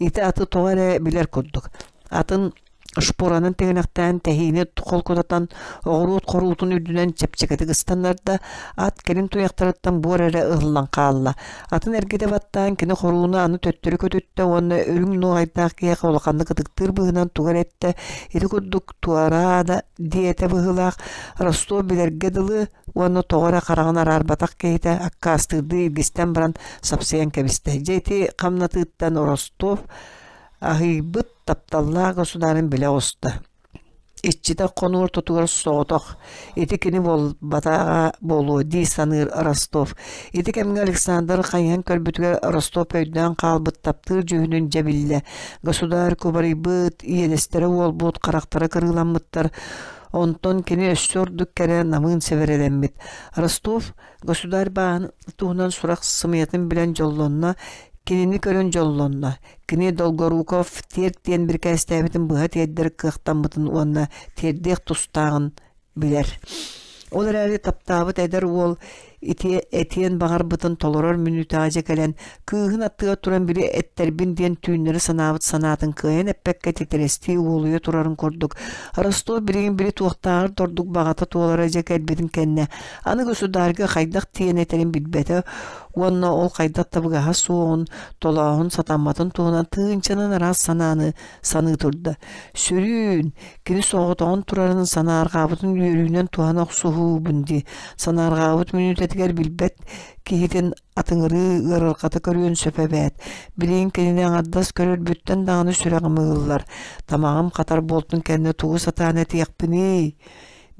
ite atı tağıra biler kodduk. Atın şporanın teginaktan tehine kol kodatan oğrut qorutun ürdünen çepçeketi kıstanlarda at kelin tuyaktarıttan bu arara ıhlan kalla. Atın ergede battan kine qoruğunu anı töttürü kötütte onu örün nuayda kiye kolakandı kıtıktır bığınan tugar ette iti kodduk tuara da diyete bığılak Rostov bilerge dılı onu toğara karağına arbatak keyte akka astırdı ilgisten baran sapsayan kebiste. Jeti kamnatıttan Rostov ahibıt taptalla Gosudarın bile osta. İççide konur tutuyor soğutok. Etikini batağa bolu di sanır Rostov. Etik emin Aleksandr Kayhan körbütüger Rostov öyden kalbıt taptır cühünün cebille. Gosudar kubaribıt iyenestere olbut karaktara kırılanmıttar. Onton kini össördük kere namın severelenmit. Rostov Gosudar bağın tuğunan surak sımıyatın bilen jollonna kinini körün jollonna. Kini Dolgorukov tertiyen bir kestəbitin bıha teddir kıqtan bıtın onna terdek tustağın biler. Olar əli taptabıt eder ol etiyen bağır bıtın toloror minutaja kelen kığın attığa turan biri etterbin diyen tüynleri sanabıt sanatın kıyan eppekka teteresti oluyor turarın kurduk. Rostov birinin biri tuğtağır torduk bağata tuğlaracak elbedin kenne. Anı Gosudarga kaydak tiyen eterin bilbete onna ol kaydak tabıgaha soğun tolağın satanmatın tuğuna tığınçanın araz sananı sanı turda. Sürün kini soğutağın turarının sanar qabıtın yürüyünen tuğana suhu bundi. Sanar qabıt minutetiger bilbet kihidin atıngırı ırılqatı körüyün söpebet. Bileyin kendine addas körür bütten dağını süreğimigıllar. Tamağım qatar boltun kendine tuğu sataneti yakpini.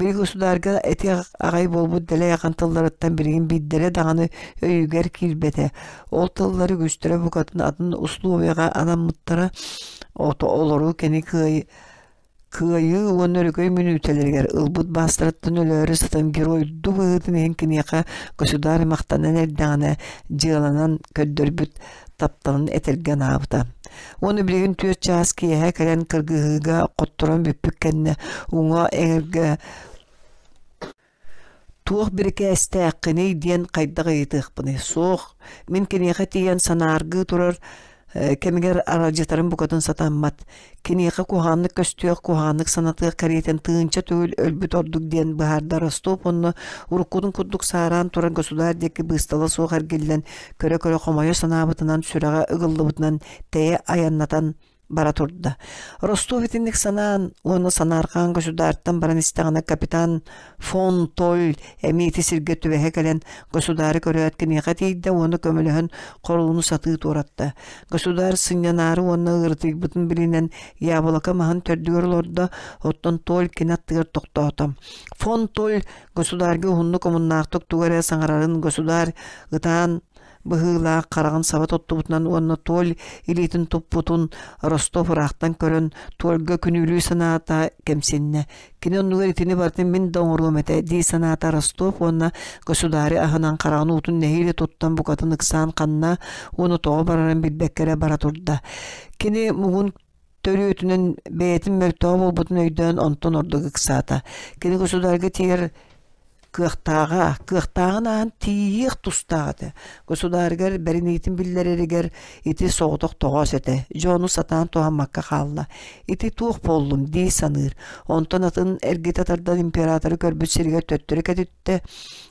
Bir Gosudarga eti ağay bolbu dele yakantıllarıttan birinin biddere dağını öyüger kilbete. Ol tılları güstüre bu kadın adının uslu veya anamıttara oloru keni kıyı onörgöy minüteleriger ılbut bastırıttın ölörü satan giroydu bığıdın henkin yaka Gosudar maqtanan eldağına cığlanan köddörbüt taptalın etergen ağıbda. Onu bilegin tüyöt çağız kiyehe kalen kırgıhıga qotturan büppük kenne uğa eğerge tuğ birike estağını diyen kaydağı yedıq bunu. Soğuk min keniyehe tiyen sanargı durur kemiger aracıtarın bu kadın satanmat. Kiniyehe kuhanlık köstüyök kuhanlık sanatı kariyeten tığınça tüğül ölbüt orduk diyen baharda Rostov onu urukudun kudduk sağıran turan Gosudar deki bыстala soğuk ergelilen köre köre komayo sanabıtından sürağa ıgıllıbıtından teye ayannatan бара турда. Ростов итинник санаан, оны санархан государттан баран истагана капитан фон Толь эмити сирге түбэхэ кэлэн государы көрөт кенеха тейдэ оны көмөлөһөн корулуну сатыы туратта. Государ сынянары оны ыртыг бутун билинен ябылака махан төрдүгөр лорда оттон Толь кинаттыгар токтоотом. Фон Толь государга хунну комуннаактык тугаре саңарарын государ ытаан быһыла караган сабат оттубутунан уонна Толь илитин туппутун Ростов ырахтан көрөн Тольга күнүлүү санаата кемсинне. Кини оннугар итини бартын мен доңоргом эте ди санаата Ростов уонна государи аханан караган утун нехиле туттан букатын ыксаан канна уону тоҕо барарын билбеккере бара турда. Кини мугун төрүөтүнөн бээтин мөлтөҕө болбутун өйдөн онтон ордук ыксаата. Кини государга тиер кыахтаагынан тиих тустаады. Государгар бәринейтин биллереригер ити соғдық тоғас эте. Жону сатан туамакка қалла. Ити туох боллум дей саныр. Онтон атын эргит атардан императоры көрбүт сирге төттөрі кәтітті.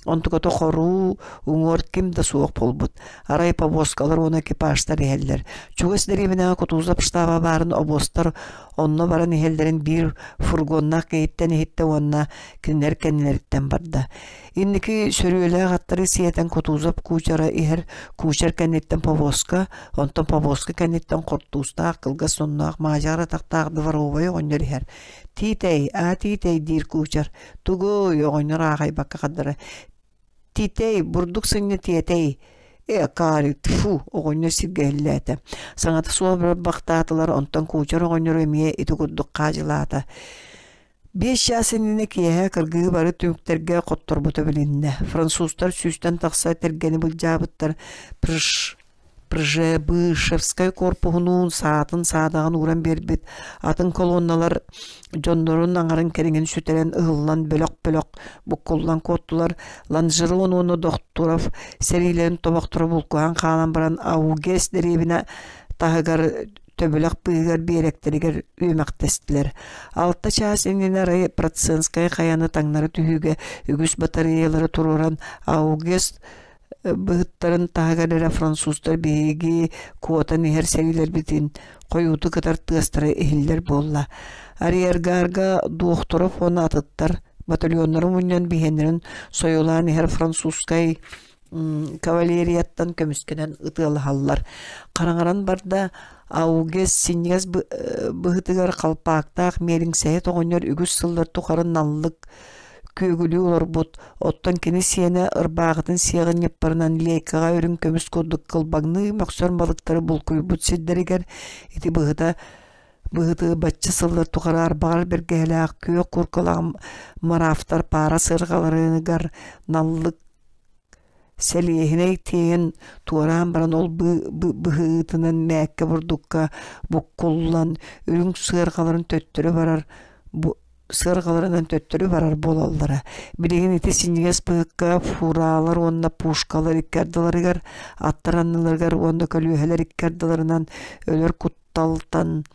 Онтукото хору уңор ким да суох болбут. Арай повозкалар оны экипажтар эхеллер. Чугас деревина кутузап штаба барын обостар онно баран эхеллерин бир фургонна кейттен эхитте онна кинер кеннеріттен барды. Инники сөрүөлэ гаттары сиэтен кутузап кучара ихер кучар кеннеттен повозка, онтон повозка кеннеттен кортуста акылга соннаак мажара тактаак дворовой оңнер ихер. Титей дир кучар. Тугу йогоннер агай бакка каддары. Титей бурдук сынны тиетей. Кари тфу оңнер сиргеллете. Саңаты суа бактаатылар онтон кучар оңнер эмие итигурдук кажылаата. 5 yaşınına kiye kırgığı barı tümüklerge qottor buta bilinne. Fransuzlar süsten taqsa tergeni bulcabıttar Przebышевскай корпуһунун саатын саадаган уран бербит. Атын колонналар жондорун аңарын керенген сүтерен ыһыллан бөлөк буккуллан коттулар. Ланжырон оны доктуров серилерин тобоктура булкуан каалан баран аугес деребине тагыгар төбөлөк быйгар биеректеригер үймактестилер. Алта чаасыннары процентскай каяны таңнары түһүгө үгүс батареялары туруран аугес быһыттарын тагыгар француздар биги куота нехер серилер битин коюуту катар тыастары эхиллер болла. Ариергарга доктуров оны атыттар батальоннары муньян бихенерин союлан нехер французскай кавалерияттан көмүскенен ытыалалар. Караңаран барда аугес синьяс быһытыгар калпаактаак мериңсэhe тоҕоннор үгүс сыллар тухарын наллык көгүлүү олорбут. Оттон кини сиэне ырбаагытын сиэгин яппарынан лейкага өрүн көмүс курдук кылбагны мөхсөр балыктары булкуйбут сиддеригер ити быһыты бачча сыллар тухары арбагар бергеһэлээх күйөк куркалаам марафтар пара сыргаларыгар наллык селиехиней тиен туаран баран ол быһытынан мәкке бурдукка буккуллан үрүң сыргаларын төттөрү барар сыргаларынан төттөрү барар болаллара. Билеген ити синьес быһыкка фуралар онна пушкалар иккардыларыгар аттаранныларгар онна көлүһэлер иккардыларынан өлөр кутталтан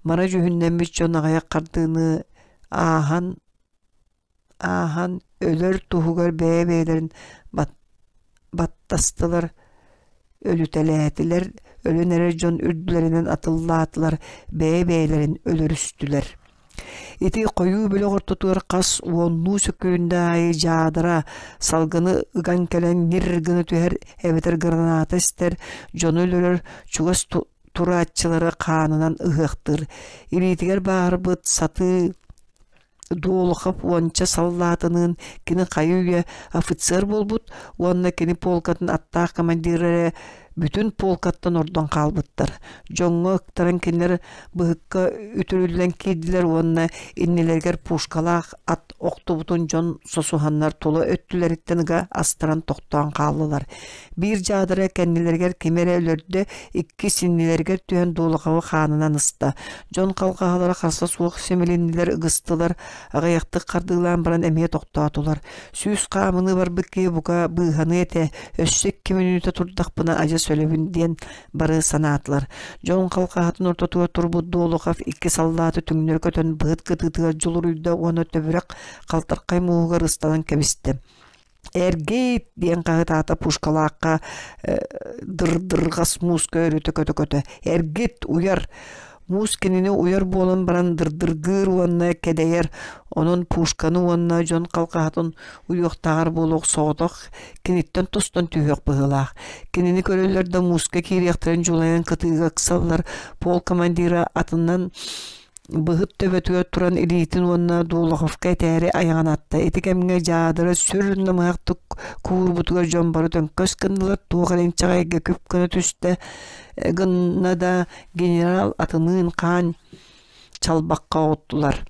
мара жүһүннен жонагая кардыны ахан өлөр туһугар бээбээлерин баттастылар, ölüteletiler, ölünere жон үрдүлеринен атыллаатылар, бээбээлерин өлөрүстүлер. Ити коюу бөлө ортотуар кас уоннуу сөккөрүндө айы жаадыра салгыны ыган келен ниргыны түһер эбетер граната истер, жон өлөрөр чугас тураатчылары каанынан ыгыктыр. Илитигер баарбыт саты доолухап уонча саллаатынын кини кайуя офицер болбут, уонна кини полкатын аттаах командирere бүтүн полкаттан ордон калбыттар. Жоңго ыктаран кинилер быһыкка үтүрүллен кийдилер, уонна иннелергер пушкалаах ат октубутун жон сосуханнар толо өттүлериттенига астаран токтоон калдылар. Бир жаадыра кеннилергер кемере өлөрдө икки синнилергер түһөн доолухабы хаанынан ыста. Жон калкаалара карса суох семелиннилер ыгыстылар, агаяктык кардыылаан баран эмие токтоотулар. Сүүс каамыны бар быкки бука быыханы эте өссөк киминүтө турдакпына ажа сөлөбүн диен бары санаатлар. Жон калкаатын ортотуга турбут доолухав икки саллааты түңнөр көтөн быыт кытытыга жулуруйда оны төбүрөк калтыркай муугар ысталан кебисти. Эргейт диен кагытаата пушкалаакка дыргас муус көөрүтө көтө. Эргит уяр Мус кинини уяр болан баран дырдыргыр уанна кедейер, онон пушканы уанна жон қалқатын уйоқтағар болуқ соғдық, киниттен тостан түйек бұғылақ. Кинини көрелерді муска кирияқтырын жолайын кытыға қысалар, пол командира атынан Быһыт төбөтүгө туран элитин уонна Дулаховка тээри аяған атта. Этикемге жаадыры сүрүнна мыяктык куурбутугар жомбары төнкөс кындылар. Туғалинчагайга көп күнө түсті гынна да генерал атынын каан чалбакка оттулар.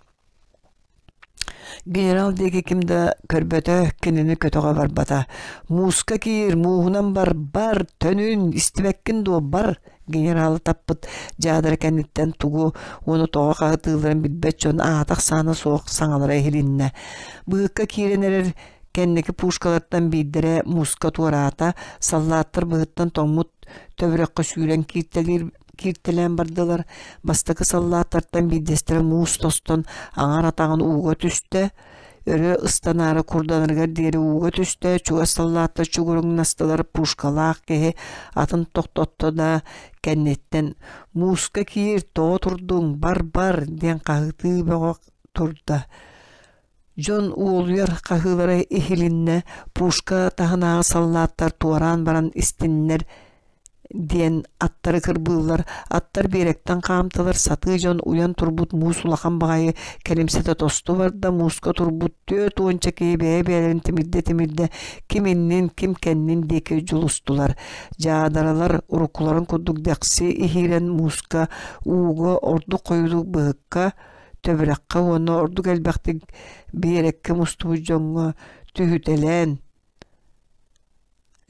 Генерал деги кимде көрбөтө кинини көтөгө барбата. Муска кийир, муунан бар, төнүн истибеккин до бар. Генералы таппыт жадыр кенниттен тугу оны тоға қағытылырын билбет жон аатақ саны соқ саңалары хилинне. Бұғыққа киренерер кеннеки пушкалаттан биддере муска туарата саллаттыр бұғыттан тоңмут төбірекқа сүйрен киртелен бардылар. Бастықы саллаттартан биддестері мус тостон аңар атағын уға түсті. Өрі ыстанары курданыргар дері уға түсті. Чуға саллаттыр чугурың настылар пушкалақ кеге атын тоқтотты да кеннеттен муска киир тоо турдуң бар ден қағыты бөға турда. Жон уолуяр қағылары ихилинне пушка тағынағы саллаттар туаран баран истиннер ден аттары кырбылар, аттар беректен қамтылар, саты жон уян турбут мус улахан бағайы кәлемсеті тосту барда, муска турбут төт онча кей бәйбәлерін тимирде, киминнен, ким кәннен деке жулустулар. Жаадаралар урукуларын күрдік дәқси ихирен муска уғы орду қойду бұғыққа, төбіраққа оны орду кәлбәқтік берекке мусту жоңға түйітелен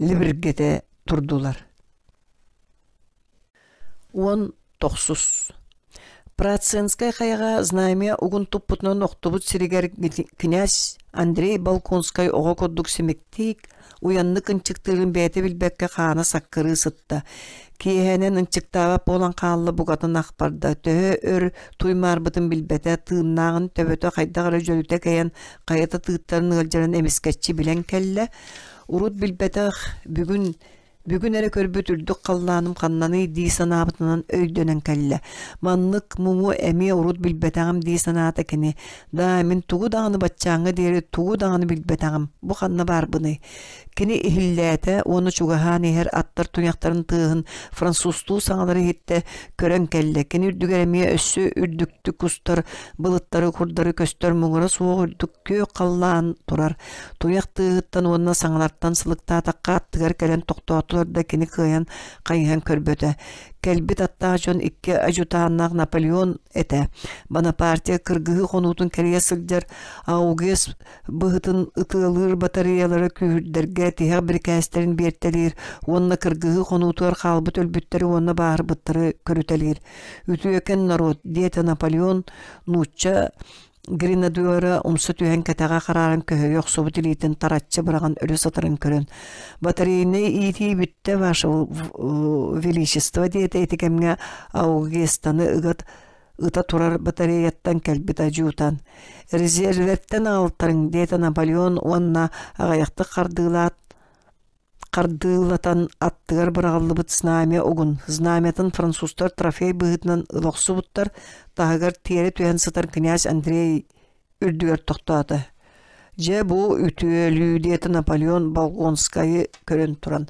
либіргеде турдулар. 19. Процентская қайға знамя угун туппутнан оқтубут сиригер князь Андрей Балконскай оға kodдук семектик уянны кынчыктырын бәті білбәкке қаны саққыры сытта. Кейхәнен ынчыктава болан қанлы бұғатын ақпарда. Төхі өр туймар бұтын білбәті тыыннағын төбөті қайдағыры жөліте кәйін қайыты тыыттарын ғылжарын әмескәтчі білен кәлі. Урут білбәті Бүгін әрі көрбіт үрдік қалланым қаннаны дейсанабытынан өйдөнен кәлі. Манлық мұму әме ұрут білбетағым дейсаната кені. Да, мен туғы дағыны батчаңы дейірі туғы дағыны білбетағым. Бұ қанна бар бұны. Кені ихилләті, оны чуғахан ехер аттар тұняқтарын тығын французту саңалары хетті көрен кәлі. Кені үрдігер әме өссі үрдікті күстар, бұлыттары құрдары көстер мұңыры суық үрдік кө қаллан тұрар. Тұняқ тығыттан онына саңаларттан сылықта таққа аттығар кәлен тоқтуатыларда кені қиян қайын көрбөті. Кәлбет аттағы жон икке ажутағынақ Наполеон әті. Бана партия кыргығы қонутын кәрия сылдер аугес бұғытын ұтылыр батареялары күйірдерге тиғақ бір кәстерін бертелер. Онына кыргығы қонутуар қалбыт өлбіттері онына бағыр бұттары көрітелер. Үті өкен народ деті Наполеон нұтча Гренадуары умсы түйен кәтәға қарарын көйі оқсубы тілейтін таратчы бұраған өлі сатырын көрін. Батарейны ити бүтті ваше величество дейті етікемге аугестаны ыта турар батарейяттан кәлбіт ажуутан. Резерветтен алтырын дейті Наполеон онына ағаяқты қардылатан аттығар бұрағылы бұт знамя оғын. Знамятын французтар трофей бұғытынан ұлықсы бұттар тағығар тері түйен сытар князь Андрей үрдігер тоқтады. Же bu ütüölüydeti Napoleon Balkonskayı körün turan.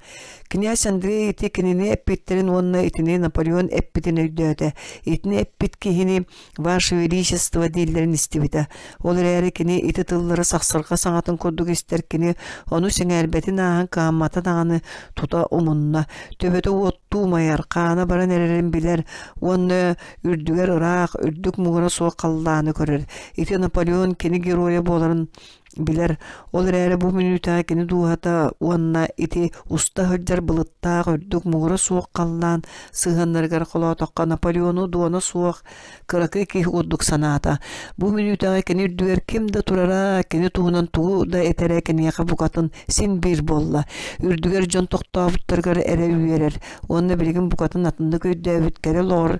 Knyaz Andrei iti kinini eppitlerin onunla itini Napoleon eppitini ödöde. İtini eppit kihini Vaše Величество dillerin istivide. Olur eri kini iti tılları saksırga sanatın koduk ister kini onu sengerbetin ağın kağımata dağını tuta umunna. Töbete ottumayar kağına baran ererin biler. Onu ürdüger ırak, ürdük muğra soğuk kallağını görür. İti Napoleon kini giroya boların biler. Olur eri bu minüta kini duhata onna iti usta hıccar bılıtta ürdük muğra soğuk kallağın sığınlargar kola toqqa Napoleonu duana soğuk kırakı ki udduk sanata. Bu minüta kini ürdüger kimde turara kini tuğunan tuğu da etere kini yaka bukatın sin bir bolla. Ürdüger jon toqtavutlargar ere üyerer. Onna bilgin bukatın atında köydü bütkere lor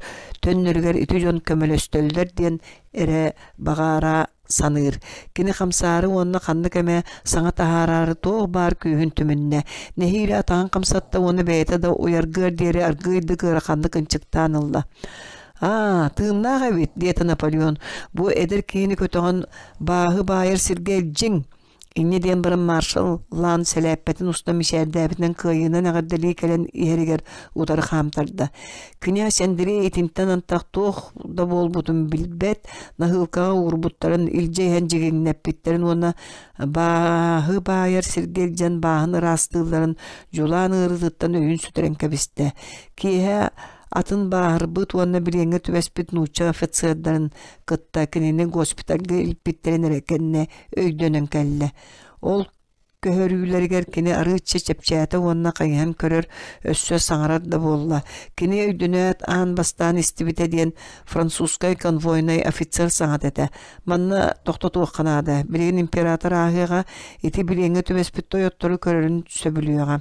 tönlerger iti jon kömelöstölder diyen ere bağara sanır. Kini kamsarı onna kanlı keme sana tahararı toğ bar köyün tümünne. Nehiri atağın kamsatta onu beyte da uyargır deri argıydı kıra kanlı kınçıktan Allah. Тыыннаға бит, диеті Наполеон. Бу эдер кейіні көтіған бағы байыр сиргел жин. Инне ден бұрын маршал лан сәләппәтін ұста мишәрдәбітінің қиынан ағырдылы кәлін ерігер ұтары қамтарды. Князь Андрей етінттен антақтуқ да бол бұтын білбәт, нағылқаға ұғырбұттарын үлжейген жеген нәппеттерін оны бағы байыр сиргел жан бағын растыларын жолан ұрыдыттан өйін сүтірен кәбісті. Кейе атын бағыр бұт оны білеңі түбәспет нұча офицердарын қытта кінені госпиталға үлпеттерін әрекенне өйдөнін кәлі. Ол көһөрүүләргәр кини арыча чепчәте онна кайхан көрөр өссө саңарар да болла. Кини өйдөнәт ан бастан истибите диен французскай конвойнай офицер саңат эте. Манна тоқтоту канада. Билген император агыга ити билеңе түбәспет тойоттору көрөрүн сөбүлүгә.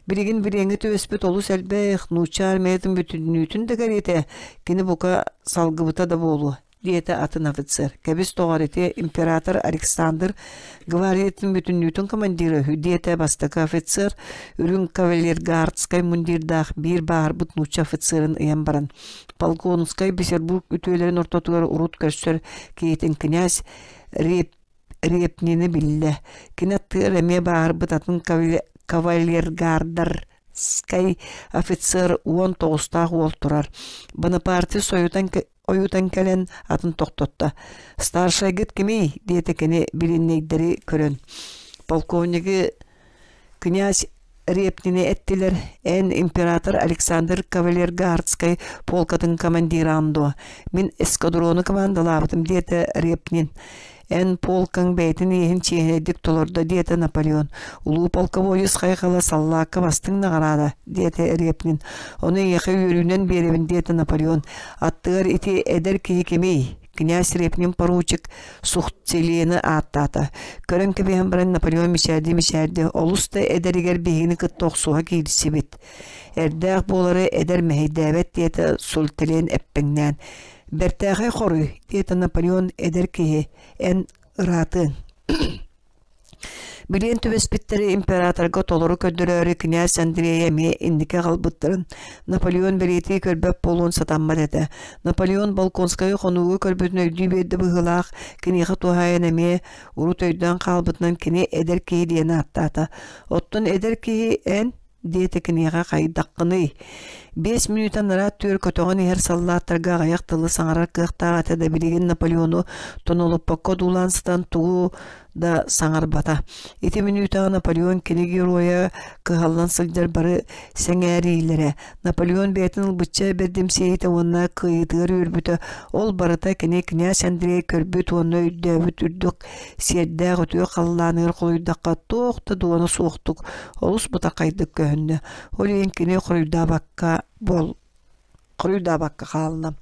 Билеген төбеспет олу сәлбәйх, нучар мәйтін бүтіннүтін дегер ете, кені бұқа салғыбыта да болу, диеті атын офицер. Кәбіс тоғар ете император Александр гвардиятын бүтіннүтін командиры, диеті бастықы офицер, үрін кавалер гардскай мундирдақ бір бағыр бұт нуча офицерын ұян баран. Полконскай Петербург үтөйлерін ортатуғар ұрут көрсөр кейтін князь Репнені білі. Кенетті рәме бағыр бұт атын кавалергардар скай офицер 19-тағы ол тұрар. Бонапарте ойутан кәлен атын тоқтотта. Старшай гіт кемей, дейті кәне біліннейдері көрін. Полковнигі князь Репнені әттілер, ән император Александр Кавалергардскай полкатын командиры андо. Мен эскадроны командалабытым, дейті Репнен. Ән полкаң бәйтін ехін чейінедік толырды, дейті Наполеон. Улу полковойыз қайқала саллаққа бастың нағарада, дейті Репнин. Оны еқі өрінен беребін, дейті Наполеон. Аттығар ити әдір кейі кемей. Князь Репнин поручик сухтелені аттаты. Көрін кебейін бірін Наполеон мишәрді. Олысты әдәрігер бейіні күттоқсуға кейлісі бет. Әрдәқ болары әдір мәйдәбет, дейті сұлтелен әппіңнен. Бертәғай қоры, дейті Наполеон әдір кейі, ән ұратын. Билен төбеспеттері императорға толыры көдірі князь Андрея ме индіке қалбыттырын. Наполеон береті көрбәп болуын сатанмад әді. Наполеон балконскай қонуғы көрбетін өйді беді бұғылақ, кенеғі туғайын әме ұрут өйден қалбытынан кене әдір кейі дейіні аттаты. Оттын әдір кейі ән дейті кенеға қайдаққыны. 5 минуттан ара төр көтөғын ер саллаттарға аяқтылы саңарар қықтаға әтеді білеген Наполеону тонолып паққа дуланстан туғу да саңар бата. 2 минуттаға Наполеон кенеге роя қығалан сылдар бары сәңәрилері. Наполеон бәйтін ұлбытча бердім сейті онына қиытығыр өрбіті. Ол барыта кене князь Андрей көрбіт оны өйдәбіт үрдік сердәғ өтігі қалланығыр қойдаққа тоқты дуаны соқтық. Олыс бұта қайдық көхінді. Ол ең кене құрыйда баққа бол құрыйда баққа қалына.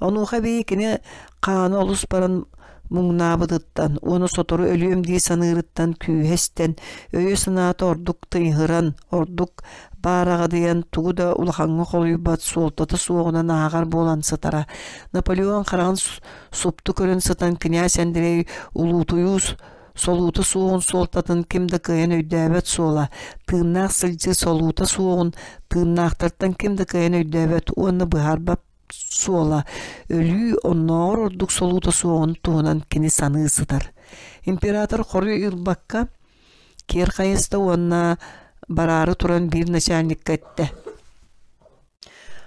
Онуға бейкіне қаны олыс барын мұңнабыдыттан, оны сотору өліем дей санырыттан күйестен, өйі сынаты ордук тыйғыран, ордук барағадыян туғы да ұлғаңы қолы бат солтаты суығынан ағар болан сытара. Наполеон қараған супты көрін сытан князь Андрей улутуюз солуты суығын солтатын кімді күйен өйдәбет сола. Тыыннақ сылжы солуты суығын тыыннақтырттан кімді күйен өйдәбет оны бұғарбап сола. Өлі оннауыр ордук солуты суығын туғынан кені саны ысытар. Император қоры үрбаққа кер қайысты онна барары тұран бір начальник кәтті.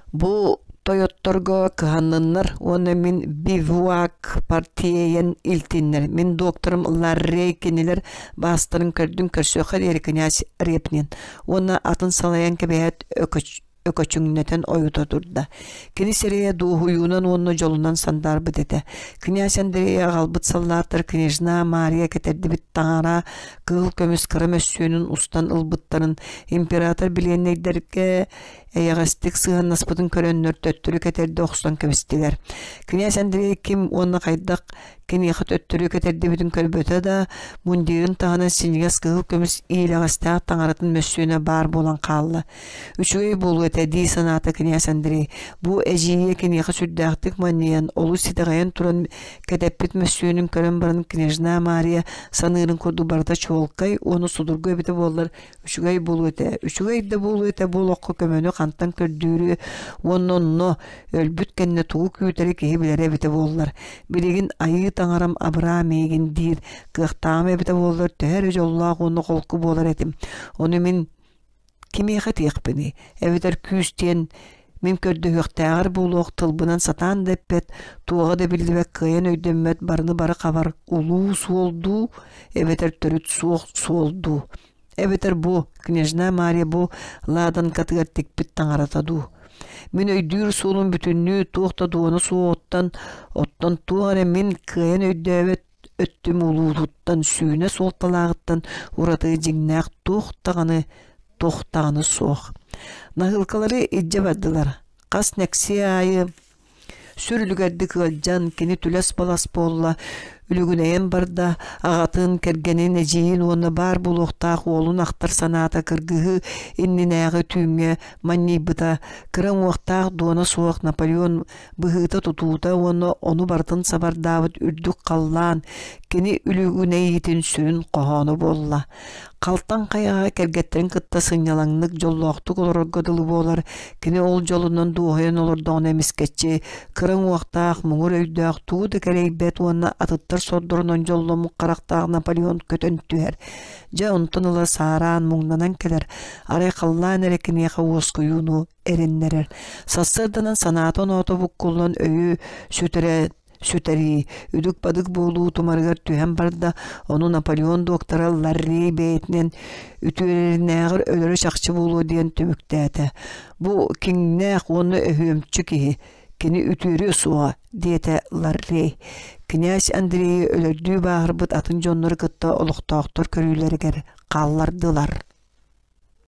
Бұ Тойотторго кыһанныннар, оны мен бивуак партиян илтиннер. Мен докторым Ларрей кенелер бастырын көрдүн көрсөқыр ері князь Репнин. Оны атын салаян кебеят өкөчүңнетен ойута турда. Кені серея дуғуюнан оны жолунан сандар бідеді. Князь Андрея қалбыт саллартыр кнежна Мария кетерді біт таңара кыл көміс кырым өссөнін устан ылбыттарын император біленнейдерге әйағастық сыған наспытын көрөннөр төттүрі кетерді оқыстан көмістілер. Князь Андрей ким оны қайдақ Kini xötöttürü köterdi bütün kölböte da mundirin tahana singes kığıl kömüs iyileğastağ tangaratın mössüne bar bolan kallı. Üçügey bolu ete di sanata kini asandiri. Bu ejiye kini xösüddağtık maniyan olu sitagayan turan keteppit mössünün kölön barın Knejna Maria sanırın kodu barda çoğulkay onu sudurgu ebite bollar. Üçügey bolu ete. Üçügey de bolu ete bol okku kömönü kantan kördüğürü onunno ölbüt kenne tuğu küyteri kehi bilere ebite bollar. Biligin ayı tangaram abra meygin dir. Kıhtağım ebite bollar. Töher öjollağ onu kolku bolar etim. Onu min kimi xatiq bini. Eviter küsten min kördü höktağır buluq tılbınan satan deppet. Tuğağa da bildibek kıyan öydemmet barını barı qabar. Ulu su oldu. Eviter törüt su oldu. Eviter bu. Knejna Maria bu. Ladan katıgar tekbit tangaratadu. Min öydür suolun bütünlüğü tuğta duğunu su ottan tuğare min kıyan öydebet öttüm ulututtan suyuna soltalağıttan uradığı cinnaq tohtağını soğ. Nahılkaları icce baddılar. Qas neksi ayı sürülügerdi kılcan kini tüles balas bolla ülügüneyen barda ağatın kergenin ejiyin onu bar buluqtaq olun aktar sanata kırgıhı inninäği tüңe manni bıta kıran uaqtaq duana soğuk Napoleon bıhıta tutuuta onu bardan sabar David ürdük qallan kini ülügüneyitin sürün qohonu bolla. Kaltan kayağa kergetlerin kıtta sınyalanlık jolloqtuk olur godalı bolar. Kini ol jolundan duğayan olur dağın emisketçi. Kırın uaqtaq muğur öydaq tuğu da kereybet ona atıttar sordurunun jollomu qaraqtaq Napoleon kötön tüher. Ja ontan ıla saaran muğnanan keler. Aray qallan erekini yaqa oskuyunu erinlerer. Sassırdanan sanatan otobukkullan öyü süteri üdük badık bolu tumargar tühem barda onu Napoleon doktora Larry beytinen ütülerine ölürü şakçı bolu diyen tümüktete. Bu kinne onu öhümçü ki kini ütürü suğa diyete Larry. Knyaz Andrei ölürdüğü bağırbıt atın jonları kıtta oluqtağıtır körüyleriger qallardılar.